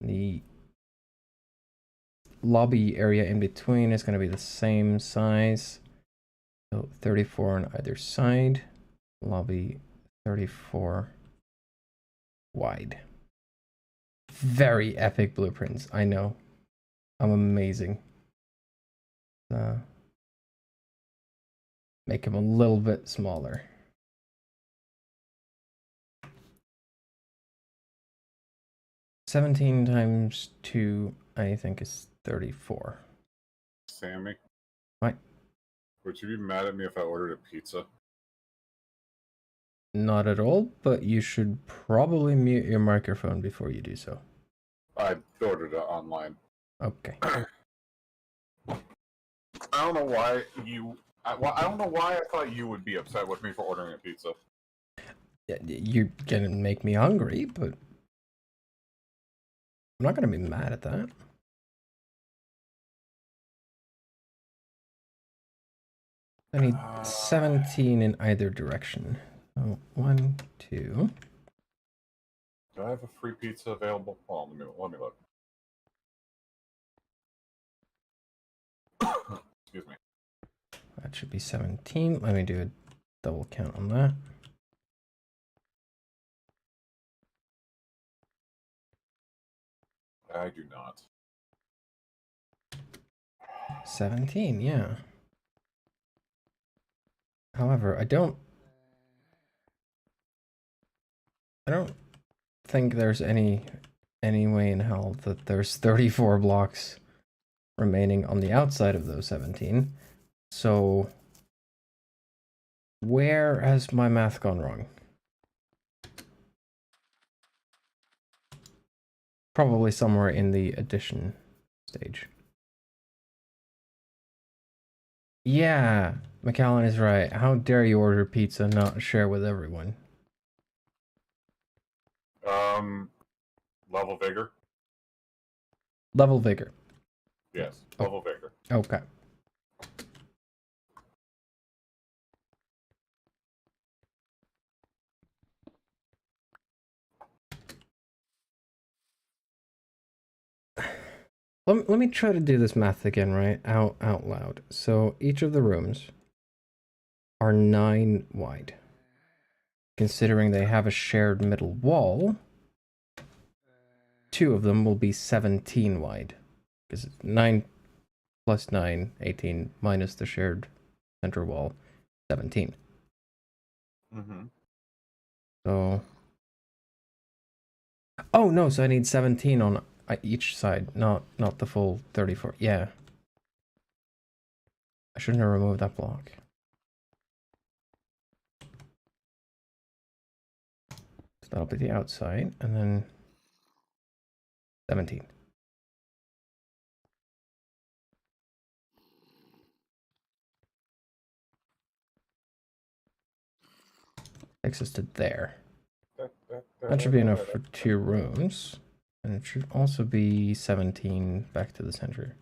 The lobby area in between is going to be the same size. So 34 on either side. Lobby 34 wide. Very epic blueprints, I know. I'm amazing. Make him a little bit smaller. $17 times 2, I think, is 34. Sammy? What? Would you be mad at me if I ordered a pizza? Not at all, but you should probably mute your microphone before you do so. I ordered it online. Okay. I don't know why I don't know why I thought you would be upset with me for ordering a pizza. You're gonna make me hungry, but I'm not gonna be mad at that. I need 17 in either direction. So 1, 2. Do I have a free pizza available? Hold on, let me look. Excuse me. That should be 17. Let me do a double count on that. I do not. 17, yeah. However, I don't think there's any way in hell that there's 34 blocks remaining on the outside of those 17. So where has my math gone wrong? Probably somewhere in the addition stage. Yeah, McAllen is right. How dare you order pizza and not share with everyone? Level vigor. Level vigor. Yes, level vigor. Okay. Let me try to do this math again, right? Out loud. So each of the rooms are 9 wide. Considering they have a shared middle wall, 2 of them will be 17 wide. Because 9 plus 9, 18, minus the shared center wall, 17. Mm-hmm. So... Oh, no, so I need 17 on each side, not the full 34. Yeah. I shouldn't have removed that block. So that'll be the outside, and then 17. Takes us to there. That should be enough for 2 rooms. And it should also be 17 back to the center.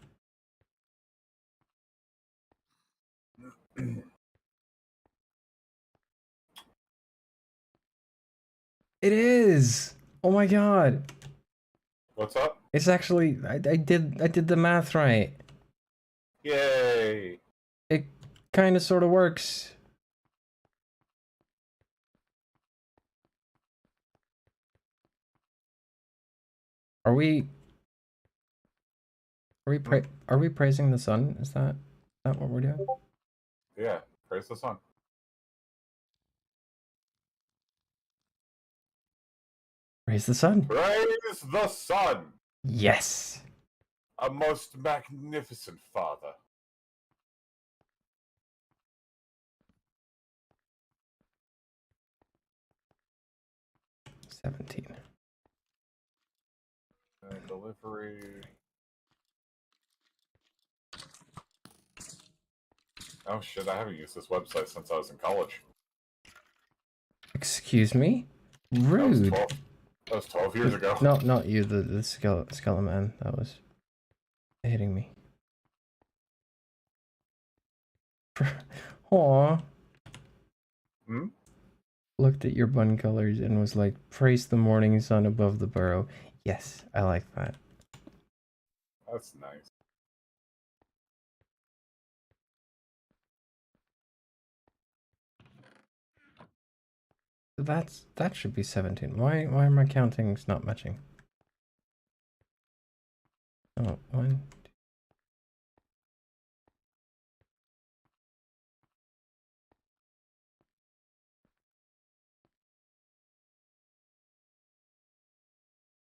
It is! Oh my god! What's up? It's actually... I did the math right. Yay! It kind of sort of works. Are we praising the sun? Is that what we're doing? Yeah, praise the sun. Praise the sun. Praise the sun! Yes! A most magnificent father. $17. Delivery. Oh shit, I haven't used this website since I was in college. Excuse me? Rude. That was 12 years ago. No, not you, the skeleton man. That was hitting me. Aw. Hmm? Looked at your bun colors and was like, praise the morning sun above the burrow. Yes, I like that. That's nice. That should be 17. Why are my countings not matching? Oh, 1.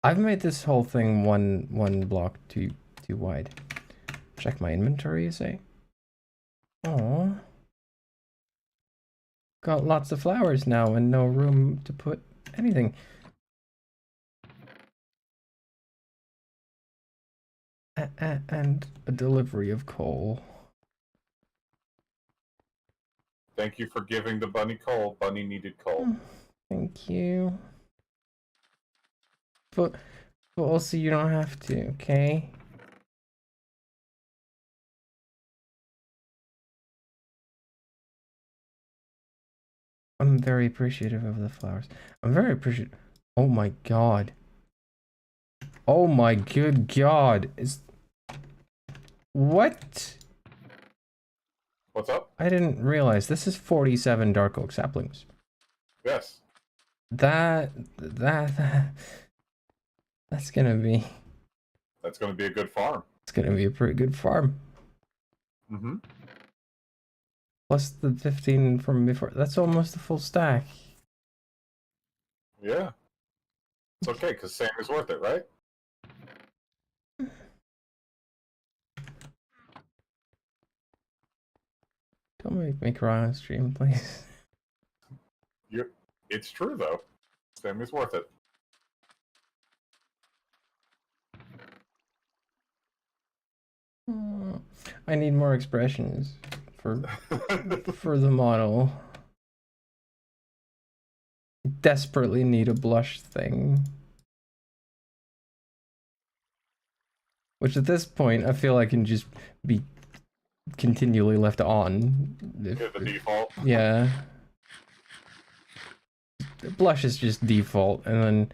I've made this whole thing one block too wide. Check my inventory, you say? Oh, got lots of flowers now and no room to put anything. And a delivery of coal. Thank you for giving the bunny coal. Bunny needed coal. Thank you. But also you don't have to, okay? I'm very appreciative of the flowers. I'm very appreciative. Oh my god. Oh my good god. What? What's up? I didn't realize this is 47 dark oak saplings. Yes. That's gonna be That's going to be a good farm. it's gonna be a pretty good farm. Mm-hmm. Plus the 15 from before. That's almost a full stack. Yeah. It's okay, because same is worth it, right? Don't make me cry on stream, please. It's true, though. Same is worth it. I need more expressions for the model. Desperately need a blush thing. Which at this point, I feel I can just be continually left on. Yeah, the default. Yeah. Blush is just default, and then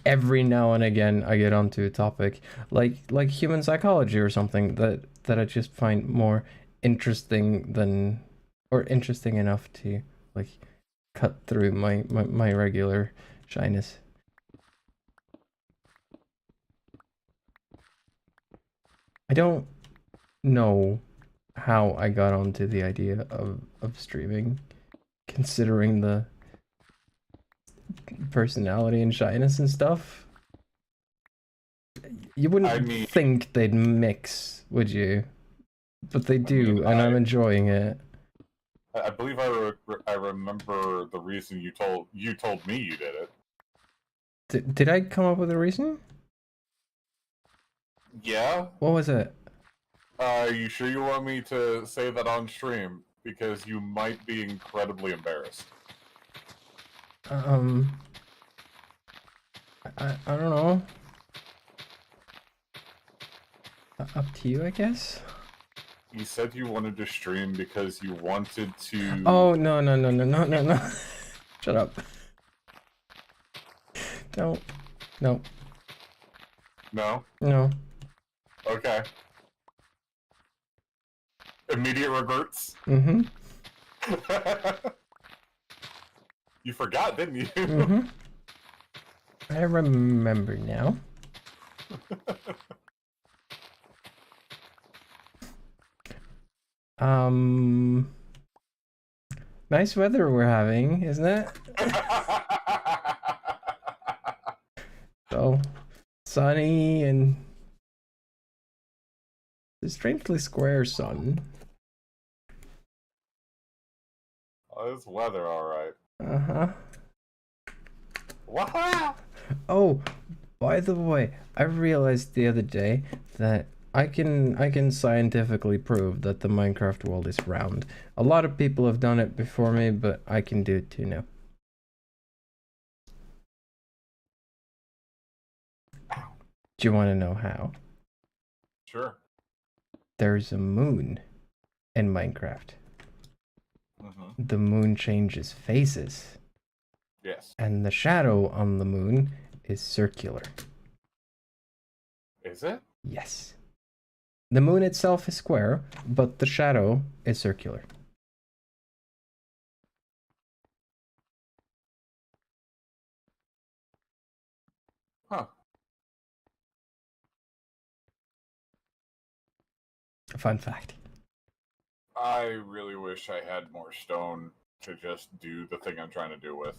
every now and again I get onto a topic like human psychology or something that I just find more interesting than, or interesting enough to like cut through my regular shyness. I don't know how I got onto the idea of streaming, considering the personality and shyness and stuff. You wouldn't think they'd mix, would you? But they do, and I'm enjoying it. I believe I remember the reason you told me you did it. Did I come up with a reason? Yeah. What was it? Are you sure you want me to say that on stream? Because you might be incredibly embarrassed. I don't know. Up to you, I guess. You said you wanted to stream because you wanted to. Oh no. Shut up. Don't. No. No? No. Okay. Immediate reverts? Mm-hmm. You forgot, didn't you? Mm-hmm. I remember now. Nice weather we're having, isn't it? So sunny and a strangely square sun. Oh, this weather, alright. Uh-huh. Wow! Oh, by the way, I realized the other day that I can scientifically prove that the Minecraft world is round. A lot of people have done it before me, but I can do it too now. Do you want to know how? Sure. There's a moon in Minecraft. Mm-hmm. The moon changes phases. Yes. And the shadow on the moon is circular. Is it? Yes. The moon itself is square, but the shadow is circular. Huh. Fun fact. I really wish I had more stone to just do the thing I'm trying to do with.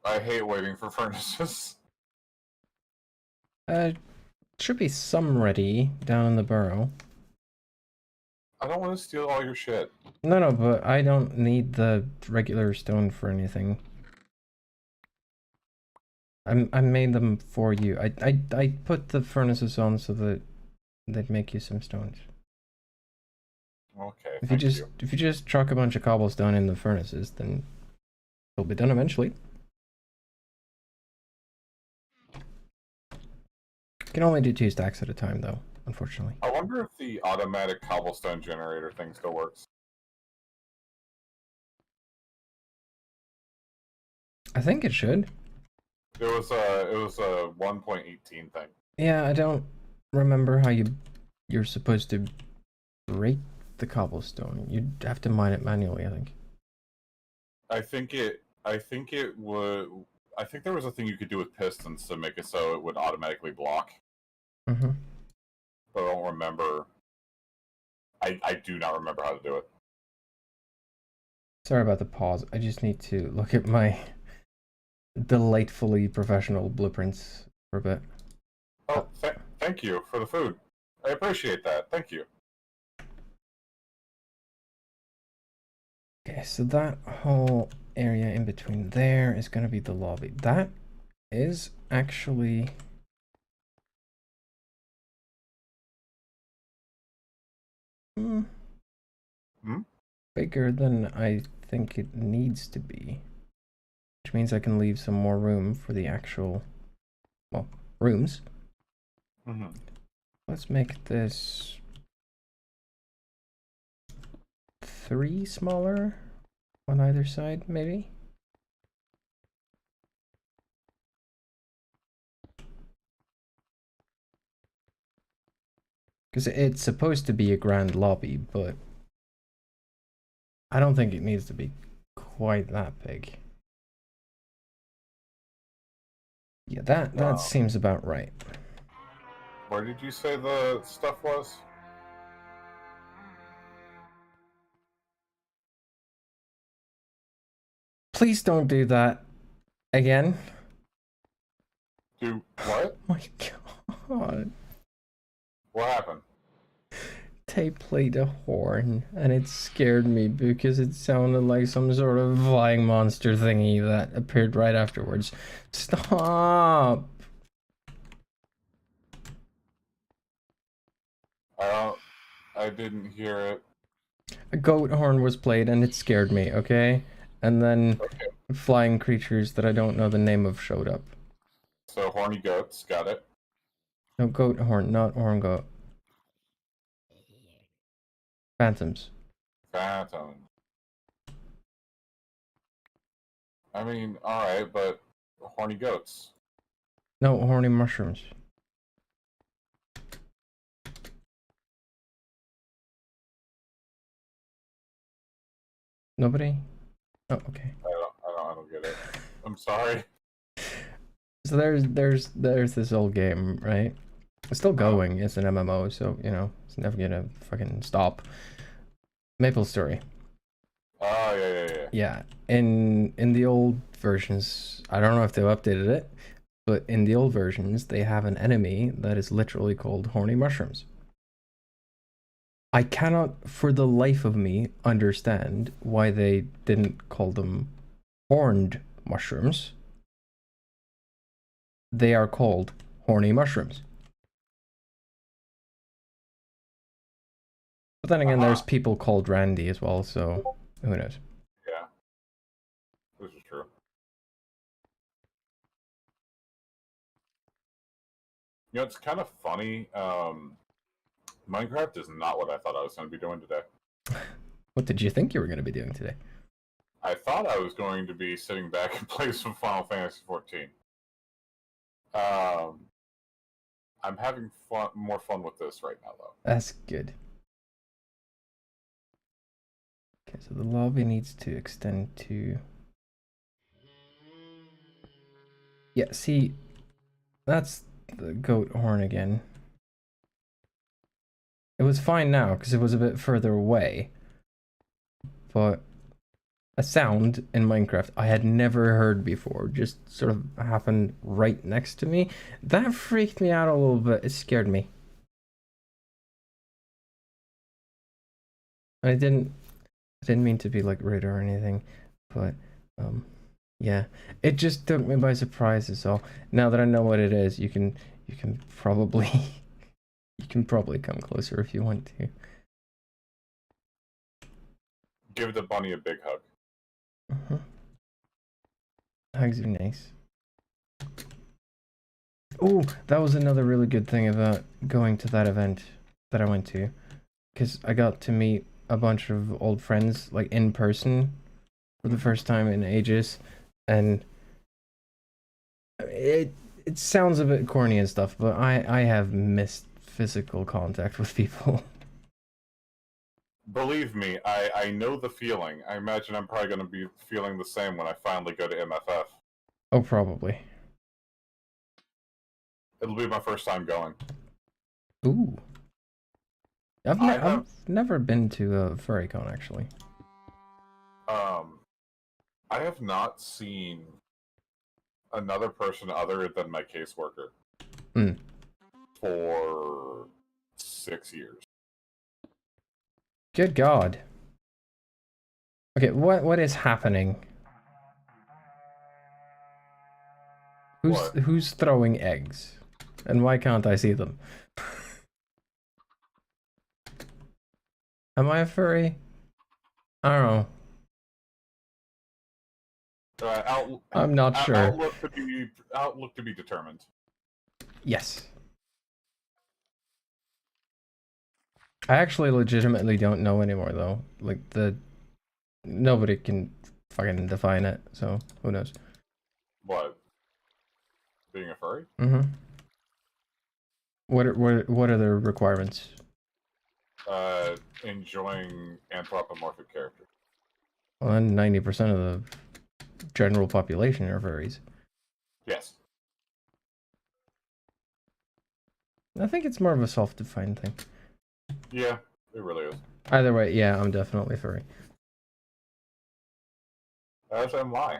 I hate waiting for furnaces. Should be some ready down in the burrow. I don't want to steal all your shit. No, but I don't need the regular stone for anything. I made them for you. I put the furnaces on so that they'd make you some stones. Okay. If you just chuck a bunch of cobblestone in the furnaces, then it'll be done eventually. You can only do 2 stacks at a time, though, unfortunately. I wonder if the automatic cobblestone generator thing still works. I think it should. It was a 1.18 thing. Yeah, I don't remember how you're supposed to break the cobblestone. You'd have to mine it manually, I think. I think it would. I think there was a thing you could do with pistons to make it so it would automatically block. Mm-hmm. But I don't remember. I do not remember how to do it. Sorry about the pause. I just need to look at my delightfully professional blueprints for a bit. Oh, thank you for the food. I appreciate that. Thank you. Okay, so that whole area in between there is going to be the lobby. That is actually... bigger than I think it needs to be. Which means I can leave some more room for the actual, well, rooms. Mm-hmm. Let's make this 3 smaller on either side, maybe? Because it's supposed to be a grand lobby, but I don't think it needs to be quite that big. Yeah, that seems about right. Where did you say the stuff was? Please don't do that again. Do what? Oh my god. What happened? They played a horn and it scared me because it sounded like some sort of flying monster thingy that appeared right afterwards. Stop! I didn't hear it. A goat horn was played and it scared me, okay? And then flying creatures that I don't know the name of showed up. So horny goats, got it. No, goat horn, not horn goat. Phantoms. Phantom. I mean, alright, but horny goats. No, horny mushrooms. Nobody? Oh, okay. I don't get it. I'm sorry. So there's this old game, right? It's still going. It's an MMO, so you know it's never gonna fucking stop. Maple Story. Oh yeah. Yeah, in the old versions, I don't know if they've updated it, but in the old versions, they have an enemy that is literally called horny mushrooms. I cannot, for the life of me, understand why they didn't call them horned mushrooms. They are called horny mushrooms. But then again, there's people called Randy as well, so who knows? Yeah, this is true. You know, it's kind of funny. Minecraft is not what I thought I was going to be doing today. What did you think you were going to be doing today? I thought I was going to be sitting back and play some Final Fantasy XIV. I'm having more fun with this right now, though. That's good. Okay, so the lobby needs to extend to... Yeah, see, that's the goat horn again. It was fine now because it was a bit further away, but a sound in Minecraft I had never heard before just sort of happened right next to me. That freaked me out a little bit. It scared me. I didn't mean to be like rude or anything, but yeah, it just took me by surprise. So now that I know what it is, you can probably you can probably come closer if you want to. Give the bunny a big hug. Hugs are nice. Oh, that was another really good thing about going to that event that I went to, because I got to meet a bunch of old friends like in person for the first time in ages, and It sounds a bit corny and stuff, but I have missed physical contact with people. Believe me, I know the feeling. I imagine I'm probably going to be feeling the same when I finally go to MFF. Oh, probably. It'll be my first time going. Ooh. I've never been to a furrycon actually. I have not seen another person other than my caseworker for 6 years. Good God. Okay, what is happening? Who's throwing eggs? And why can't I see them? Am I a furry? I don't know. I'm not sure. Outlook to be determined. Yes. I actually legitimately don't know anymore though. Like nobody can fucking define it, so who knows? What? Being a furry? Mm-hmm. What are the requirements? Enjoying anthropomorphic characters. Well, then 90% of the general population are furries. Yes. I think it's more of a self-defined thing. Yeah, it really is. Either way, yeah, I'm definitely furry. As am I.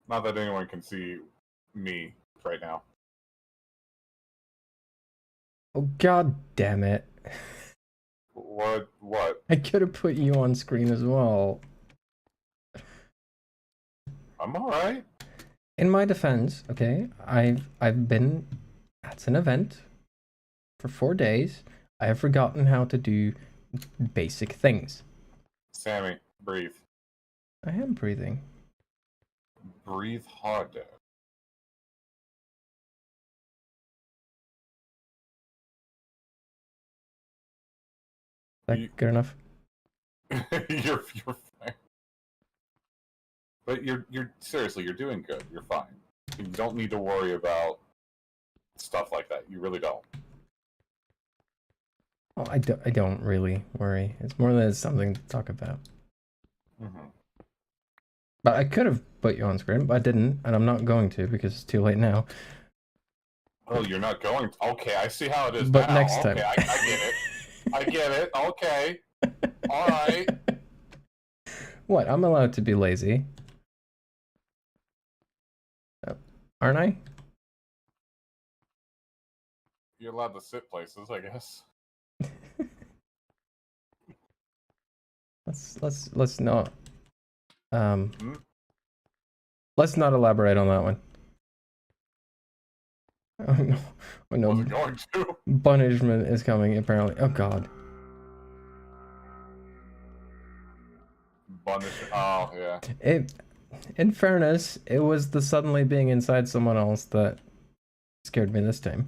Not that anyone can see me right now. Oh, God damn it. What? I could have put you on screen as well. I'm alright. In my defense, okay, I've been at an event for 4 days. I have forgotten how to do basic things. Sammy, breathe. I am breathing. Breathe harder. That good enough? You're fine. But you're seriously, you're doing good. You're fine. You don't need to worry about stuff like that. You really don't. Well, I don't really worry. It's more that it's something to talk about. Mm-hmm. But I could have put you on screen, but I didn't, and I'm not going to because it's too late now. Oh, you're not going to? Okay, I see how it is But now. next time. Okay, I get it. I get it. Okay. Alright. What? I'm allowed to be lazy. Aren't I? You're allowed to sit places, I guess. Let's not let's not elaborate on that one. Oh no. Oh no. Wasn't going to. Punishment is coming apparently. Oh God. Punishment. Oh yeah. In fairness, it was the suddenly being inside someone else that scared me this time.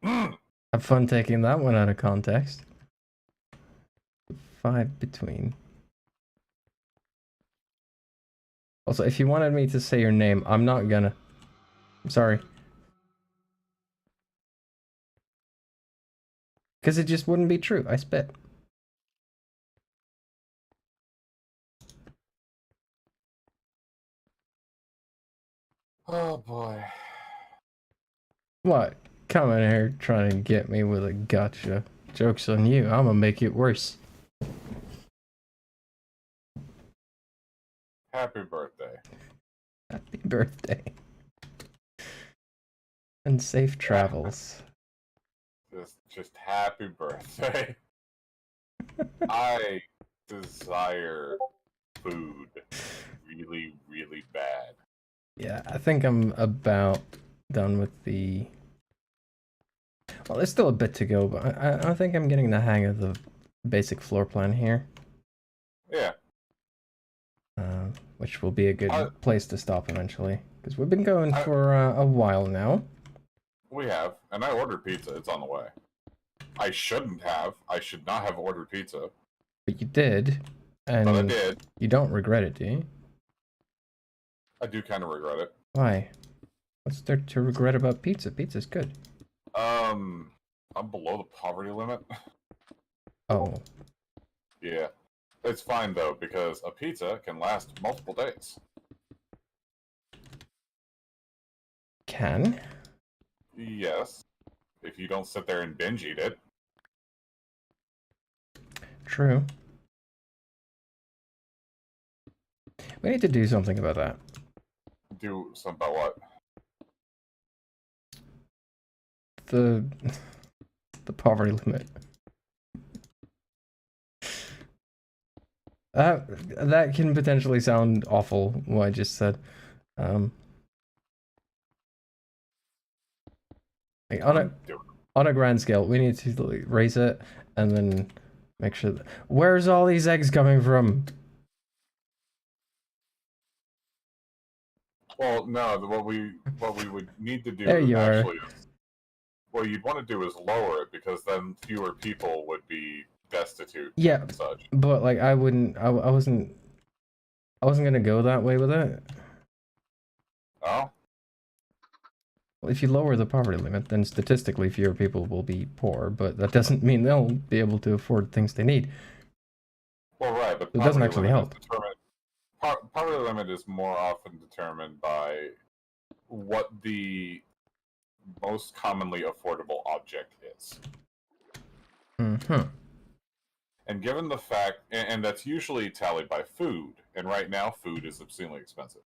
Have fun taking that one out of context. 5 between. Also, if you wanted me to say your name, I'm not gonna. I'm sorry. Because it just wouldn't be true. I spit. Oh boy. What? Coming here trying to get me with a gotcha. Joke's on you. I'm gonna make it worse. Happy birthday. Happy birthday. And safe travels. Just happy birthday. I desire food really, really bad. Yeah, I think I'm about done with the... Well, there's still a bit to go, but I think I'm getting the hang of the basic floor plan here. Yeah. Which will be a good place to stop eventually. Because we've been going for a while now. We have. And I ordered pizza. It's on the way. I shouldn't have. I should not have ordered pizza. But you did, But I and did. you don't regret it, do you? I do kind of regret it. Why? What's there to regret about pizza? Pizza's good. I'm below the poverty limit. Oh. Yeah. It's fine, though, because a pizza can last multiple days. Can? Yes. If you don't sit there and binge eat it. True. We need to do something about that. Do something about what? The poverty limit. That can potentially sound awful, what I just said. Like on a grand scale, we need to like, raise it and then make sure that, where's all these eggs coming from? Well, no. What we would need to do There you actually are. is, what you'd want to do is lower it, because then fewer people would be destitute. Yeah, and such. but like I wasn't gonna go that way with it. Oh. Well, if you lower the poverty limit, then statistically fewer people will be poor, but that doesn't mean they'll be able to afford things they need. Well, right, but It doesn't poverty actually limit help. is determined. Poverty limit is more often determined by what the most commonly affordable object is. Mm-hmm. And given the fact, and that's usually tallied by food, and right now food is obscenely expensive.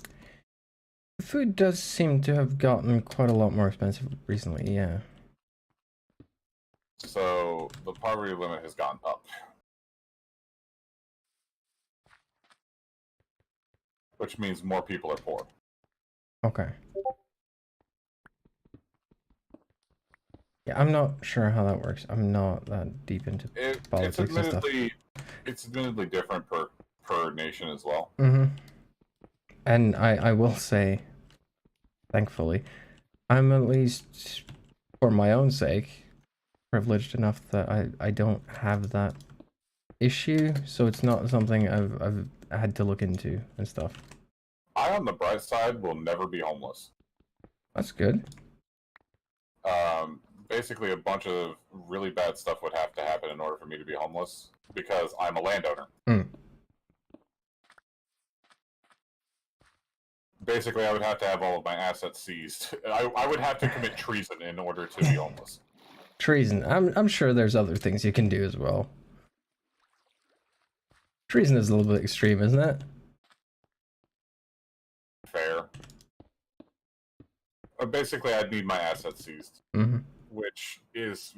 Food does seem to have gotten quite a lot more expensive recently, yeah. So the poverty limit has gone up. Which means more people are poor. Okay. Yeah, I'm not sure how that works. I'm not that deep into politics and stuff. It's admittedly different per nation as well. Mm-hmm. And I will say, thankfully, I'm at least, for my own sake, privileged enough that I don't have that issue, so it's not something I've had to look into and stuff. I, on the bright side, will never be homeless. That's good. Basically, a bunch of really bad stuff would have to happen in order for me to be homeless, because I'm a landowner. Mm. Basically, I would have to have all of my assets seized. I would have to commit treason in order to be homeless. Treason. I'm sure there's other things you can do as well. Treason is a little bit extreme, isn't it? Fair. Basically, I'd need my assets seized, Mm-hmm. which is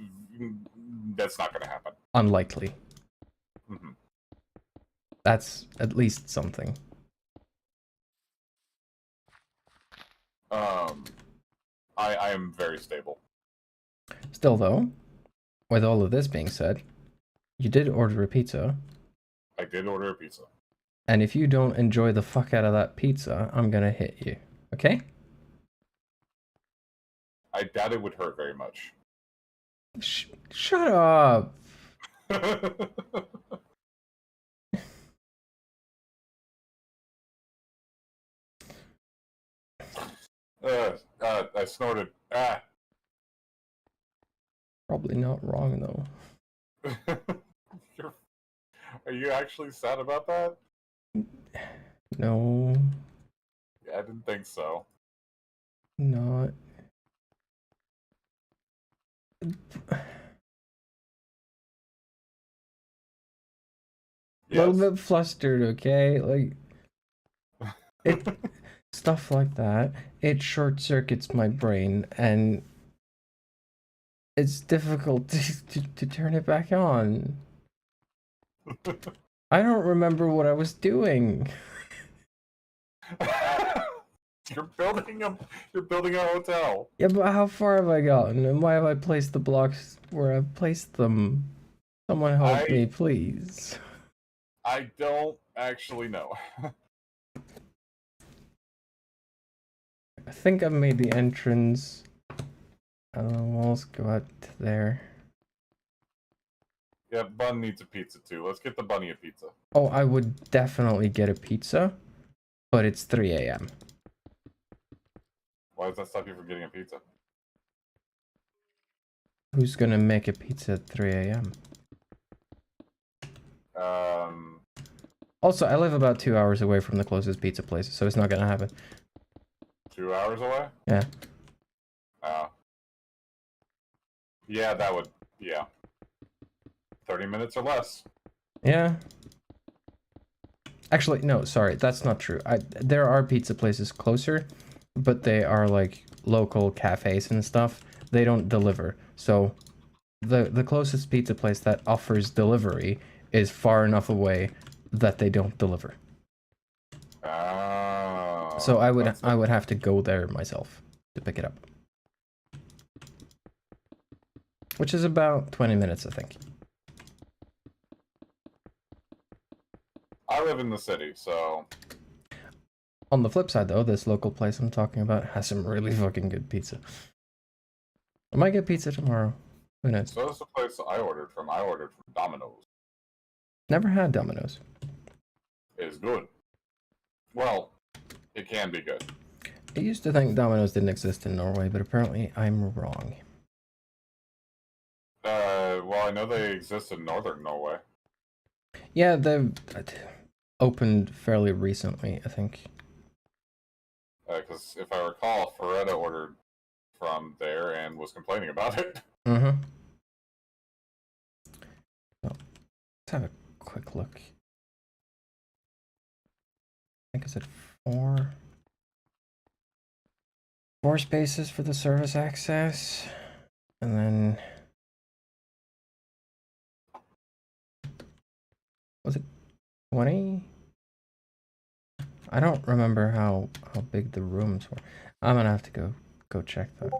that's not going to happen. Unlikely. Mm-hmm. That's at least something. I am very stable. Still, though, with all of this being said, you did order a pizza. I did order a pizza. And if you don't enjoy the fuck out of that pizza, I'm gonna hit you. Okay? I doubt it would hurt very much. Shut up! I snorted. Ah. Probably not wrong, though. Are you actually sad about that? No. Yeah, I didn't think so. Not. A little bit flustered, okay? Like, it, stuff like that, it short circuits my brain, and it's difficult to turn it back on. I don't remember what I was doing. You're building a hotel. Yeah, but how far have I gotten, and why have I placed the blocks where I've placed them? Someone help me, please. I don't actually know. I think I've made the entrance. Walls go out to there. Yeah, Bun needs a pizza too. Let's get the bunny a pizza. Oh, I would definitely get a pizza, but it's 3 a.m. Why does that stop you from getting a pizza? Who's gonna make a pizza at 3 a.m.? Also, I live about 2 hours away from the closest pizza place, so it's not gonna happen. 2 hours away? Yeah. Oh. Yeah, that would... Yeah. 30 minutes or less. Yeah. Actually, no, sorry, that's not true. There are pizza places closer, but they are like local cafes and stuff. They don't deliver. So the closest pizza place that offers delivery is far enough away that they don't deliver. Oh. So I would have to go there myself to pick it up. Which is about 20 minutes, I think. I live in the city, so... On the flip side, though, this local place I'm talking about has some really fucking good pizza. I might get pizza tomorrow. Who knows? So that's the place I ordered from. I ordered from Domino's. Never had Domino's. It's good. Well, it can be good. I used to think Domino's didn't exist in Norway, but apparently I'm wrong. Well, I know they exist in northern Norway. Yeah, they've opened fairly recently, I think. Because if I recall, Feretta ordered from there and was complaining about it. Mm-hmm. So, let's have a quick look. I think I said four spaces for the service access, and then was it 20? I don't remember how big the rooms were. I'm gonna have to go check that.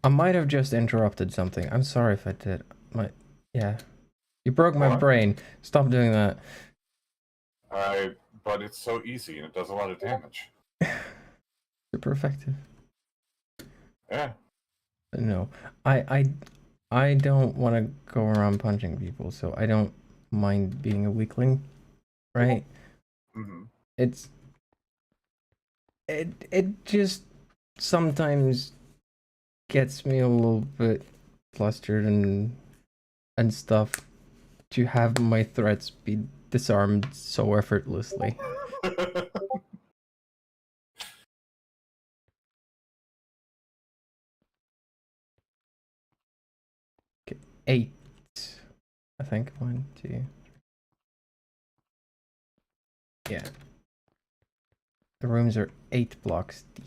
I might have just interrupted something. I'm sorry if I did. Yeah. You broke my brain. Stop doing that. But it's so easy and it does a lot of damage. Super effective. Yeah. No. I don't want to go around punching people, so I don't mind being a weakling. Right? Mm-hmm. It just sometimes gets me a little bit flustered and stuff to have my threats be disarmed so effortlessly. Okay, 8, I think. 1, 2. Yeah. The rooms are 8 blocks deep.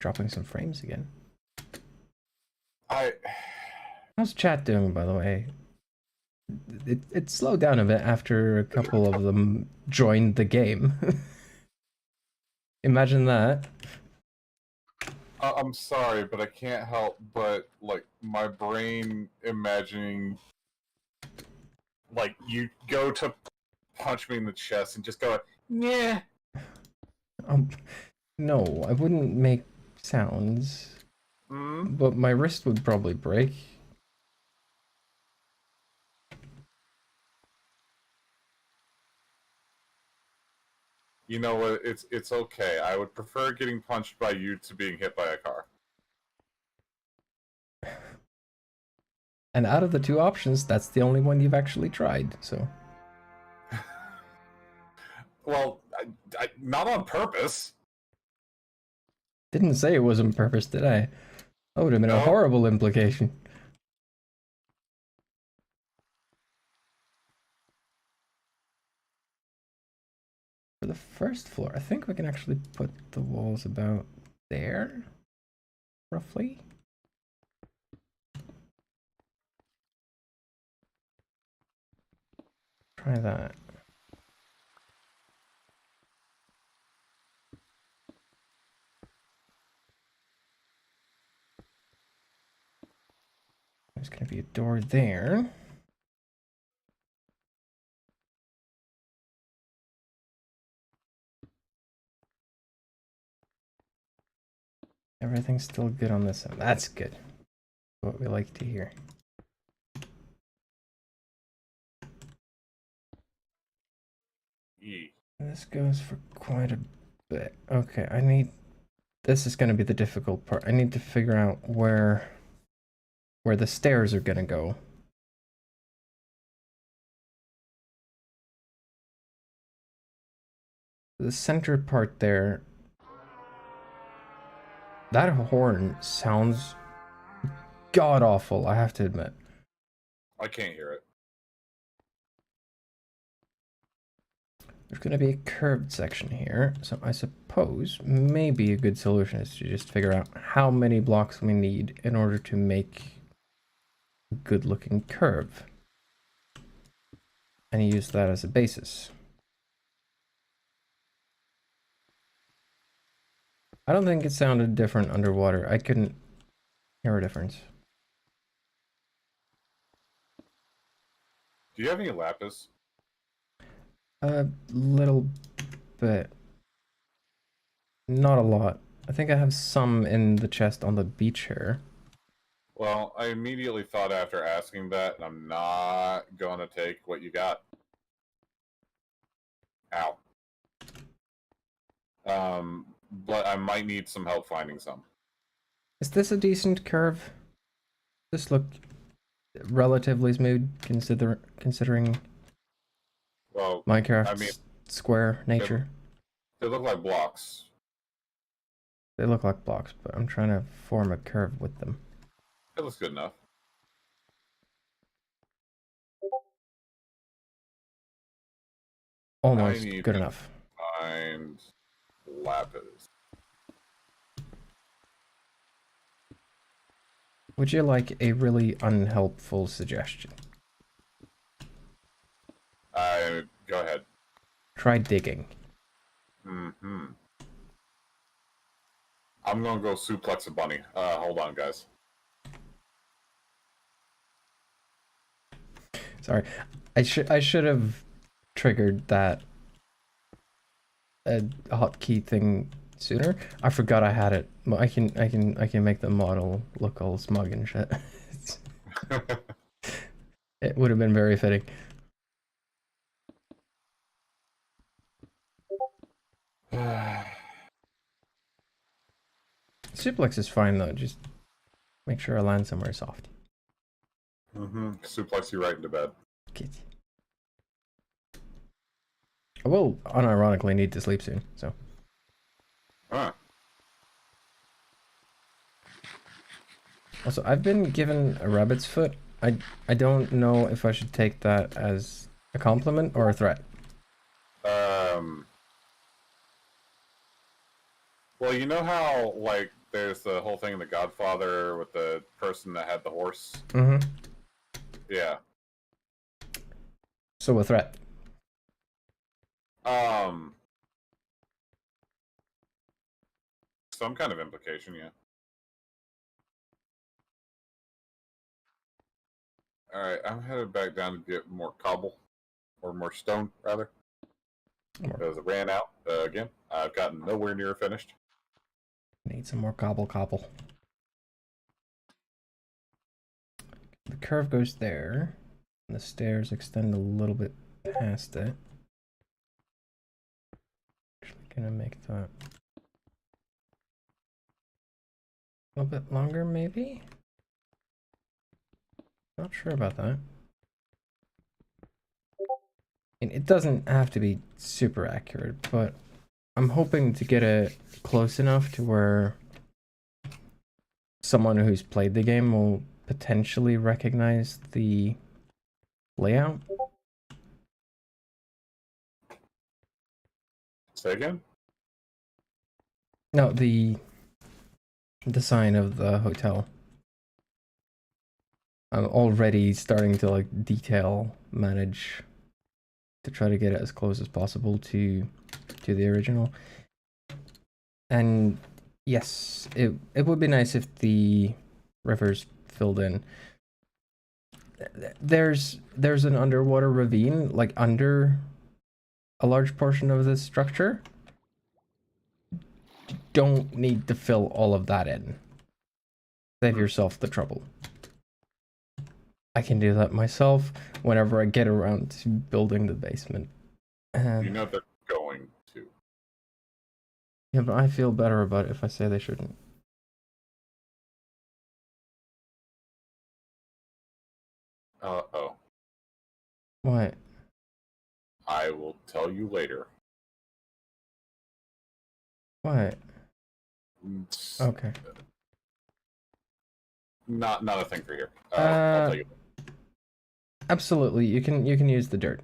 Dropping some frames again. How's chat doing, by the way? It slowed down a bit after a couple of them joined the game. Imagine that. I'm sorry, but I can't help but, like, my brain imagining, like, you go to punch me in the chest and just go, yeah. No, I wouldn't make sounds. But my wrist would probably break. You know what? It's okay. I would prefer getting punched by you to being hit by a car. And out of the 2 options, that's the only one you've actually tried, so. Well, not on purpose. Didn't say it was on purpose, did I? That would have been a No. horrible implication. For the first floor, I think we can actually put the walls about there, roughly. Try that. There's gonna be a door there. Everything's still good on this end. That's good. What we like to hear. E. This goes for quite a bit. Okay, I need... This is going to be the difficult part. I need to figure out where the stairs are going to go. The center part there... That horn sounds god-awful, I have to admit. I can't hear it. There's going to be a curved section here, so I suppose maybe a good solution is to just figure out how many blocks we need in order to make a good-looking curve. And use that as a basis. I don't think it sounded different underwater. I couldn't hear a difference. Do you have any lapis? A little bit. Not a lot. I think I have some in the chest on the beach here. Well, I immediately thought after asking that, and I'm not going to take what you got. Ow. But I might need some help finding some. Is this a decent curve? This looked relatively smooth considering Well, Minecraft's I mean, square nature. they look like blocks. They look like blocks, but I'm trying to form a curve with them. It looks good enough. Almost I need good to enough. find lapis. Would you like a really unhelpful suggestion? Go ahead. Try digging. Mm-hmm. I'm gonna go suplex a bunny. Hold on, guys. Sorry, I should have triggered that hotkey thing sooner. I forgot I had it. I can make the model look all smug and shit. It would have been very fitting. Suplex is fine though. Just make sure I land somewhere soft. Mm-hmm. Suplex you right into bed. Kitty. I will unironically need to sleep soon, so. Huh. Also, I've been given a rabbit's foot. I don't know if I should take that as a compliment or a threat. Well, you know how, like, there's the whole thing in The Godfather with the person that had the horse? Mm-hmm. Yeah. So a threat. Some kind of implication, yeah. Alright, I'm headed back down to get more cobble. Or more stone, rather. Because it ran out again. I've gotten nowhere near finished. Need some more cobble. The curve goes there. And the stairs extend a little bit past it. Actually gonna make that a little bit longer, maybe? Not sure about that. And it doesn't have to be super accurate, but I'm hoping to get it close enough to where someone who's played the game will potentially recognize the layout. Say again? No, the sign of the hotel. I'm already starting to like detail manage to try to get it as close as possible to the original. And yes, it would be nice if the river's filled in. There's an underwater ravine like under a large portion of this structure. don't need to fill all of that in. Save yourself the trouble. I can do that myself whenever I get around to building the basement. You know they're going to. Yeah, but I feel better about it if I say they shouldn't. Uh-oh. What? I will tell you later. What? Okay. Not a thing for here. I'll tell you. Absolutely, you can use the dirt.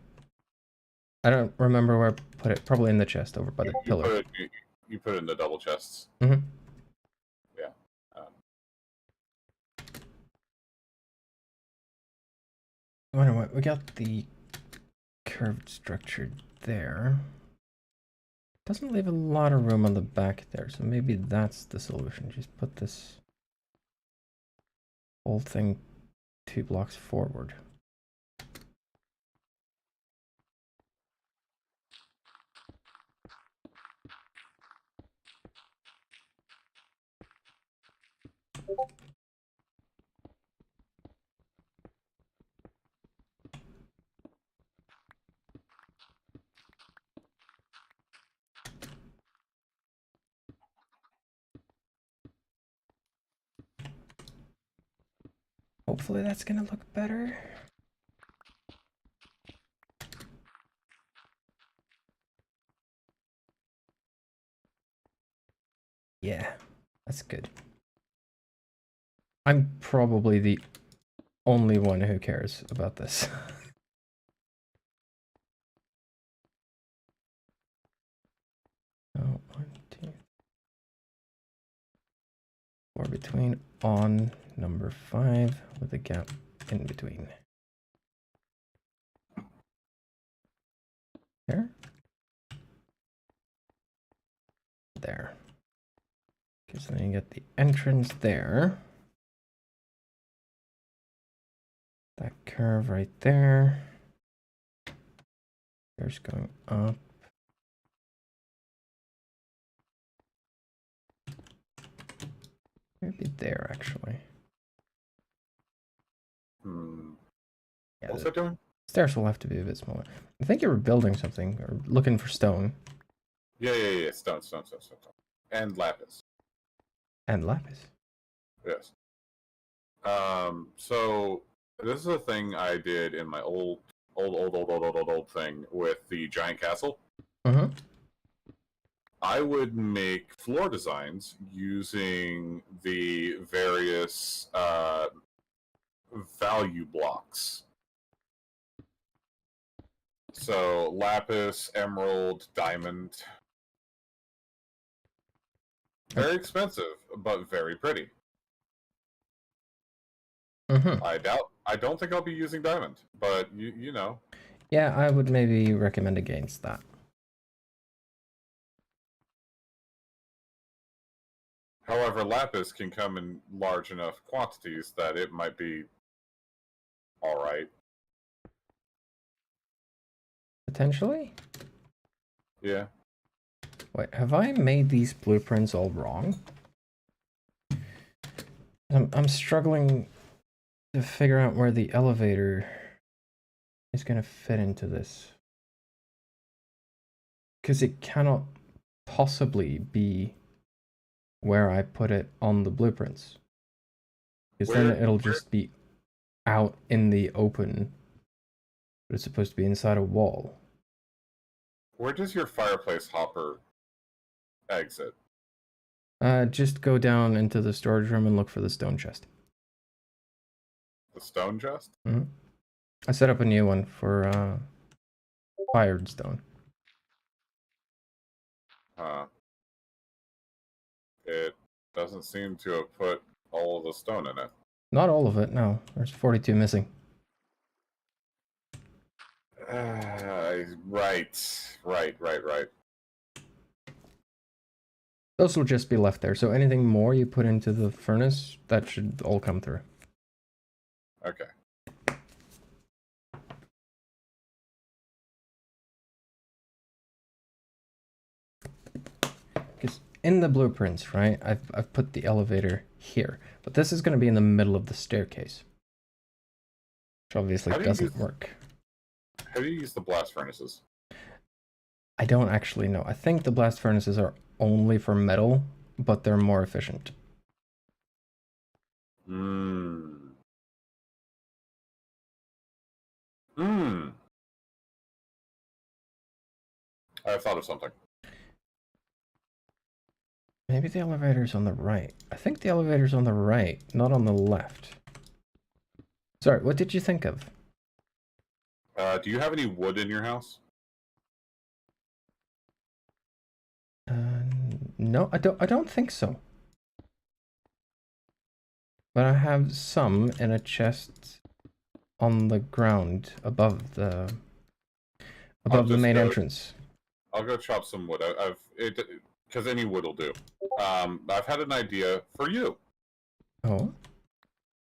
I don't remember where I put it. Probably in the chest over by the pillar. You put it in the double chests. Mm-hmm. Yeah. I wonder what we got the curved structure there. Doesn't leave a lot of room on the back there, so maybe that's the solution. Just put this whole thing 2 blocks forward. Hopefully that's gonna look better. Yeah, that's good. I'm probably the only one who cares about this. Oh, 1, 2, 4 between on number 5 with a gap in between. There. There. Okay, so then you get the entrance there. That curve right there. There's going up. Maybe there, actually. Yeah, What's that doing? Stairs will have to be a bit smaller. I think you were building something or looking for stone. Yeah. Stone. And lapis. And lapis. Yes. So this is a thing I did in my old thing with the giant castle. Mm-hmm. I would make floor designs using the various value blocks. So lapis, emerald, diamond. Very expensive, but very pretty. Mm-hmm. I don't think I'll be using diamond, but you know. Yeah, I would maybe recommend against that. However, lapis can come in large enough quantities that it might be all right. Potentially? Yeah. Wait, have I made these blueprints all wrong? I'm struggling to figure out where the elevator is going to fit into this. Because it cannot possibly be where I put it on the blueprints. Because then it'll just be out in the open. But it's supposed to be inside a wall. Where does your fireplace hopper exit? Just go down into the storage room and look for the stone chest. The stone chest? Mm-hmm. I set up a new one for fired stone. It doesn't seem to have put all of the stone in it. Not all of it, no. There's 42 missing. Right. Those will just be left there. So anything more you put into the furnace, that should all come through. Okay. Because in the blueprints, right, I've put the elevator here, but this is going to be in the middle of the staircase, which obviously doesn't work. How do you use the blast furnaces? I don't actually know. I think the blast furnaces are only for metal, but they're more efficient. I've thought of something. Maybe the elevator's on the right. I think the elevator's on the right, not on the left. Sorry, what did you think of? Do you have any wood in your house? No, I don't think so. But I have some in a chest on the ground above the main entrance. I'll go chop some wood. Because any wood will do. I've had an idea for you. Oh?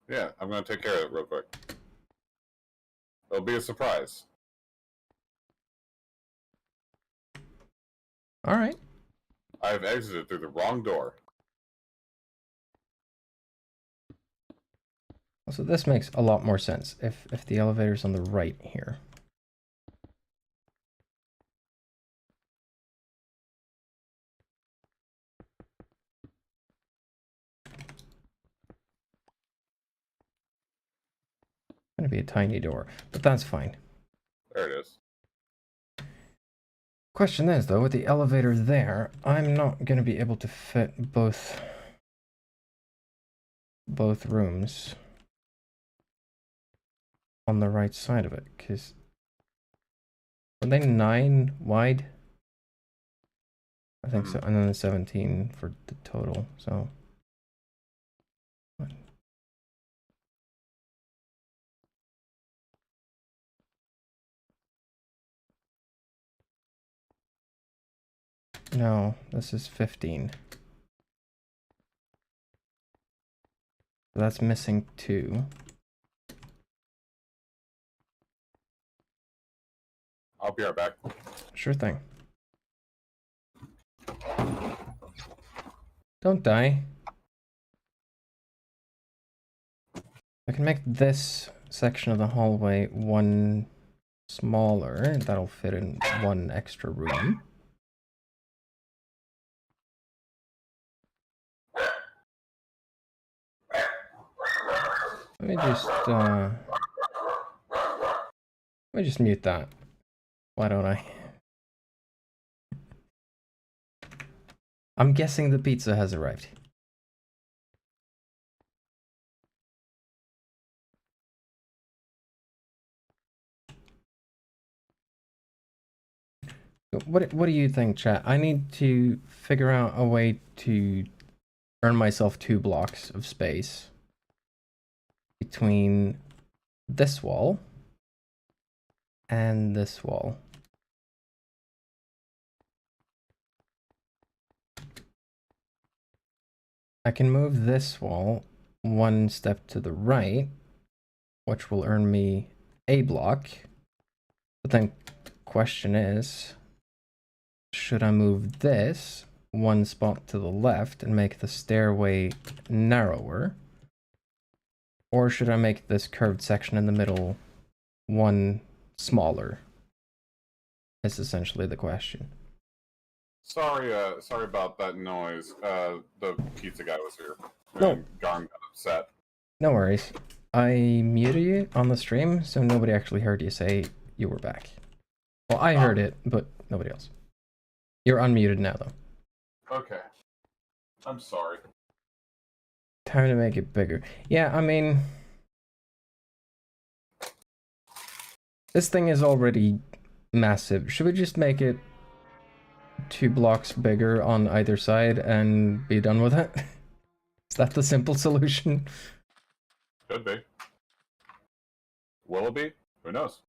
Yeah, I'm gonna take care of it real quick. It'll be a surprise. Alright. I've exited through the wrong door. So this makes a lot more sense if the elevator's on the right here. Gonna be a tiny door, but that's fine. There it is. Question is though, with the elevator there, I'm not gonna be able to fit both rooms on the right side of it, because are they 9 wide? I think so, and then 17 for the total, so. No, this is 15. So that's missing 2. I'll be right back. Sure thing. Don't die. I can make this section of the hallway one smaller. That'll fit in one extra room. Let me just mute that. Why don't I? I'm guessing the pizza has arrived. What do you think, chat? I need to figure out a way to earn myself 2 blocks of space between this wall and this wall. I can move this wall 1 step to the right, which will earn me a block. But then question is, should I move this 1 spot to the left and make the stairway narrower? Or should I make this curved section in the middle 1 smaller? Is essentially the question. Sorry about that noise. The pizza guy was here. No. Garn got upset. No worries. I muted you on the stream, so nobody actually heard you say you were back. Well, I heard it, but nobody else. You're unmuted now, though. Okay. I'm sorry. Time to make it bigger. Yeah, I mean, this thing is already massive. Should we just make it 2 blocks bigger on either side and be done with it? Is that the simple solution? Could be. Will it be? Who knows?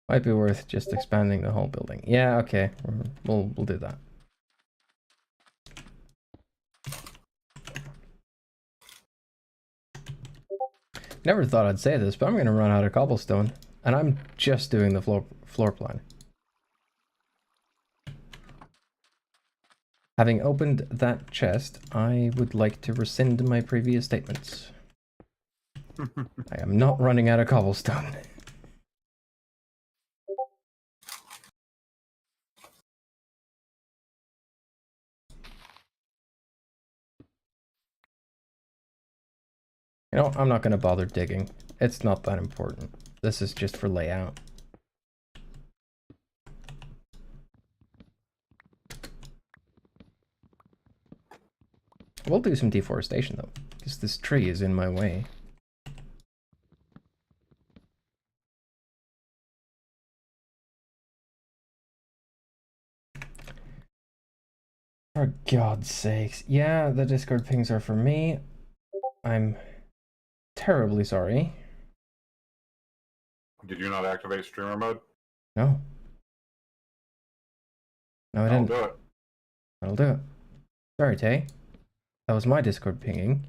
Might be worth just expanding the whole building. Yeah, okay. We'll do that. Never thought I'd say this, but I'm gonna run out of cobblestone, and I'm just doing the floor plan. Having opened that chest, I would like to rescind my previous statements. I am not running out of cobblestone. You know, I'm not going to bother digging. It's not that important. This is just for layout. We'll do some deforestation though, because this tree is in my way. For God's sakes. Yeah, the Discord pings are for me. I'm terribly sorry. Did you not activate streamer mode? No. No, I I'll didn't. do it. I'll do it. Sorry, Tay. That was my Discord pinging.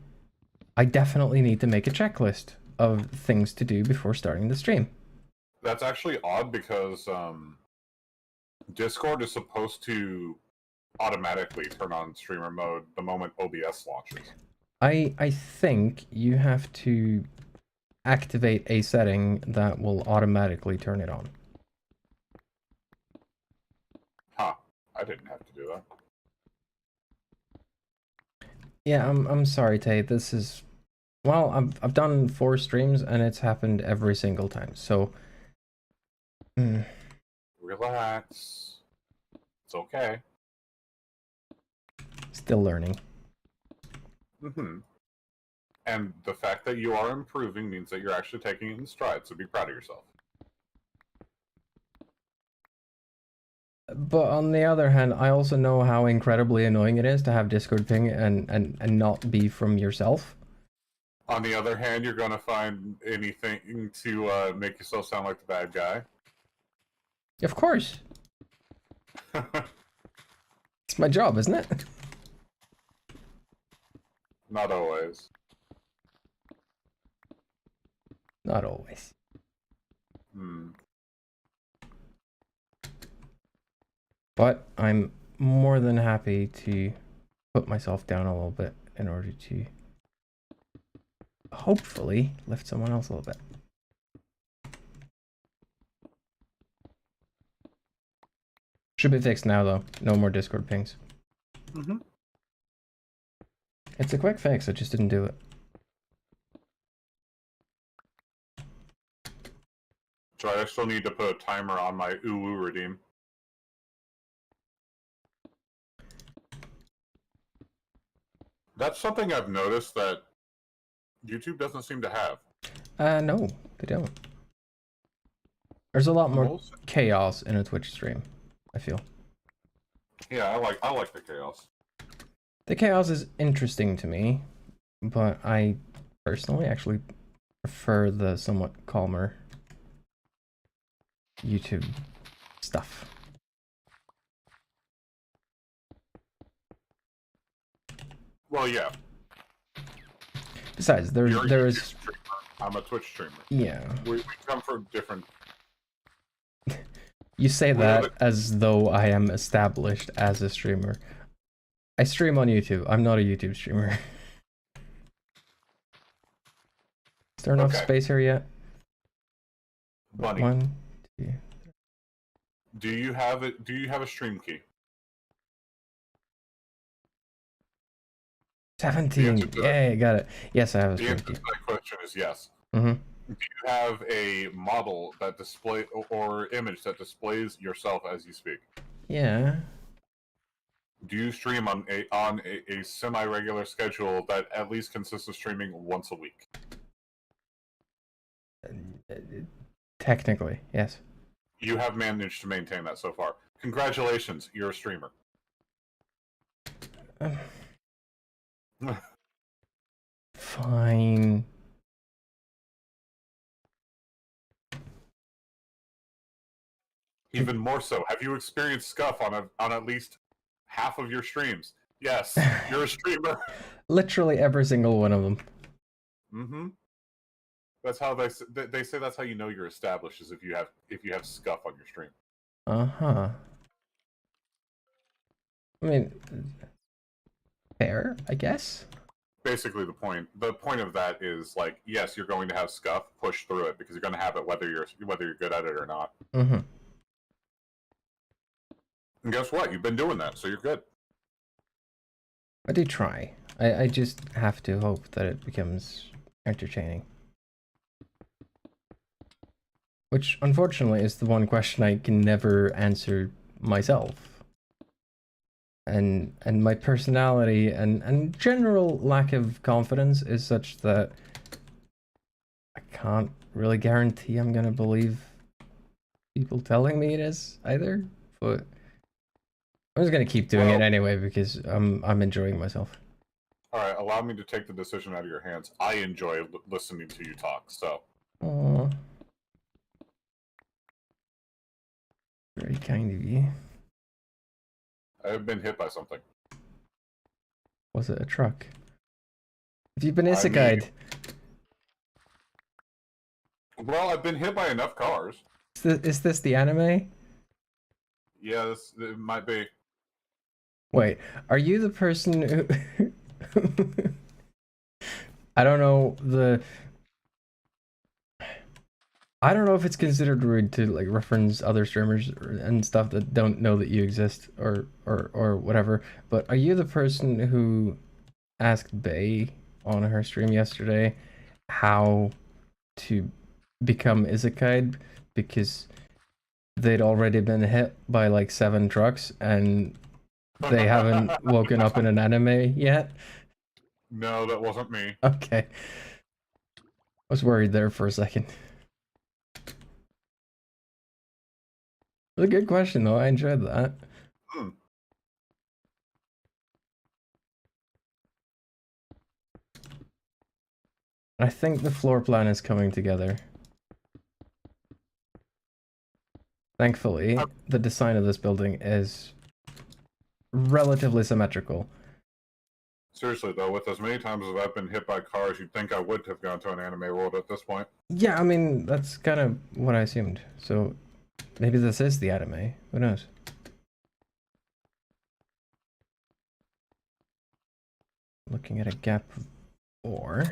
I definitely need to make a checklist of things to do before starting the stream. That's actually odd because Discord is supposed to automatically turn on streamer mode the moment OBS launches. I think you have to activate a setting that will automatically turn it on. Huh. I didn't have to do that. Yeah, I'm sorry, Tay. This is, well, I've done 4 streams and it's happened every single time. So Relax. It's okay. still learning. And the fact that you are improving means that you're actually taking it in stride, so be proud of yourself. But on the other hand, I also know how incredibly annoying it is to have Discord ping and not be from yourself. On the other hand, you're going to find anything to make yourself sound like the bad guy. Of course. It's my job, isn't it? Not always. Not always. But I'm more than happy to put myself down a little bit in order to hopefully lift someone else a little bit. Should be fixed now though. No more Discord pings. It's a quick fix, I just didn't do it. So I still need to put a timer on my Ulu redeem. That's something I've noticed that YouTube doesn't seem to have. No, they don't. There's a lot more chaos in a Twitch stream, I feel. Yeah, I like the chaos. The chaos is interesting to me, but I personally actually prefer the somewhat calmer YouTube stuff. Well, yeah. Besides, there is. I'm a Twitch streamer. Yeah. We come from different. You say that as though I am established as a streamer. I stream on YouTube. I'm not a YouTube streamer. Is there enough space here yet? Bunny. 1, 2. Do you have it? Do you have a stream key? 17. Yay, got it. Yes, I have a stream key. The answer to that question is yes. Mm-hmm. Do you have a model that display or image that displays yourself as you speak? Yeah. Do you stream on a semi-regular schedule that at least consists of streaming once a week? Technically, yes. You have managed to maintain that so far. Congratulations, you're a streamer. Fine. Even more so, have you experienced scuff on at least half of your streams? Yes, you're a streamer. Literally every single one of them. Mm-hmm. That's how they say that's how you know you're established, is if you have scuff on your stream. Uh-huh. I mean, fair, I guess. Basically, the point of that is like, yes, you're going to have scuff. Push through it because you're going to have it whether you're good at it or not. Mm-hmm. And guess what? You've been doing that, so you're good. I do try. I just have to hope that it becomes entertaining. Which, unfortunately, is the one question I can never answer myself. And my personality and general lack of confidence is such that I can't really guarantee I'm gonna believe people telling me it is either. But I'm just gonna keep doing it anyway because I'm enjoying myself. All right, allow me to take the decision out of your hands. I enjoy listening to you talk, so. Aww. Very kind of you. I've been hit by something. Was it a truck? Have you been I isekai'd? Well, I've been hit by enough cars. Is this the anime? Yeah, it might be. Wait, are you the person who... I don't know I don't know if it's considered rude to like reference other streamers and stuff that don't know that you exist or whatever, but are you the person who asked Bay on her stream yesterday how to become isekai'd because they'd already been hit by like 7 trucks and they haven't woken up in an anime yet? No, that wasn't me. Okay. I was worried there for a second. It was a good question though, I enjoyed that. I think the floor plan is coming together. Thankfully, the design of this building is relatively symmetrical. Seriously though, with as many times as I've been hit by cars, you'd think I would have gone to an anime world at this point. Yeah, I mean, that's kind of what I assumed. So maybe this is the anime. Who knows? Looking at a gap 4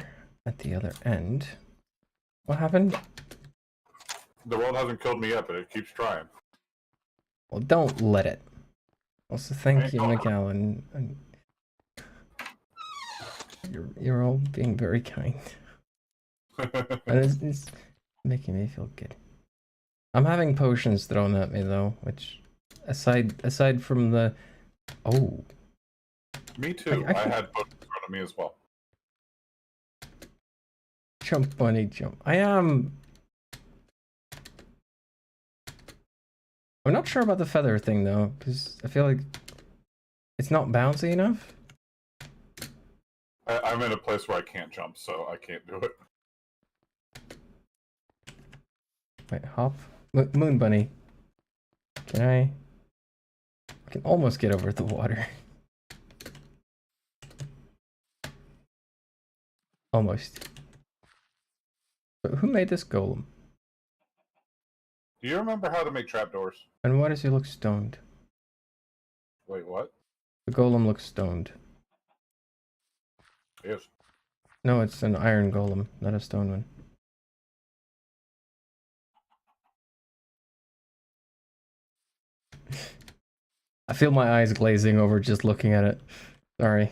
at the other end. What happened? The world hasn't killed me yet, but it keeps trying. Well, don't let it. Also, thank you, McAllen. You're all being very kind. And it's making me feel good. I'm having potions thrown at me though, which aside from the Me too. I had books in front of me as well. Jump bunny jump. I'm not sure about the feather thing though, because I feel like it's not bouncy enough. I'm in a place where I can't jump, so I can't do it. Wait, hop. Moon bunny. Can I can almost get over the water. Almost. But who made this golem? Do you remember how to make trapdoors? And why does he look stoned? Wait, what? The golem looks stoned. Yes. No, it's an iron golem, not a stone one. I feel my eyes glazing over just looking at it. Sorry.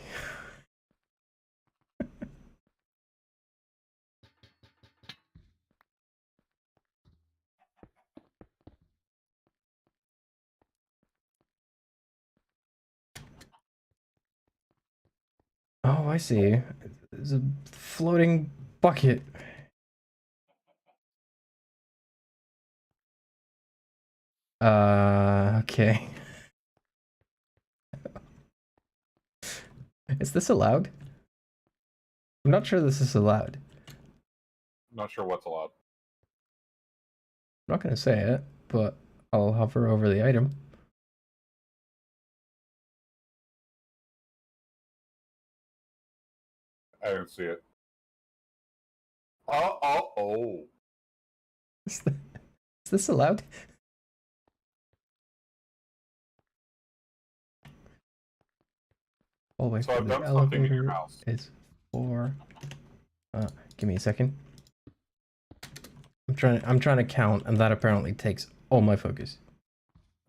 Oh, I see. There's a floating bucket. Okay. Is this allowed? I'm not sure this is allowed. Not sure what's allowed. I'm not gonna say it, but I'll hover over the item. I didn't see it. Oh. Is this allowed? Hallway So for I've the done something in your elevator house. is 4. Give me a second. I'm trying to count, and that apparently takes all my focus.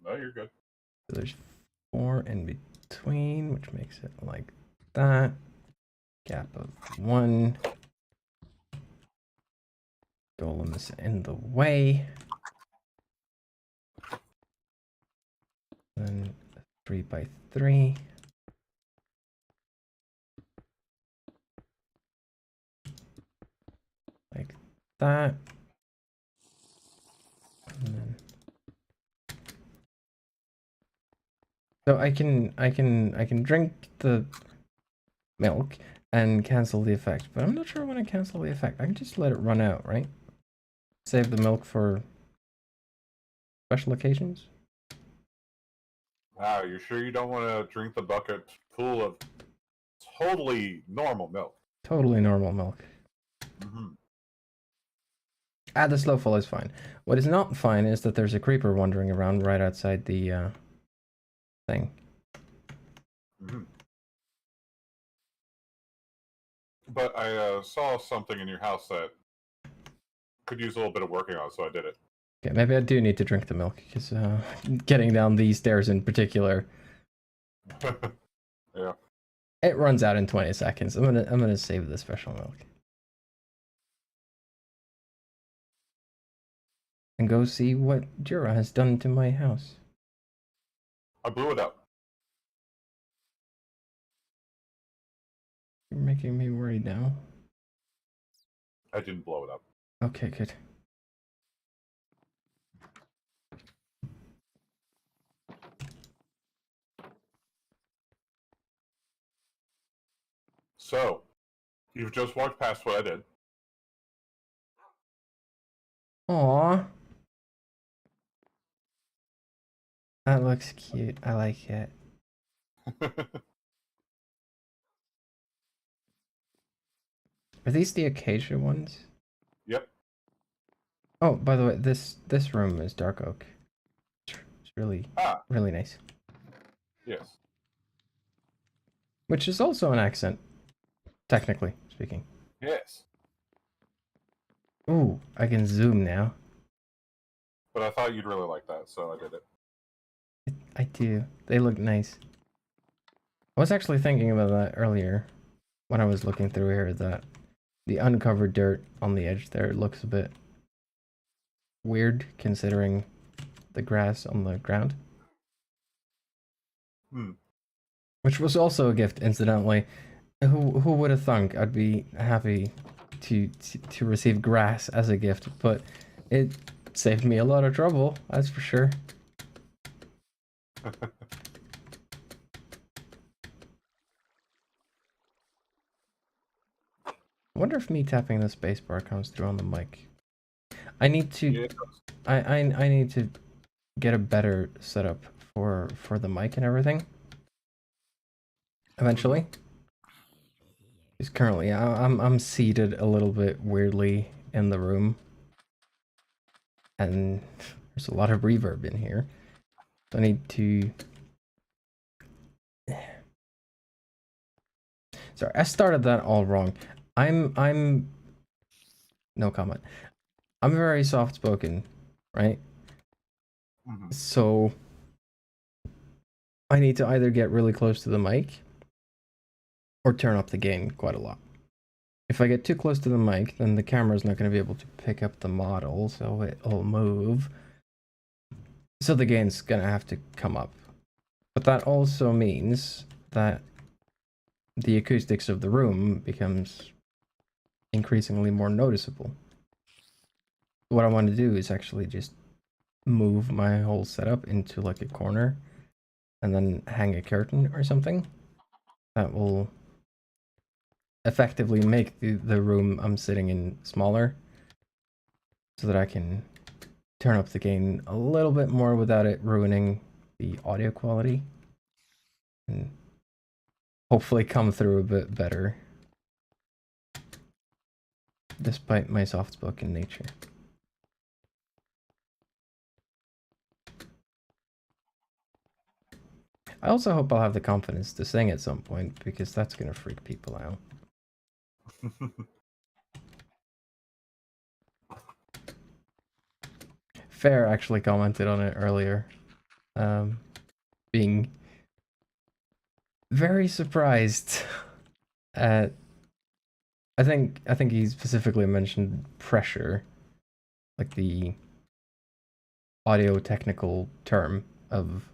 No, you're good. So there's 4 in between, which makes it like that. Gap of 1. Golem is in the way. Then 3 by 3. Like that. And then so I can drink the milk and cancel the effect, but I'm not sure I want to cancel the effect. I can just let it run out, right? Save the milk for special occasions. Wow, you sure you don't want to drink the bucket full of totally normal milk? Totally normal milk. Mm-hmm. The slow fall is fine. What is not fine is that there's a creeper wandering around right outside the thing. Mm-hmm. But I saw something in your house that could use a little bit of working on, so I did it. Okay, maybe I do need to drink the milk, because getting down these stairs in particular, Yeah. it runs out in 20 seconds. I'm gonna save the special milk. And go see what Jura has done to my house. I blew it up. You're making me worried now. I didn't blow it up. Okay, good. So, you've just walked past what I did. Aww. That looks cute. I like it. Are these the acacia ones? Yep. Oh, by the way, this room is dark oak. It's really nice. Yes. Which is also an accent, technically speaking. Yes. Ooh, I can zoom now. But I thought you'd really like that, so I did it. I do. They look nice. I was actually thinking about that earlier when I was looking through here, that the uncovered dirt on the edge there looks a bit weird considering the grass on the ground. Hmm. Which was also a gift, incidentally. Who would have thunk I'd be happy to receive grass as a gift, but it saved me a lot of trouble, that's for sure. I wonder if me tapping the spacebar comes through on the mic. I need to Yeah. I need to get a better setup for the mic and everything. Eventually. Because currently I'm seated a little bit weirdly in the room. And there's a lot of reverb in here. So I need to... Sorry, I started that all wrong. I'm no comment. I'm very soft spoken, right? Mm-hmm. So I need to either get really close to the mic or turn up the gain quite a lot. If I get too close to the mic, then the camera's not going to be able to pick up the model, so it'll move. So the gain's going to have to come up. But that also means that the acoustics of the room becomes increasingly more noticeable. What I want to do is actually just move my whole setup into like a corner and then hang a curtain or something that will effectively make the room I'm sitting in smaller so that I can turn up the gain a little bit more without it ruining the audio quality and hopefully come through a bit better despite my soft-spoken nature. I also hope I'll have the confidence to sing at some point, because that's gonna freak people out. Fair actually commented on it earlier, being very surprised at. I think he specifically mentioned pressure, like the audio technical term of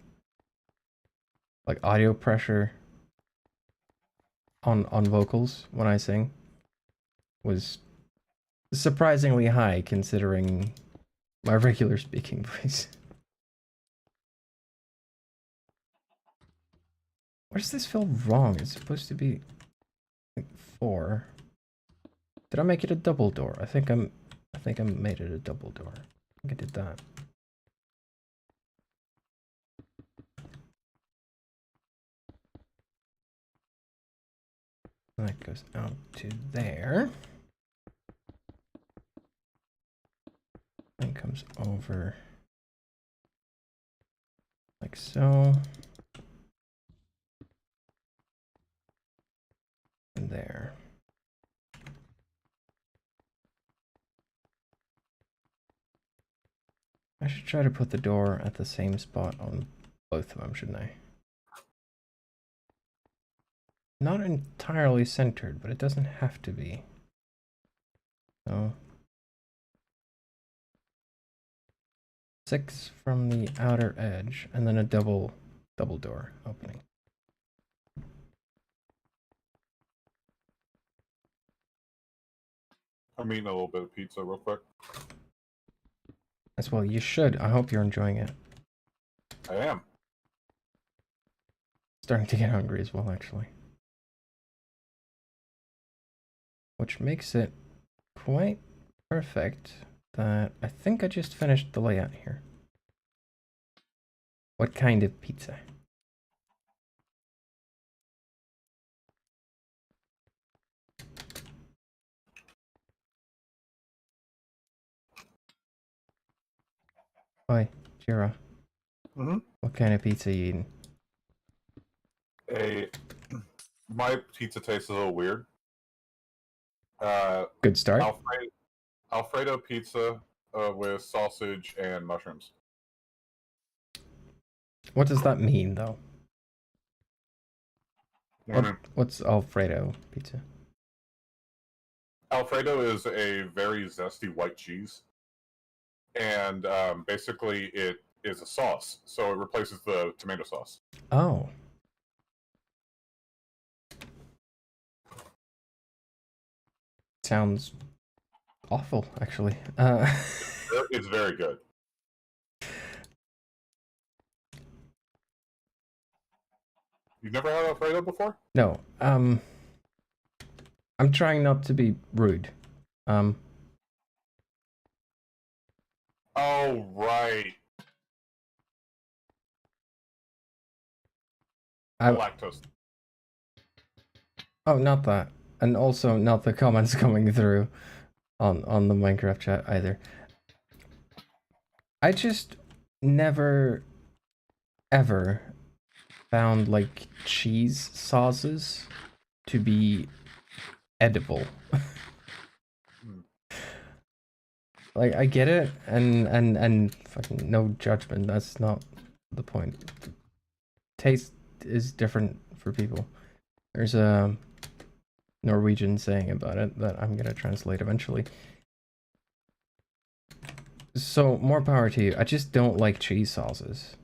like audio pressure on vocals when I sing was surprisingly high considering my regular speaking voice. Where does this feel wrong? It's supposed to be like 4. Did I make it a double door? I think I made it a double door. I think I did that. That goes out to there. And comes over like so. And there. I should try to put the door at the same spot on both of them, shouldn't I? Not entirely centered, but it doesn't have to be. So 6 from the outer edge, and then a double door opening. I'm eating a little bit of pizza real quick. As well, you should. I hope you're enjoying it. I am. Starting to get hungry as well, actually. Which makes it quite perfect that I think I just finished the layout here. What kind of pizza? Hi, Jira. What kind of pizza you eating? My pizza tastes a little weird. Good start. Alfredo pizza with sausage and mushrooms. What does that mean, though? What's Alfredo pizza? Alfredo is a very zesty white cheese, and basically it is a sauce, so it replaces the tomato sauce. Oh. Sounds awful, actually. It's very good. You've never had Alfredo before? No. I'm trying not to be rude. Oh, right. Lactose. Oh, not that. And also not the comments coming through on the Minecraft chat either. I just never ever found like cheese sauces to be edible. Like I get it, and fucking no judgment. That's not the point. Taste is different for people. There's a Norwegian saying about it that I'm gonna translate eventually. So more power to you. I just don't like cheese sauces.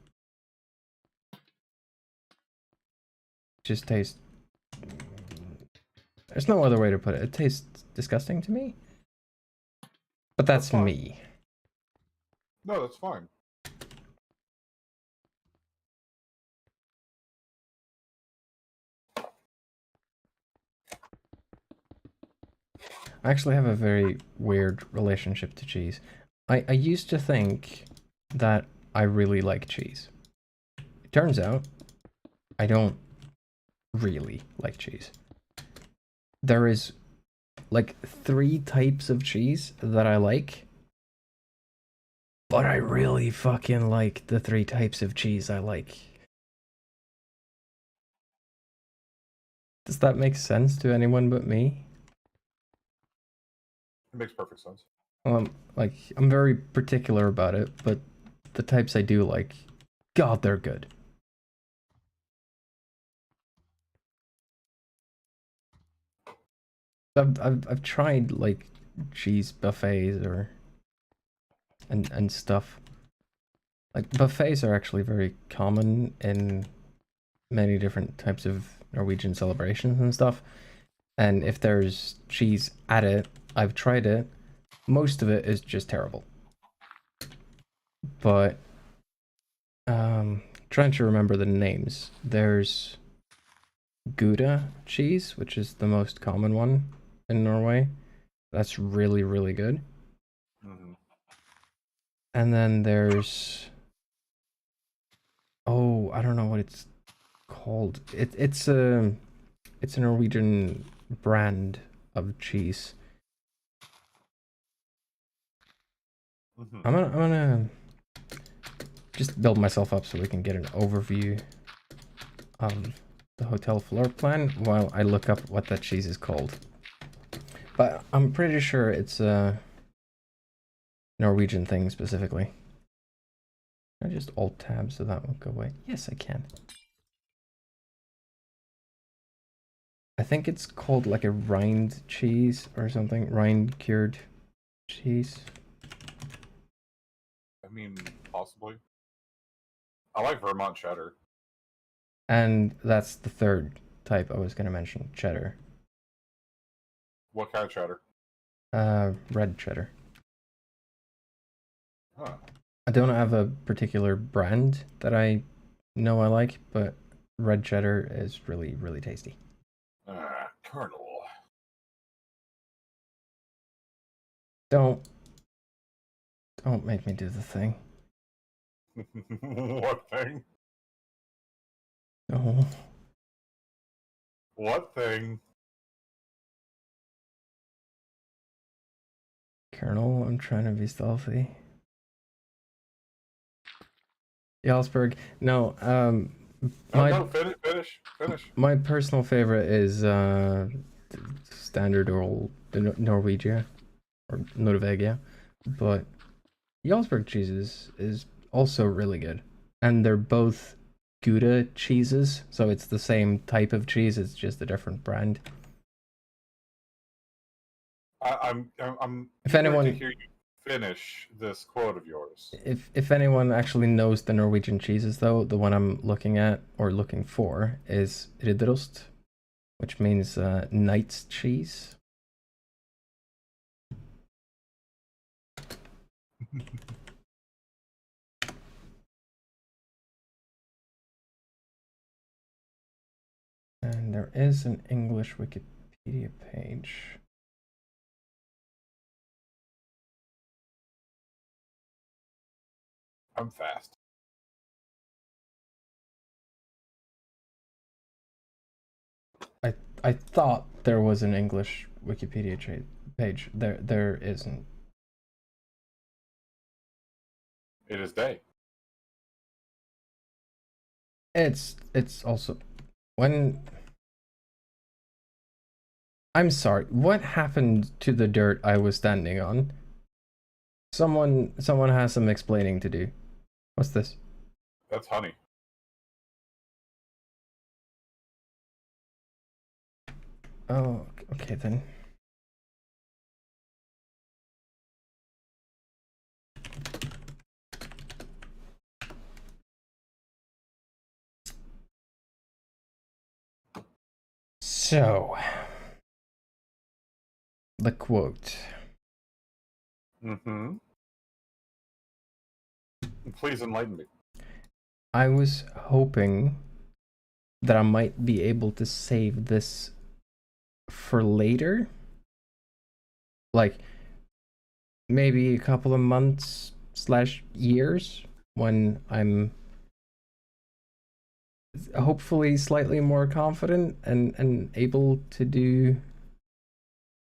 Just taste. There's no other way to put it. It tastes disgusting to me. But that's me. No, that's fine. I actually have a very weird relationship to cheese. I used to think that I really like cheese. It turns out I don't really like cheese. There is like 3 types of cheese that I like, but I really fucking like the 3 types of cheese I like. Does that make sense to anyone but me? It makes perfect sense. Like, I'm very particular about it, but the types I do like, God, they're good. I've tried like cheese buffets or and stuff. Like buffets are actually very common in many different types of Norwegian celebrations and stuff. And if there's cheese at it, I've tried it. Most of it is just terrible. But trying to remember the names. There's Gouda cheese, which is the most common one in Norway. That's really, really good. Mm-hmm. And then there's, oh, I don't know what it's called. It's a Norwegian brand of cheese. Mm-hmm. I'm gonna just build myself up so we can get an overview of the hotel floor plan while I look up what that cheese is called. But I'm pretty sure it's a Norwegian thing specifically. Can I just alt tab so that won't go away? Yes, I can. I think it's called like a rind cheese or something. Rind cured cheese. I mean, possibly. I like Vermont cheddar. And that's the third type I was going to mention, cheddar. What kind of cheddar? Red cheddar. Huh. I don't have a particular brand that I know I like, but red cheddar is really, really tasty. Colonel. Don't make me do the thing. What thing? No. What thing? Colonel, I'm trying to be stealthy. Jarlsberg. No, No, finish. my personal favorite is standard old Norwegia or Norvegia, but Jarlsberg cheeses is also really good, and they're both Gouda cheeses, so it's the same type of cheese. It's just a different brand. I'm If eager to anyone, hear you finish this quote of yours. if anyone actually knows the Norwegian cheeses, though, the one I'm looking at or looking for is Ridderost, which means knight's cheese. And there is an English Wikipedia page. I'm fast. I thought there was an English Wikipedia page. There isn't. It is day. It's also when I'm sorry, what happened to the dirt I was standing on? Someone has some explaining to do. What's this? That's honey. Oh, okay then. So, the quote. Mm-hmm. Please enlighten me. I was hoping that I might be able to save this for later. Like, maybe a couple of months / years when I'm hopefully slightly more confident and able to do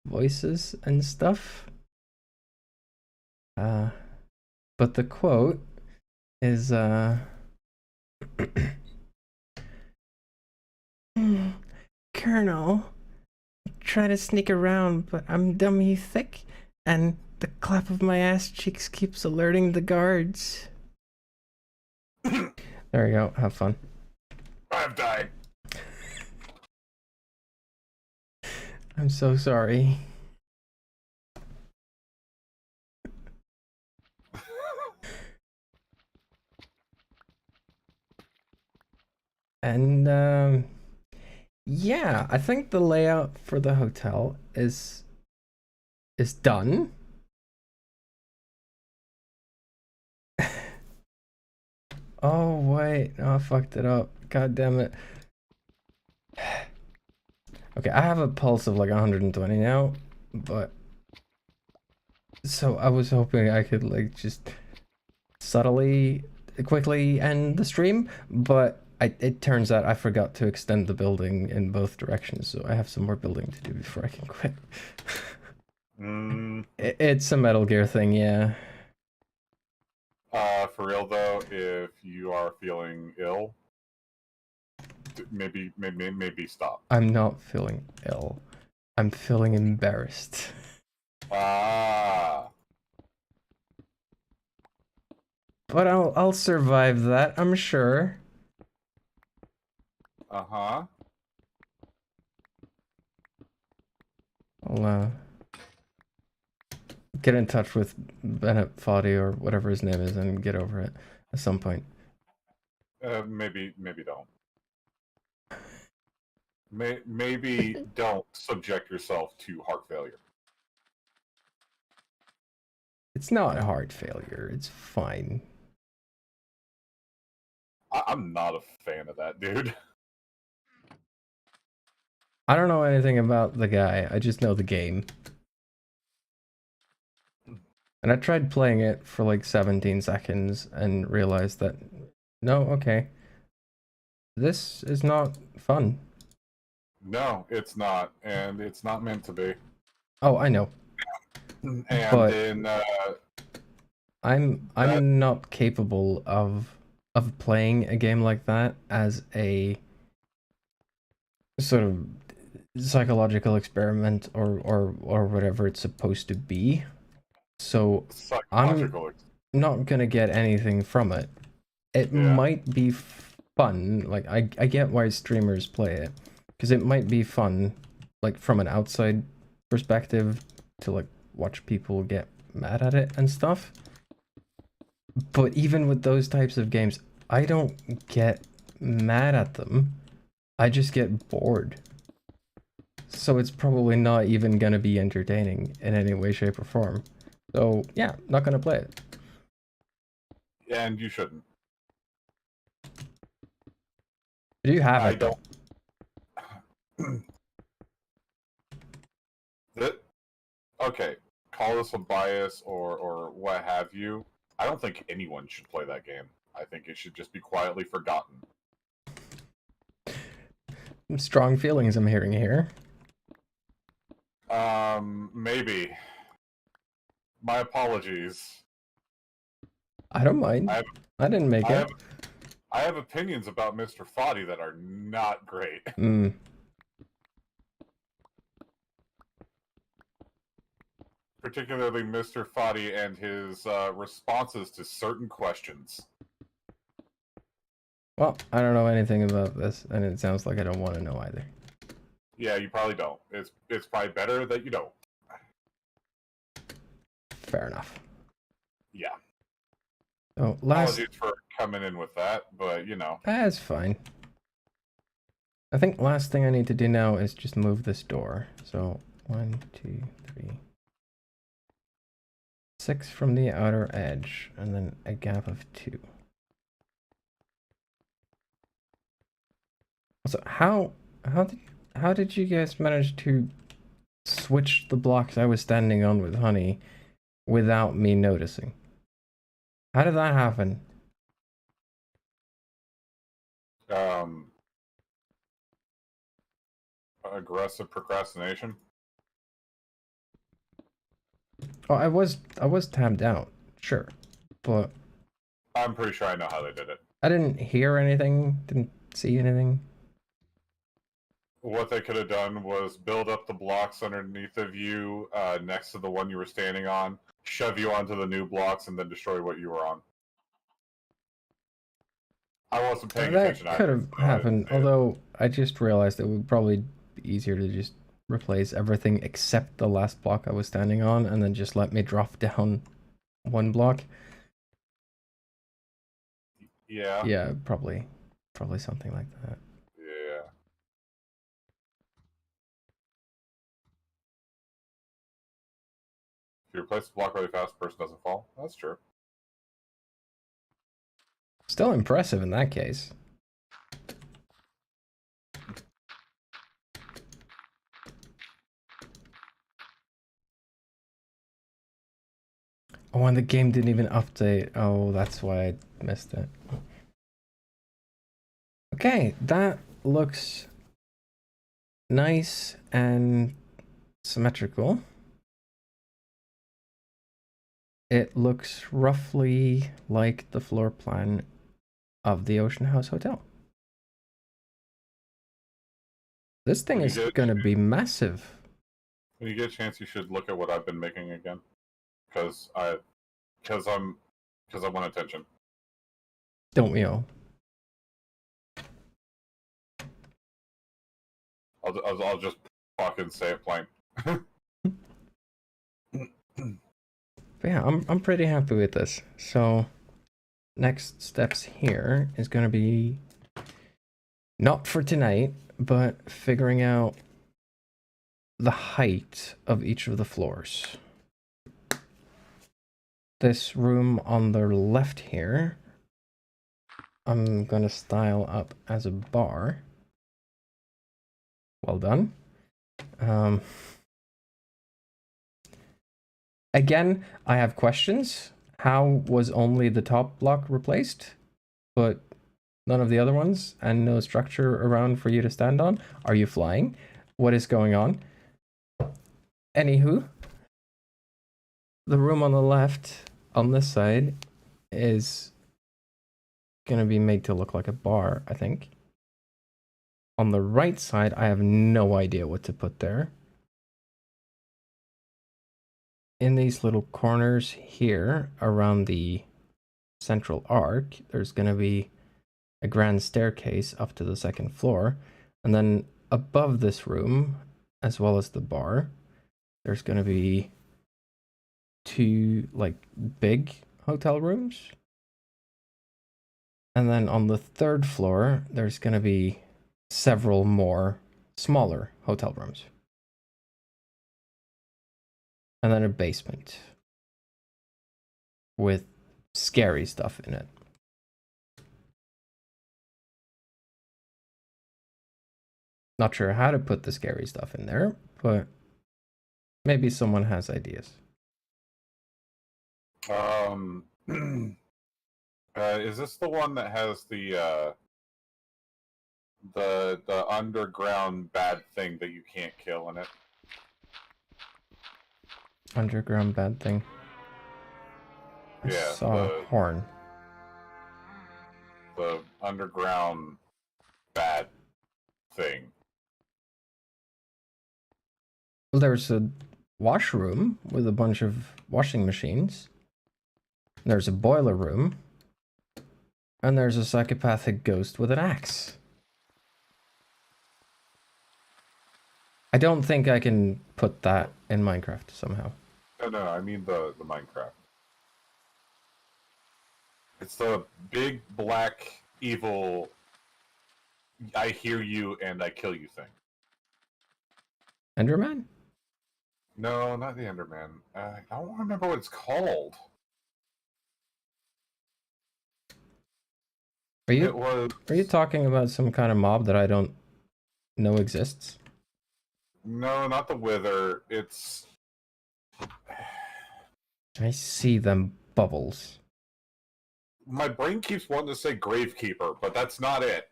voices and stuff. But the quote is Colonel. Try to sneak around, but I'm dummy thick, and the clap of my ass cheeks keeps alerting the guards. There we go. Have fun. I've died. I'm so sorry. And yeah, I think the layout for the hotel is done. Oh wait, no, I fucked it up. God damn it. Okay, I have a pulse of like 120 now, but so I was hoping I could like just subtly, quickly end the stream, but it turns out I forgot to extend the building in both directions, so I have some more building to do before I can quit. It's a Metal Gear thing, yeah. For real though, if you are feeling ill, maybe stop. I'm not feeling ill. I'm feeling embarrassed. Ah. But I'll survive that, I'm sure. Uh-huh. I'll get in touch with Bennett Foddy or whatever his name is and get over it at some point. Maybe don't. Maybe don't subject yourself to heart failure. It's not heart failure. It's fine. I'm not a fan of that, dude. I don't know anything about the guy. I just know the game. And I tried playing it for like 17 seconds and realized that, no, okay. This is not fun. No, it's not. And it's not meant to be. Oh, I know. And But then I'm not capable of playing a game like that as a sort of psychological experiment or whatever it's supposed to be. So I'm not gonna get anything from it. It might be fun. Like I get why streamers play it, because it might be fun, like from an outside perspective, to like watch people get mad at it and stuff. But even with those types of games, I don't get mad at them. I just get bored. So it's probably not even gonna be entertaining in any way, shape, or form. So yeah, not gonna play it. And you shouldn't. Do you have it though? Okay, call this a bias or what have you. I don't think anyone should play that game. I think it should just be quietly forgotten. Strong feelings I'm hearing here. Maybe. My apologies. I don't mind. I didn't make it. I have opinions about Mr. Foddy that are not great. Particularly Mr. Foddy and his responses to certain questions. Well, I don't know anything about this, and it sounds like I don't want to know either. Yeah, you probably don't. It's probably better that you don't. Fair enough. Yeah. So apologies for coming in with that, but you know. That's fine. I think last thing I need to do now is just move this door. So 1, 2, 3, 6 from the outer edge, and then a gap of 2. So how did you guys manage to switch the blocks I was standing on with Honey without me noticing? How did that happen? Aggressive procrastination. Oh, I was tabbed out, sure, but I'm pretty sure I know how they did it. I didn't hear anything, didn't see anything. What they could have done was build up the blocks underneath of you, next to the one you were standing on, shove you onto the new blocks, and then destroy what you were on. I wasn't paying That attention could either, have so I didn't happened, see it. although I just realized it would probably be easier to just replace everything except the last block I was standing on and then just let me drop down one block. Yeah. Yeah, probably something like that. Yeah. If you replace the block really fast, the person doesn't fall. That's true. Still impressive in that case. Oh, and the game didn't even update. Oh, that's why I missed it. Okay, that looks nice and symmetrical. It looks roughly like the floor plan of the Ocean House Hotel. This thing is gonna be massive. When you get a chance, you should look at what I've been making again, because I want attention. Don't we all? I'll just fucking say it plain. But yeah, I'm pretty happy with this. So next steps here is gonna be not for tonight, but figuring out the height of each of the floors. This room on the left here, I'm gonna style up as a bar. Well done. Again, I have questions. How was only the top block replaced, but none of the other ones, and no structure around for you to stand on? Are you flying? What is going on? Anywho, the room on the left, on this side, is gonna be made to look like a bar, I think. On the right side, I have no idea what to put there. In these little corners here around the central arc, there's gonna be a grand staircase up to the second floor, and then above this room, as well as the bar, there's gonna be two like big hotel rooms, and then on the third floor there's gonna be several more smaller hotel rooms, and then a basement with scary stuff in it. Not sure how to put the scary stuff in there, but maybe someone has ideas. Is this the one that has the underground bad thing that you can't kill in it? Underground bad thing. I Yeah, saw a horn. The underground bad thing. Well, there's a washroom with a bunch of washing machines. There's a boiler room. And there's a psychopathic ghost with an axe. I don't think I can put that in Minecraft somehow. No, I mean the Minecraft. It's the big black evil I hear you and I kill you thing. Enderman? No, not the Enderman. I don't remember what it's called. Are you talking about some kind of mob that I don't know exists? No, not the Wither. It's... I see them bubbles. My brain keeps wanting to say Gravekeeper, but that's not it.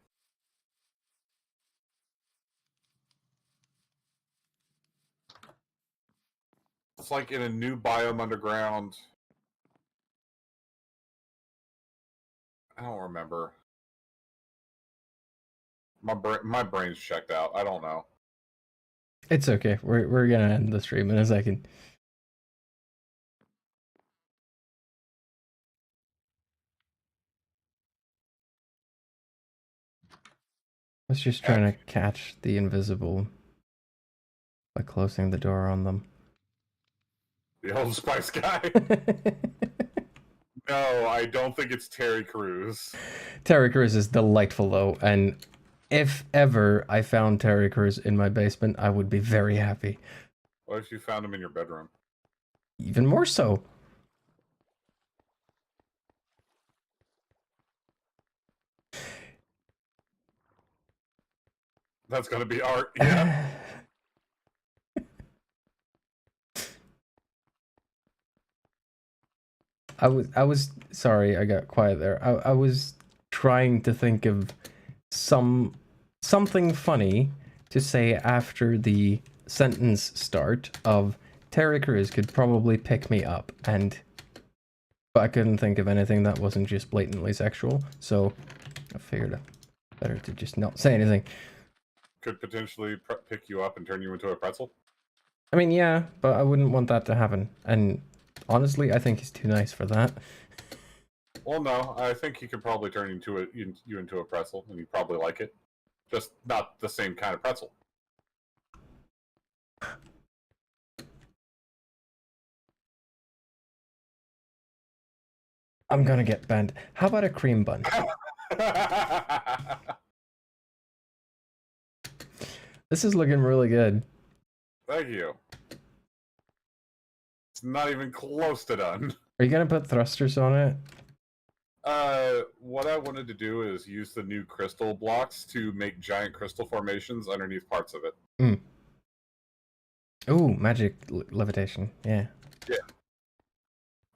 It's like in a new biome underground. I don't remember. My brain's checked out. I don't know. It's okay. We're gonna end the stream in a second. I was just trying to catch the invisible by closing the door on them. The old Spice guy. No, I don't think it's Terry Crews. Terry Crews is delightful though, and if ever I found Terry Crews in my basement, I would be very happy. What if you found him in your bedroom? Even more so. That's gonna be art. Yeah. I was sorry, I got quiet there. I was trying to think of something funny to say after the sentence start of Terry Crews could probably pick me up, but I couldn't think of anything that wasn't just blatantly sexual, so I figured better to just not say anything. Could potentially pick you up and turn you into a pretzel. I mean, yeah, but I wouldn't want that to happen, and honestly, I think he's too nice for that. Well, no, I think he could probably turn you into a pretzel, and you'd probably like it. Just not the same kind of pretzel. I'm gonna get banned. How about a cream bun? This is looking really good. Thank you. It's not even close to done. Are you gonna put thrusters on it? What I wanted to do is use the new crystal blocks to make giant crystal formations underneath parts of it. Mm. Ooh, magic levitation. Yeah. Yeah.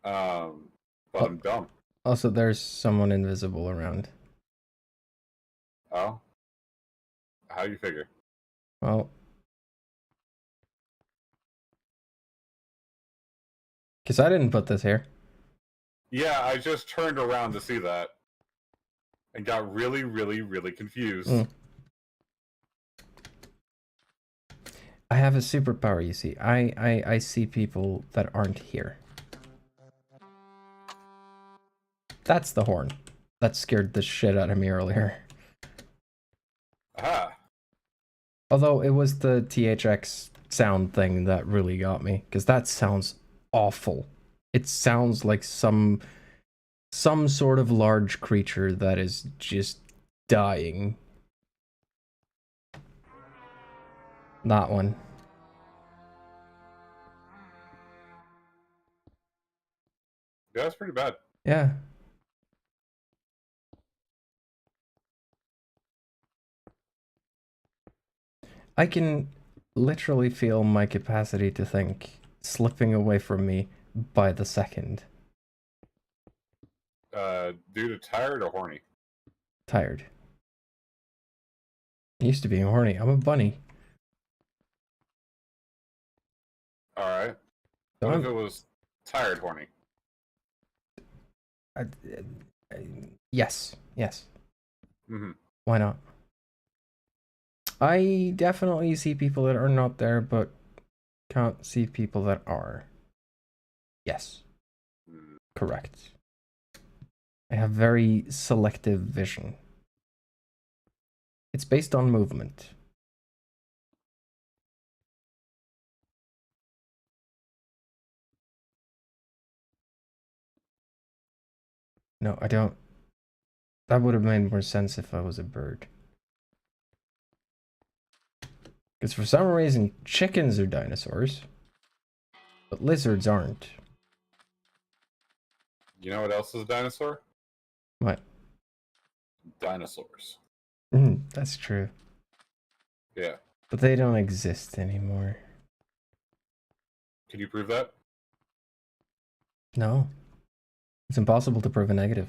But I'm dumb. Also, there's someone invisible around. Oh? How you figure? Well, because I didn't put this here. Yeah, I just turned around to see that. And got really, really, really confused. Mm. I have a superpower, you see. I see people that aren't here. That's the horn. That scared the shit out of me earlier. Ah. Although it was the THX sound thing that really got me, because that sounds awful. It sounds like some sort of large creature that is just dying. That one. Yeah, that's pretty bad. Yeah. I can literally feel my capacity to think slipping away from me by the second. Due to tired or horny? Tired. Used to being horny. I'm a bunny. Alright. What if it was tired horny? Yes. Yes. Mm-hmm. Why not? I definitely see people that are not there, but can't see people that are. Yes. Correct. I have very selective vision. It's based on movement. No, I don't. That would have made more sense if I was a bird. Because for some reason, chickens are dinosaurs, but lizards aren't. You know what else is a dinosaur? What? Dinosaurs. That's true. Yeah. But they don't exist anymore. Can you prove that? No. It's impossible to prove a negative.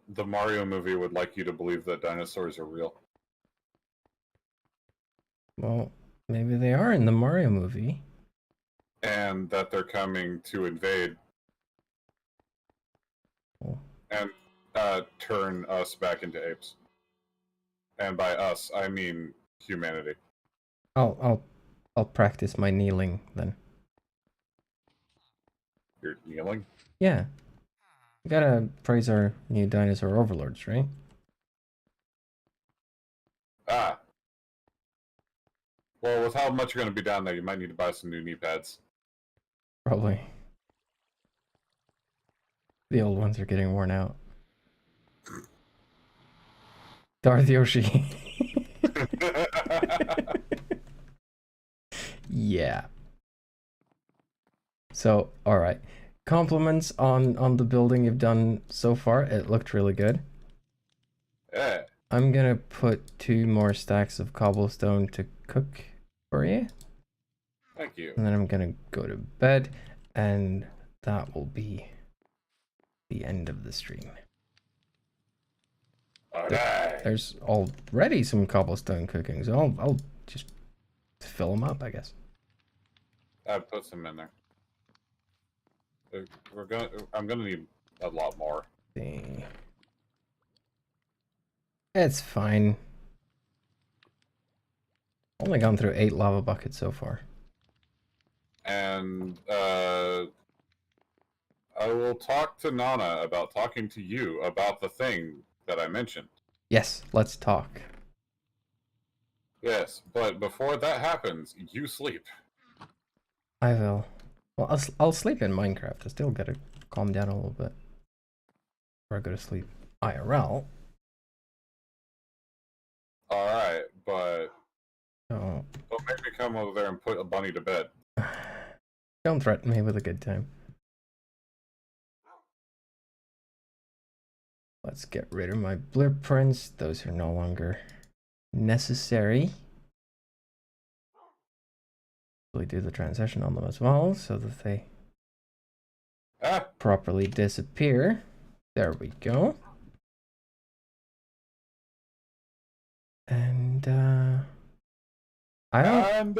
The Mario movie would like you to believe that dinosaurs are real. Well, maybe they are in the Mario movie. And that they're coming to invade. and turn us back into apes. And by us, I mean humanity. I'll practice my kneeling then. You're kneeling? Yeah. We gotta praise our new dinosaur overlords, right? Ah. Well, with how much you're going to be down there, you might need to buy some new knee pads. Probably. The old ones are getting worn out. Darth Yoshi. Yeah. So, alright. Compliments on the building you've done so far. It looked really good. Yeah. I'm gonna put 2 more stacks of cobblestone to cook for you. Thank you. And then I'm gonna go to bed, and that will be the end of the stream. Alright. There's already some cobblestone cooking, so I'll just fill them up, I guess. I'd put some in there. I'm gonna need a lot more. See. It's fine. Only gone through 8 lava buckets so far. And I will talk to Nana about talking to you about the thing that I mentioned. Yes, let's talk. Yes, but before that happens, you sleep. I will. Well, I'll sleep in Minecraft. I still gotta calm down a little bit before I go to sleep. IRL. Alright, but Oh, don't make me come over there and put a bunny to bed. don't threaten me with a good time. Let's get rid of my blueprints. Those are no longer necessary. We do the transition on them as well so that they properly disappear. There we go. And I don't. And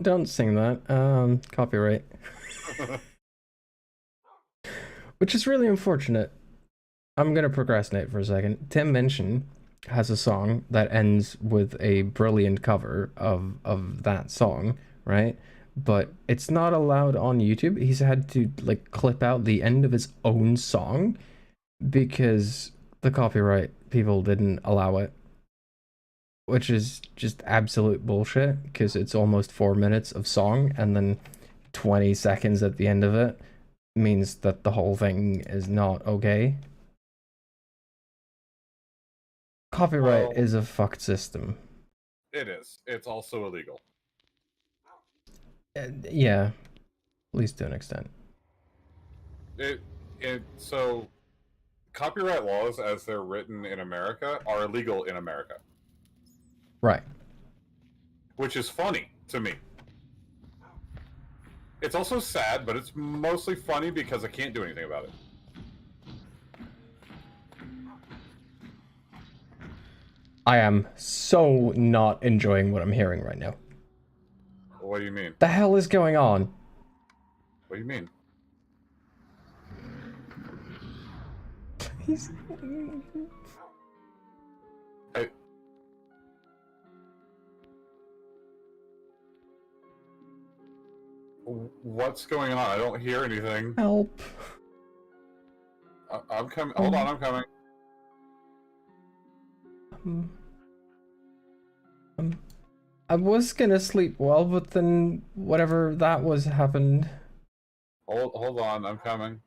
Don't sing that. Copyright. Which is really unfortunate. I'm gonna procrastinate for a second. Tim Minchin has a song that ends with a brilliant cover of that song, right? But it's not allowed on YouTube. He's had to like clip out the end of his own song because the copyright people didn't allow it. Which is just absolute bullshit because it's almost 4 minutes of song and then 20 seconds at the end of it means that the whole thing is not okay. Copyright is a fucked system. it is. It's also illegal. Yeah, at least to an extent. So copyright laws as they're written in America are illegal in America. Right. Which is funny to me. It's also sad, but it's mostly funny because I can't do anything about it. I am so not enjoying what I'm hearing right now. What do you mean? The hell is going on? What do you mean? He's... Hey. What's going on? I don't hear anything. Help. I'm coming. Hold on, I'm coming. I was gonna sleep well, but then whatever that was happened. Hold on, I'm coming.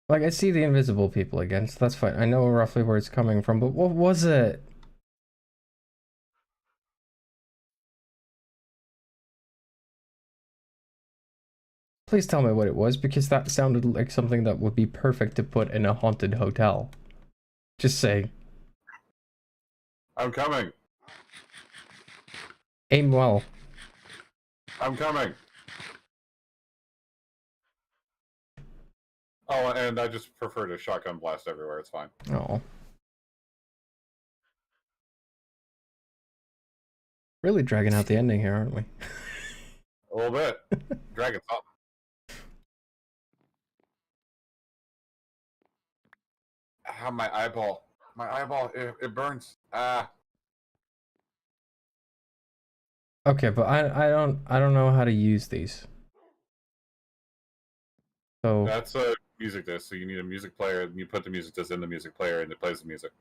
Like, I see the invisible people again, so that's fine. I know roughly where it's coming from, but what was it? Please tell me what it was, because that sounded like something that would be perfect to put in a haunted hotel. Just saying. I'm coming. Aim well. I'm coming. Oh, and I just prefer to shotgun blast everywhere. It's fine. Oh. Really dragging out the ending here, aren't we? A little bit. Dragon something. Ah, my eyeball. My eyeball, it burns. Ah. Okay, but I don't know how to use these. So That's a music disc, so you need a music player, and you put the music disc in the music player, and it plays the music.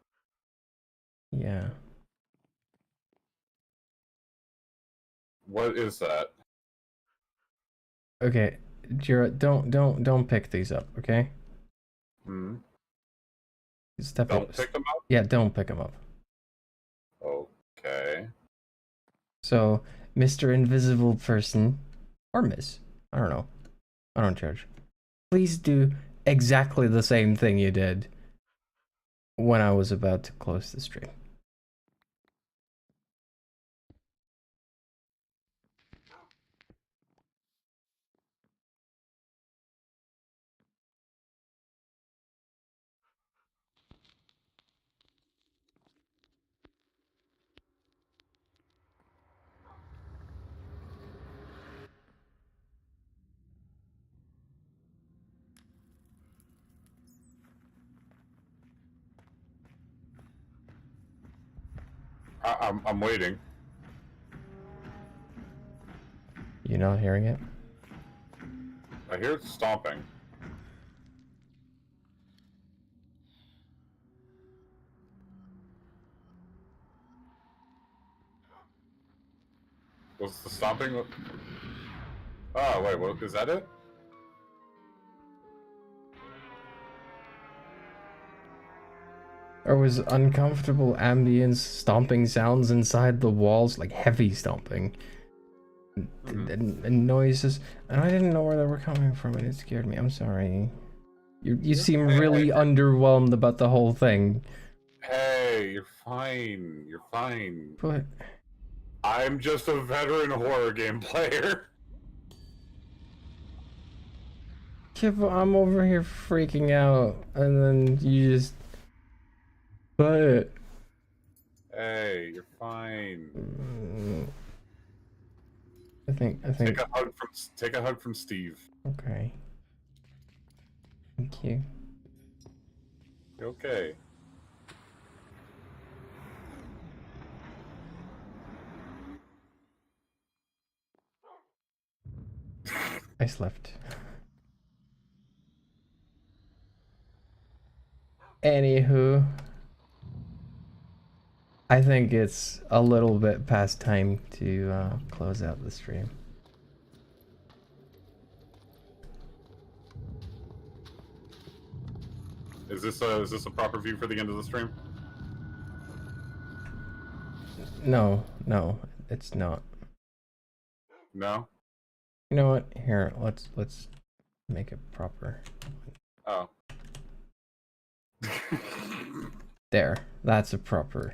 yeah. What is that? Okay, Jira, don't pick these up, okay? Hmm? Step Don't up. pick them up? Yeah, don't pick them up. Okay. So, Mr. Invisible Person, or Miss, I don't know. I don't judge. Please do exactly the same thing you did when I was about to close the stream. I'm waiting. You not hearing it? I hear it stomping. Was the stomping? Oh, wait, what, is that it? There was uncomfortable ambience, stomping sounds inside the walls, like heavy stomping. And noises, and I didn't know where they were coming from, and it scared me. I'm sorry. You seem really underwhelmed about the whole thing. Hey, you're fine. You're fine. But I'm just a veteran horror game player. yeah, but I'm over here freaking out, and then you just. But Hey, you're fine. I think. Take a hug from Steve. Okay. Thank you. Okay. I slept. Anywho, I think it's a little bit past time to close out the stream. Is this a proper view for the end of the stream? No, it's not. No. You know what? Here, let's make it proper. Oh. There. That's a proper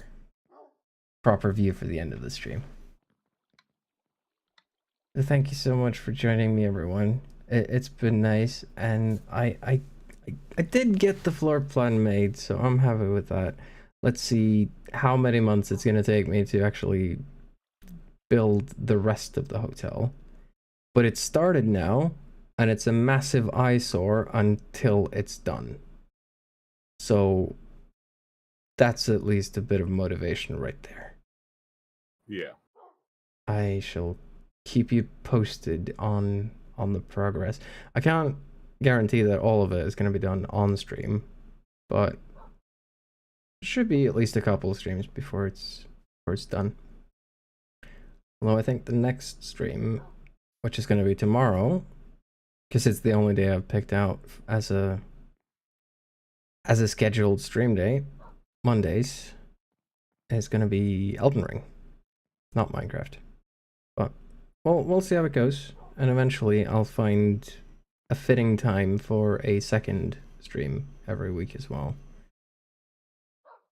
view for the end of the stream. Thank you so much for joining me, everyone. It's been nice, and I did get the floor plan made, so I'm happy with that. Let's see how many months it's gonna take me to actually build the rest of the hotel. But it's started now, and it's a massive eyesore until it's done. So that's at least a bit of motivation right there. Yeah. I shall keep you posted on the progress. I can't guarantee that all of it is going to be done on stream, but it should be at least a couple of streams before it's done. Although I think the next stream, which is going to be tomorrow, because it's the only day I've picked out as a scheduled stream day, Mondays, is going to be Elden Ring, not Minecraft. But we'll see how it goes, and eventually I'll find a fitting time for a second stream every week as well.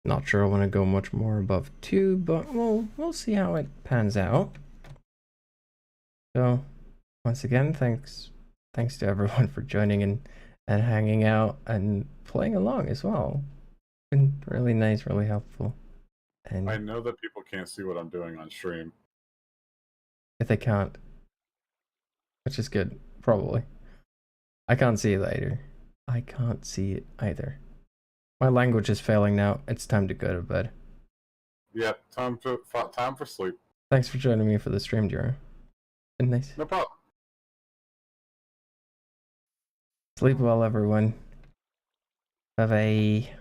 Not sure I want to go much more above 2, but we'll see how it pans out. So once again, thanks to everyone for joining and hanging out and playing along as well. Been really nice, really helpful. And I know that people can't see what I'm doing on stream. if they can't, which is good, probably. I can't see it either. I can't see it either. My language is failing now. It's time to go to bed. Yeah, time for sleep. Thanks for joining me for the stream, Dura. Good night. No problem. Sleep well, everyone. Bye bye.